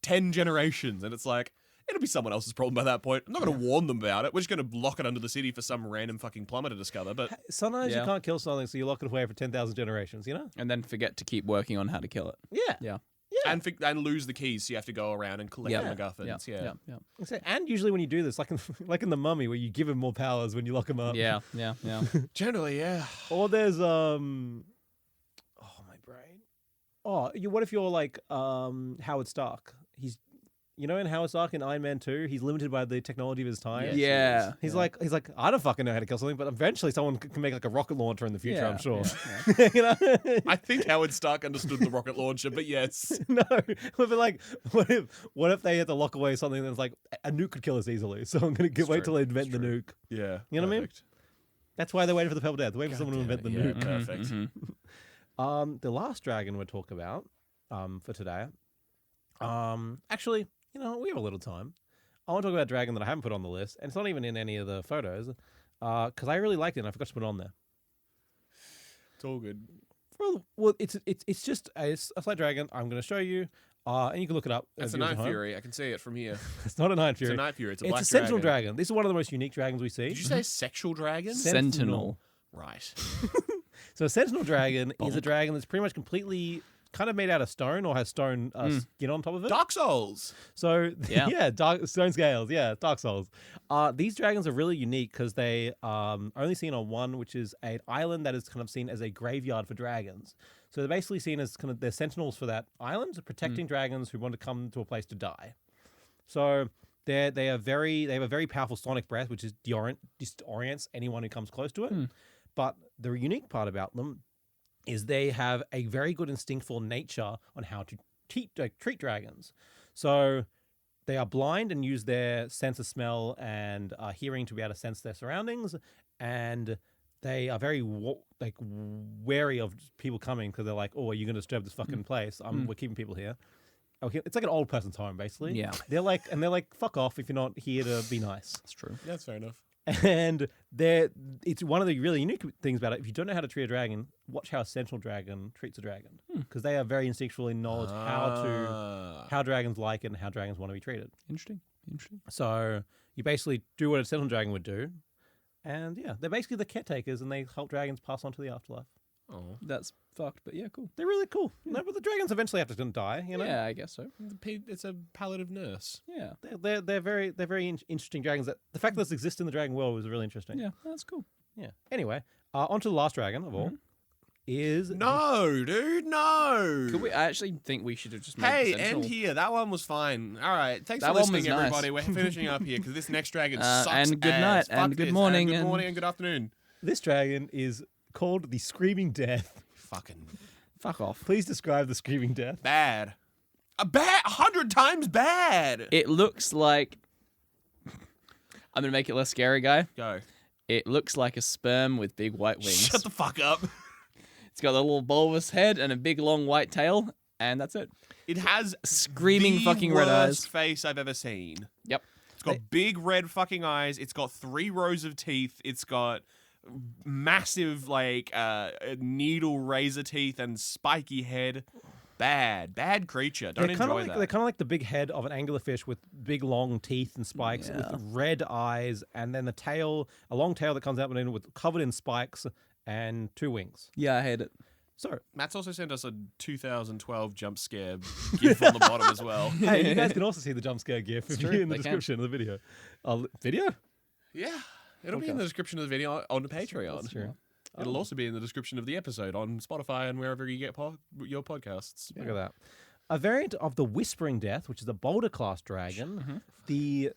10 generations, and it's like, it'll be someone else's problem by that point. I'm not going to warn them about it. We're just going to lock it under the city for some random fucking plumber to discover. But Sometimes Yeah. you can't kill something, so you lock it away for 10,000 generations, you know? And then forget to keep working on how to kill it. Yeah. Yeah. and lose the keys, so you have to go around and collect Yeah. MacGuffins. Yeah. Yeah. And usually when you do this, like in The Mummy, where you give him more powers when you lock him up. Yeah. Yeah. Yeah. Generally, yeah. Or there's oh my brain. Oh, what if you're like Howard Stark? He's in Howard Stark in Iron Man 2, he's limited by the technology of his time. Yeah. He's like I don't fucking know how to kill something, but eventually someone can make like a rocket launcher in the future. Yeah, I'm sure. yeah, You know? I think Howard Stark understood the rocket launcher, but yes. No, but like, what if they had to lock away something that's like a nuke could kill us easily? So I'm gonna wait till they invent the nuke. Yeah. You know what I mean? perfect. That's why they're waiting for the Purple Death. They're waiting for someone to invent the Yeah, nuke. perfect. The last dragon we'll talk about for today. Actually, we have a little time. I want to talk about a dragon that I haven't put on the list, and it's not even in any of the photos, because I really liked it and I forgot to put it on there. It's all good. Well, it's just a slight dragon. I'm going to show you, and you can look it up. That's a viewers at Night home. Fury. I can see it from here. It's not a Night It's Fury. a Night Fury. It's a It's black a sentinel dragon. dragon. This is one of the most unique dragons we see. Did you say sexual dragon? Sentinel. Right. So a sentinel dragon is a dragon that's pretty much completely kind of made out of stone or has stone skin on top of it. Dark Souls. So Yeah. stone scales, Dark Souls. These dragons are really unique because they only seen on one, which is an island that is kind of seen as a graveyard for dragons. So they're basically seen as kind of they're sentinels for that island, protecting dragons who want to come to a place to die. So they have a very powerful sonic breath, which is disorients anyone who comes close to it. But the unique part about them is they have a very good instinctful nature on how to treat dragons. So they are blind and use their sense of smell and hearing to be able to sense their surroundings, and they are very wary of people coming because they're like, "Oh, are you going to disturb this fucking place? We're keeping people here." okay, it's like an old person's home, basically. Yeah. They're like, fuck off if you're not here to be nice. That's true. Yeah, that's fair enough. And it's one of the really unique things about it. If you don't know how to treat a dragon, watch how a sentinel dragon treats a dragon, because they are very instinctually knowledge how dragons like it and how dragons want to be treated. Interesting. So you basically do what a sentinel dragon would do, and yeah, they're basically the caretakers, and they help dragons pass on to the afterlife. Oh, That's fucked, but yeah, cool. They're really cool. No, but the dragons eventually have to die. You know. Yeah, I guess so. it's a palliative nurse. Yeah. They're very interesting dragons. That the fact that this exists in the dragon world was really interesting. Yeah, that's cool. Yeah. Anyway, on to the last dragon of all is No, dude, no. Could we? I actually think we should have just made Hey, Sentinel. end here. That one was fine. All right, thanks That for one listening, was nice. everybody. We're finishing up here because this next dragon sucks. And good ass. night, Fuck and good this, morning, and good and- morning, and good afternoon. This dragon is called the Screaming Death. Fucking Fuck off. Please describe the Screaming Death. bad. 100 times bad. It looks like. I'm gonna make it less scary, guy. Go. It looks like a sperm with big white wings. Shut the fuck up. It's got a little bulbous head and a big long white tail, and that's it. It has Screaming the fucking red eyes. worst face I've ever seen. Yep. It's got big red fucking eyes. It's got 3 rows of teeth. It's got massive needle razor teeth and spiky head. Bad creature. Don't enjoy that. They're kind of like the big head of an anglerfish with big long teeth and spikes with red eyes, and then a long tail that comes out with covered in spikes and 2 wings. Yeah, I hate it. So, Matt's also sent us a 2012 jump scare gif on the bottom as well. hey, you guys can also see the jump scare gif if true, you're in the they can. description of the video. Video? Yeah, it'll be in the description of the video on the Patreon. That's true. It'll also be in the description of the episode on Spotify and wherever you get your podcasts. Look at that. A variant of the Whispering Death, which is a Boulder class dragon. The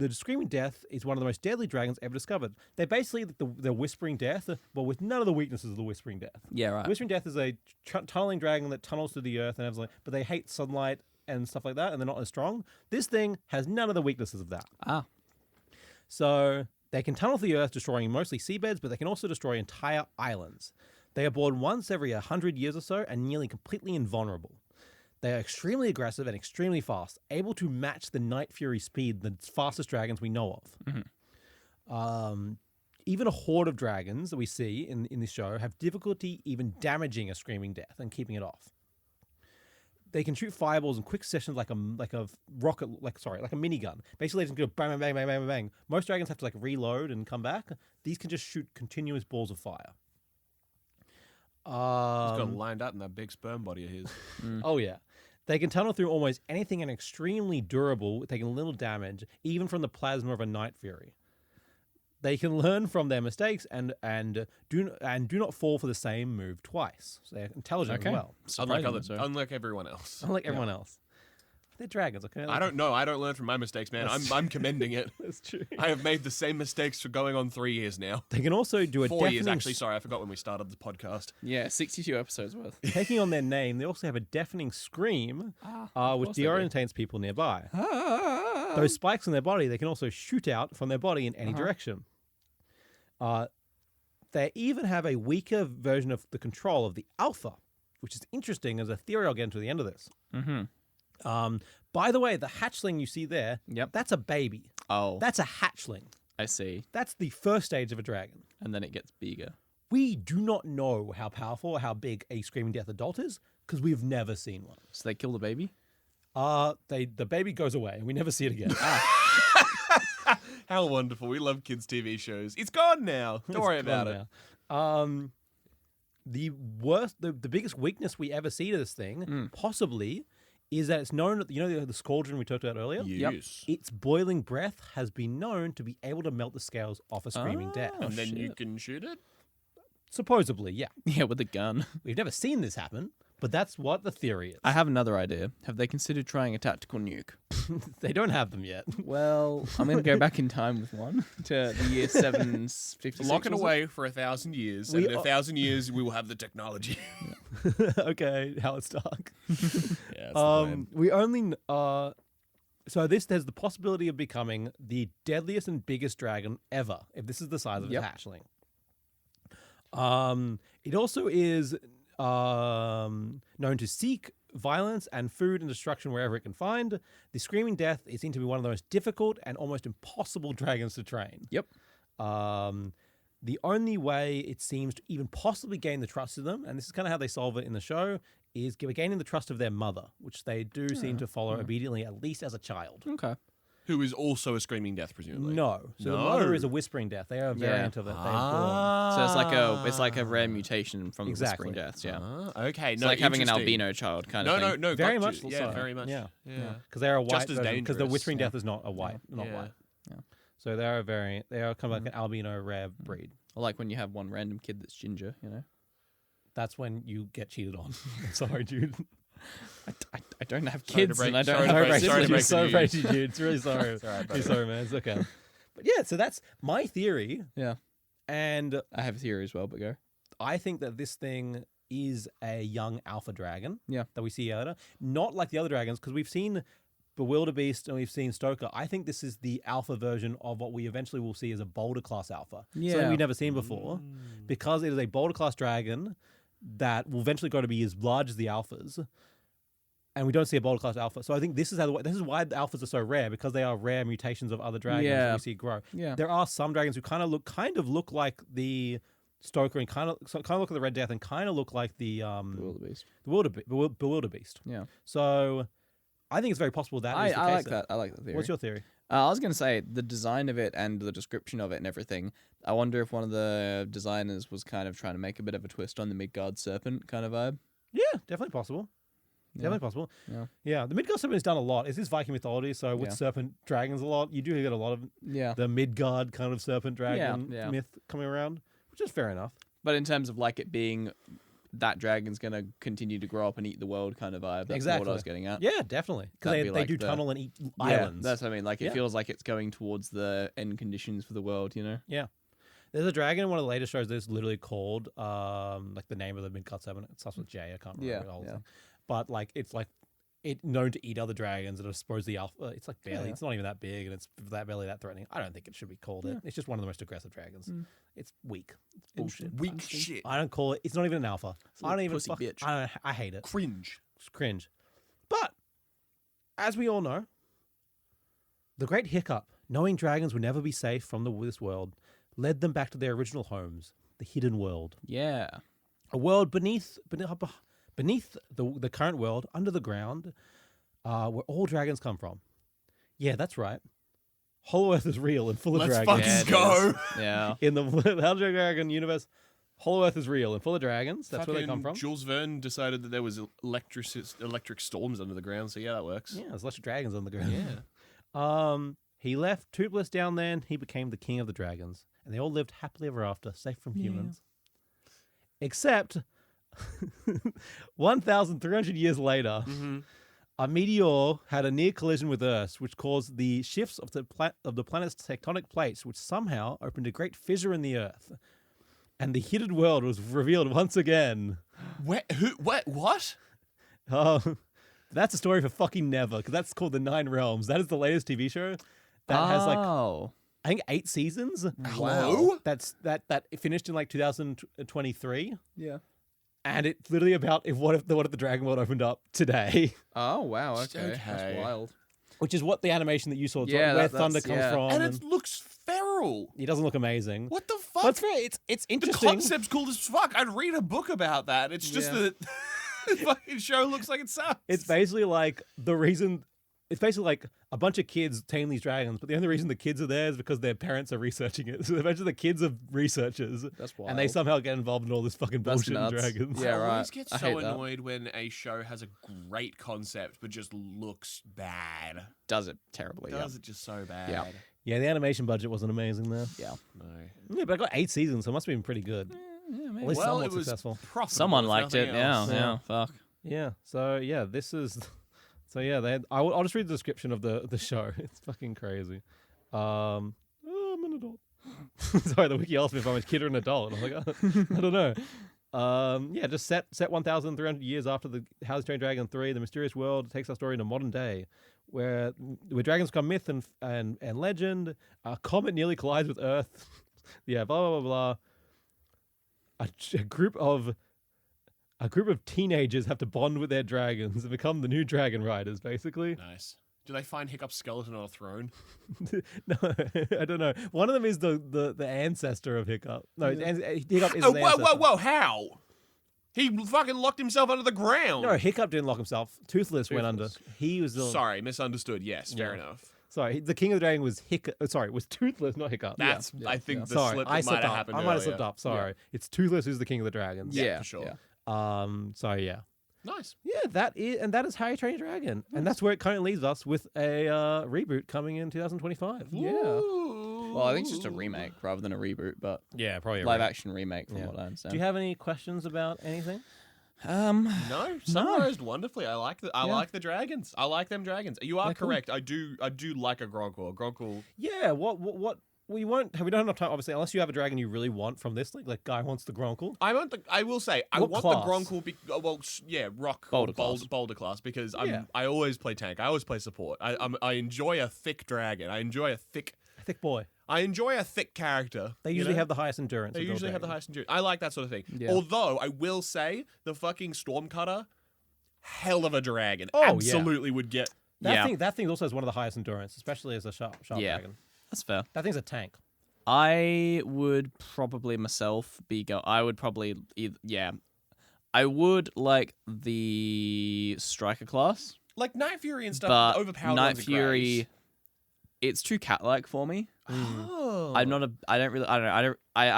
Screaming Death is one of the most deadly dragons ever discovered. They're basically the Whispering Death, but with none of the weaknesses of the Whispering Death. Yeah, right. Whispering Death is a tunneling dragon that tunnels through the earth and everything, but they hate sunlight and stuff like that, and they're not as strong. This thing has none of the weaknesses of that. Ah. So they can tunnel through the earth, destroying mostly seabeds, but they can also destroy entire islands. They are born once every 100 years or so and nearly completely invulnerable. They are extremely aggressive and extremely fast, able to match the Night Fury speed, the fastest dragons we know of. Even a horde of dragons that we see in this show have difficulty even damaging a Screaming Death and keeping it off. They can shoot fireballs in quick sessions like a rocket, like a minigun. Basically, they just go bang, bang, bang, bang, bang, bang. Most dragons have to reload and come back. These can just shoot continuous balls of fire. He's got it lined up in that big sperm body of his. Oh, yeah. They can tunnel through almost anything and extremely durable, taking little damage, even from the plasma of a Night Fury. They can learn from their mistakes and do not fall for the same move twice. So they're intelligent as well. Unlike everyone else. Unlike everyone else. They're dragons, okay? I don't know. I don't learn from my mistakes, man. I'm commending it. That's true. I have made the same mistakes for going on 3 years now. They can also do a 4 deafening... years, actually. Sorry, I forgot when we started the podcast. Yeah, 62 episodes worth. Taking on their name, they also have a deafening scream, which course they do. disorientates people nearby. Those spikes in their body, they can also shoot out from their body in any direction. They even have a weaker version of the control of the alpha, which is interesting as a theory I'll get into at the end of this. By the way, the hatchling you see there, that's a baby. Oh, That's a hatchling. I see. That's the first stage of a dragon. And then it gets bigger. We do not know how powerful or how big a Screaming Death adult is because we've never seen one. So they kill the baby? The baby goes away and we never see it again. How wonderful. We love kids' TV shows. It's gone now. Don't worry about it. The biggest weakness we ever see to this thing, possibly, is that it's known that, the Scaldron we talked about earlier? Yes. Its boiling breath has been known to be able to melt the scales off a Screaming Death. And then you shit. can shoot it? Supposedly, yeah. Yeah, with a gun. We've never seen this happen, but that's what the theory is. I have another idea. Have they considered trying a tactical nuke? They don't have them yet. Well, I'm going to go back in time with one to the year 756. Lock it was away for 1,000 years. And in 1,000 years, we will have the technology. Okay, Howard Stark. Yeah, that's the plan. We only so there's the possibility of becoming the deadliest and biggest dragon ever if this is the size of its hatchling. It also is known to seek violence and food and destruction wherever it can find. The Screaming Death is seen to be one of the most difficult and almost impossible dragons to train. Yep. The only way it seems to even possibly gain the trust of them, and this is kind of how they solve it in the show, is gaining the trust of their mother, which they do seem to follow obediently, at least as a child. Okay. Who is also a Screaming Death, presumably. No. So the No. mother is a Whispering Death. They are a variant of it. So it's like a rare mutation from Exactly. the Whispering Deaths. Yeah. Okay. It's No, like having an interesting. albino child kind of thing. No. Very got much you. so. Yeah, very much. Yeah. Yeah. Because they're a white Just as version. Because the dangerous. Whispering Death is not a white. Not Yeah. white. Yeah. So they are a variant. They are kind of like an albino rare breed. Or like when you have one random kid that's ginger, you know. That's when you get cheated on. Sorry, dude. I don't have Sorry to kids break- and I don't sorry to have break- sorry to break siblings. the Sorry, news. dude. It's really sorry. It's sorry, man. It's okay. But yeah, so that's my theory. Yeah. And I have a theory as well, but go. I think that this thing is a young alpha dragon. Yeah. That we see later. Not like the other dragons, because we've seen Bewilderbeast and we've seen Stoker. I think this is the alpha version of what we eventually will see as a Boulder class alpha. Yeah. Something we've never seen before. Because it is a Boulder class dragon that will eventually grow to be as large as the alphas. And we don't see a Boulder class alpha. So I think this is why the alphas are so rare, because they are rare mutations of other dragons that we see grow. Yeah. There are some dragons who kind of look like the Stoker and kind of look like the Red Death and kind of look like the Wildebeest. Bewilderbeast. Yeah. So I think it's very possible that is the I case like there. that. I like that theory. What's your theory? I was going to say the design of it and the description of it and everything. I wonder if one of the designers was kind of trying to make a bit of a twist on the Midgard serpent kind of vibe. Yeah, definitely possible. Definitely possible. Yeah. The Midgard serpent has done a lot. It's this Viking mythology, so with Yeah. serpent dragons a lot, you do get a lot of Yeah. the Midgard kind of serpent dragon Yeah. myth coming around, which is fair enough. But in terms of like it being that dragon's going to continue to grow up and eat the world kind of vibe, that's Exactly. what I was getting at. Yeah, definitely. Because That'd they be like do the- tunnel and eat Yeah, islands. that's what I mean. Like it Yeah. feels like it's going towards the end conditions for the world, you know? Yeah. There's a dragon in one of the later shows that's literally called, like the name of the Midgard serpent. It starts with J. I can't remember Yeah, the whole yeah. thing. But like it's like it known to eat other dragons and I suppose the alpha. It's like barely. Yeah. It's not even that big and it's that barely that threatening. I don't think it should be called it. It's just one of the most aggressive dragons. It's weak. It's bullshit. Weak shit. I don't call it. It's not even an alpha. I don't even. pussy bitch. I hate it. Cringe. It's cringe. But as we all know, the great Hiccup, knowing dragons would never be safe from this world, led them back to their original homes, the hidden world. Yeah. A world beneath the current world, under the ground, where all dragons come from. Yeah, that's right. Hollow Earth is real and full of Let's dragons. fucking Yeah, it go. Yeah. In the Hell Dragon universe, Hollow Earth is real and full of dragons. That's where they come from. Jules Verne decided that there was electric storms under the ground, so yeah, that works. Yeah, there's lots of dragons on the ground. Yeah. He left Toothless down there and he became the king of the dragons. And they all lived happily ever after, safe from humans. Except 1,300 years later, a meteor had a near collision with Earth, which caused the shifts of the planet's tectonic plates, which somehow opened a great fissure in the Earth. And the hidden world was revealed once again. What? Oh, that's a story for fucking never, because that's called The Nine Realms. That is the latest TV show that has like Oh. I think 8 seasons. Hello? That it finished in like 2023, Yeah. and it's literally about what if the Dragon World opened up today, Oh, wow. Okay. Okay. That's wild. which is what the animation that you saw, Yeah, where that's- thunder comes yeah. from. And it looks feral. He doesn't look amazing. What the fuck? But it's fair. It's The interesting. concept's cool as fuck. I'd read a book about that. It's just Yeah. that the fucking show looks like it sucks. It's basically like the reason. It's basically like a bunch of kids tame these dragons, but the only reason the kids are there is because their parents are researching it. So eventually the kids are researchers. That's wild. And they somehow get involved in all this fucking That's bullshit and nuts. dragons. Yeah, I right. always get I so hate that. annoyed when a show has a great concept but just looks bad. Does it terribly. Does it just so bad? Yeah. Yeah, the animation budget wasn't amazing there. Yeah. No. Yeah, but I got 8 seasons, so it must have been pretty good. Yeah, At least Well, somewhat it was successful. profitable, Someone if liked it. nothing Yeah. else. Yeah. Fuck. Yeah. So yeah, this is. So yeah, I'll just read the description of the show. It's fucking crazy. I'm an adult. Sorry, the wiki asked me if I'm a kid or an adult. And I was like, I don't know. Yeah, just set 1,300 years after the How to Train Your Dragon 3, the mysterious world takes our story into modern day, where dragons become myth and legend. A comet nearly collides with Earth. Yeah, blah blah blah blah. A group of A group of teenagers have to bond with their dragons and become the new dragon riders, basically. Nice. Do they find Hiccup's skeleton on a throne? No, I don't know. One of them is the ancestor of Hiccup. No, Hiccup is Oh, his whoa, ancestor. whoa! How? He fucking locked himself under the ground. No, Hiccup didn't lock himself. Toothless went under. He was the... Sorry, misunderstood. Yes, fair Yeah. enough. Sorry, the king of the dragon was Hiccup. Was Toothless, not Hiccup. That's I think the Sorry, slip I that might slipped have up. happened. I might have earlier. slipped up. Sorry, it's Toothless who's the king of the dragons. Yeah, for sure. So yeah. Nice. Yeah, that is How You Train Your Dragon, and that's where it currently leaves us with a reboot coming in 2025. Yeah. Well, I think it's just a remake rather than a reboot, but Yeah, probably a live remake. action remake from what I understand. Do you have any questions about anything? No, summarized wonderfully. I like the dragons. I like them dragons. You are They're cool. correct. I do like a Gronkle. Gronkle. Yeah. What? We don't have enough time, obviously, unless you have a dragon you really want from this. Like Guy wants the Gronkle. I will say I What want class? the Gronkle. Rock Boulder or class. Boulder class because Yeah. I always play tank. I always play support. I enjoy a thick dragon. I enjoy a thick character. They you usually know? have the highest endurance. They of all usually have the dragons. highest endurance. I like that sort of thing. Yeah. Although I will say the fucking Stormcutter, hell of a dragon. Oh, yeah. Absolutely would get. That thing also has one of the highest endurance, especially as a sharp Yeah. dragon. That's fair. That thing's a tank. I would probably myself I would probably I would like the striker class, Like Night Fury and stuff. but Overpowered Night ones are Fury, great. it's too cat-like for me. Oh. I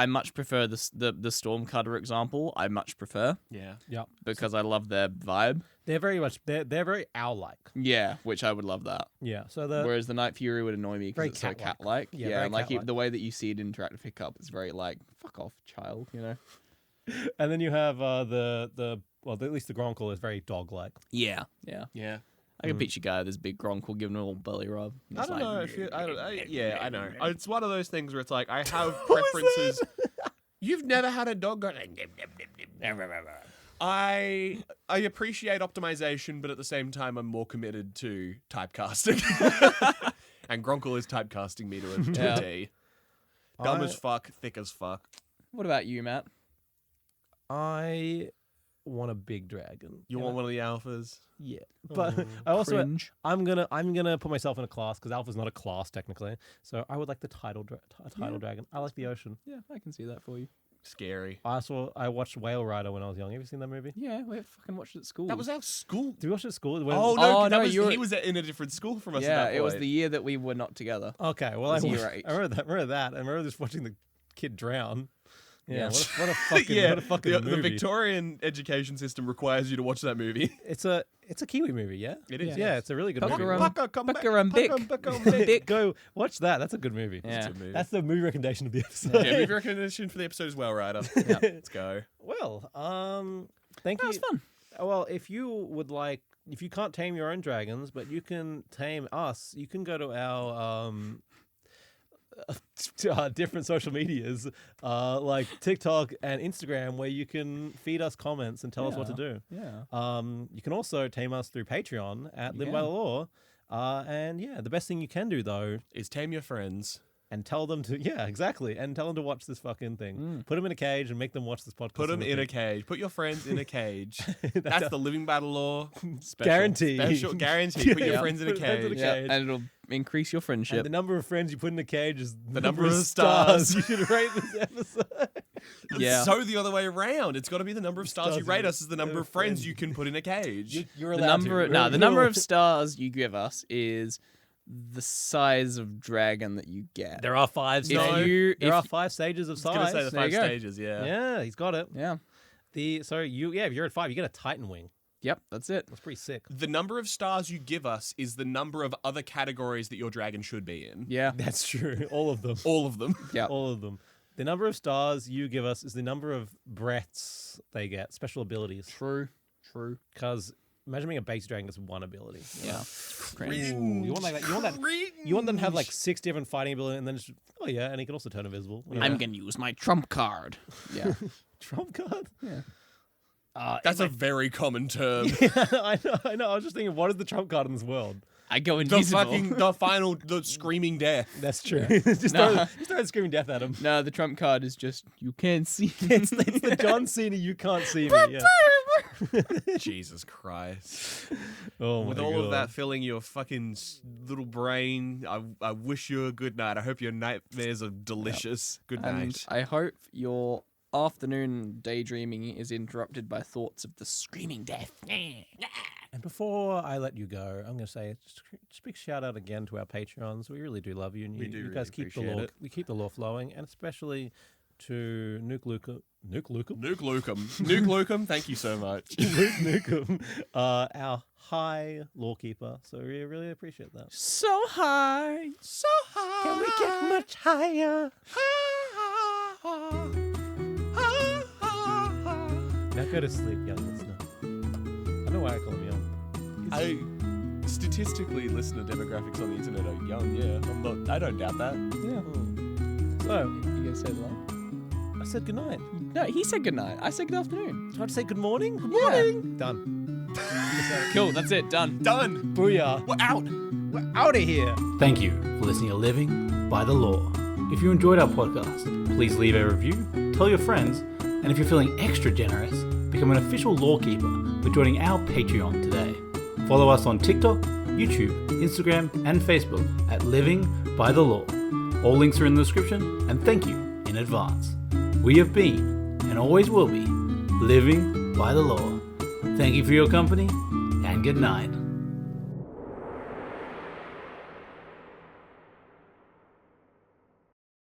much prefer the Stormcutter example. I much prefer Yeah. because I love their vibe. They're very owl-like. Yeah, which I would love that. Yeah. So the Whereas the Night Fury would annoy me Very because it's so cat-like. cat-like. Yeah, Yeah, very and like cat-like. the way that you see it interact with Hiccup is very like fuck off, child. You know. and then you have at least the Gronkle is very dog-like. Yeah. Yeah. I can picture a guy with this big Gronkle giving a little belly rub. I It's don't like, know if you. Yeah, I know. It's one of those things where it's like I have preferences. You've never had a dog go. I appreciate optimization, but at the same time, I'm more committed to typecasting. And Gronkle is typecasting me to a T. Dumb as fuck, thick as fuck. What about you, Matt? I want a big dragon. You want one of the alphas? Yeah, but I also Cringe. I'm gonna put myself in a class because alpha's not a class technically. So I would like the tidal dragon. I like the ocean. Yeah, I can see that for you. Scary. I watched Whale Rider when I was young. Have you seen that movie? Yeah, we fucking watched it at school. That was our school. Did you watch it at school? Oh no, Oh, no, you were- he was in a different school from us. at yeah, that it was point. the year that we were not together. Okay, well Was I year 8. remember that. I remember just watching the kid drown. Yeah, Yeah. what a fucking yeah, what a fucking the movie. Victorian education system requires you to watch that movie. It's a Kiwi movie, yeah. It is. Yeah, it's a really good movie. Pucker, come back. Pucker and Bick. Pucker and Bick. Go watch that. That's a good movie. Yeah. It's a movie. That's the movie recommendation of the episode. Yeah, movie recommendation for the episode is Well Rider. Let's go. Well, thank That you. was fun. Well, if you can't tame your own dragons, but you can tame us, you can go to our different social medias, like TikTok and Instagram, where you can feed us comments and tell us what to do. Yeah. You can also tame us through Patreon at You Live by the Law. And yeah, the best thing you can do though, Is tame your friends. and tell them to and tell them to watch this fucking thing. Put them in a cage and make them watch this podcast. Put them in a cage. cage. Put your friends in a cage. That's the living by the law. Special. Guarantee. Special guarantee. Put your Yeah. friends in a Put friends in a cage. Yeah, cage. and it'll increase your And friendship. the number of friends you put in a cage is the number of stars stars. you should rate this episode. Yeah. So the other way around. It's got to be the number of stars you Stars rate you- us is the number of friends you can put in a cage. You're the allowed number, to. the number of stars you give us is the size of dragon that you get. There are 5 If stages. you- There if- are 5 stages of I was going to size. say the There you 5 go. stages, yeah. Yeah, he's got it. Yeah. If you're at 5, you get a Titan wing. Yep, that's it. That's pretty sick. The number of stars you give us is the number of other categories that your dragon should be in. Yeah. That's true. All of them. All of them. Yeah. All of them. The number of stars you give us is the number of breaths they get, special abilities. True. True. Because imagine being a base dragon gets 1 ability. Yeah. Ooh, you want that? You want them to have like 6 different fighting abilities, and then just and he can also turn invisible. I'm gonna use my trump card. Yeah. Trump card. Yeah. That's a very common term. I know. I was just thinking, what is the trump card in this world? I go The invisible. the screaming death. That's true. just throw screaming death at him. No, the trump card is just you can't see. It's the John Cena. You can't see me. Yeah. Jesus Christ. Oh my With all God. of that filling your fucking little brain, I wish you a good night. I hope your nightmares are delicious. Good And night. I hope your afternoon daydreaming is interrupted by thoughts of the screaming death. And before I let you go, I'm going to say just a big shout out again to our Patreons. We really do love you, and We you, do you really guys keep the appreciate law. it. We keep the law flowing, and especially to Nuke Lukum. Nuke Lukum, thank you so much. Luke Nukem, our high lawkeeper. So we really appreciate that. So high. So high. Can we get much higher? Now go to sleep, young listener. I don't know why I call him young. Statistically, listener demographics on the internet are young. Yeah, I don't doubt that. Yeah. So, You gonna say hello? I said goodnight. No, he said goodnight. I said good afternoon. Do I have to say good morning? Good Yeah. morning. Done. Cool, that's it. Done. Done. Booyah. We're out. We're out of here. Thank you for listening to Living by the Law. If you enjoyed our podcast, please leave a review, tell your friends, and if you're feeling extra generous, become an official lawkeeper by joining our Patreon today. Follow us on TikTok, YouTube, Instagram, and Facebook at Living by the Law. All links are in the description, and thank you in advance. We have been, and always will be, living by the law. Thank you for your company, and good night.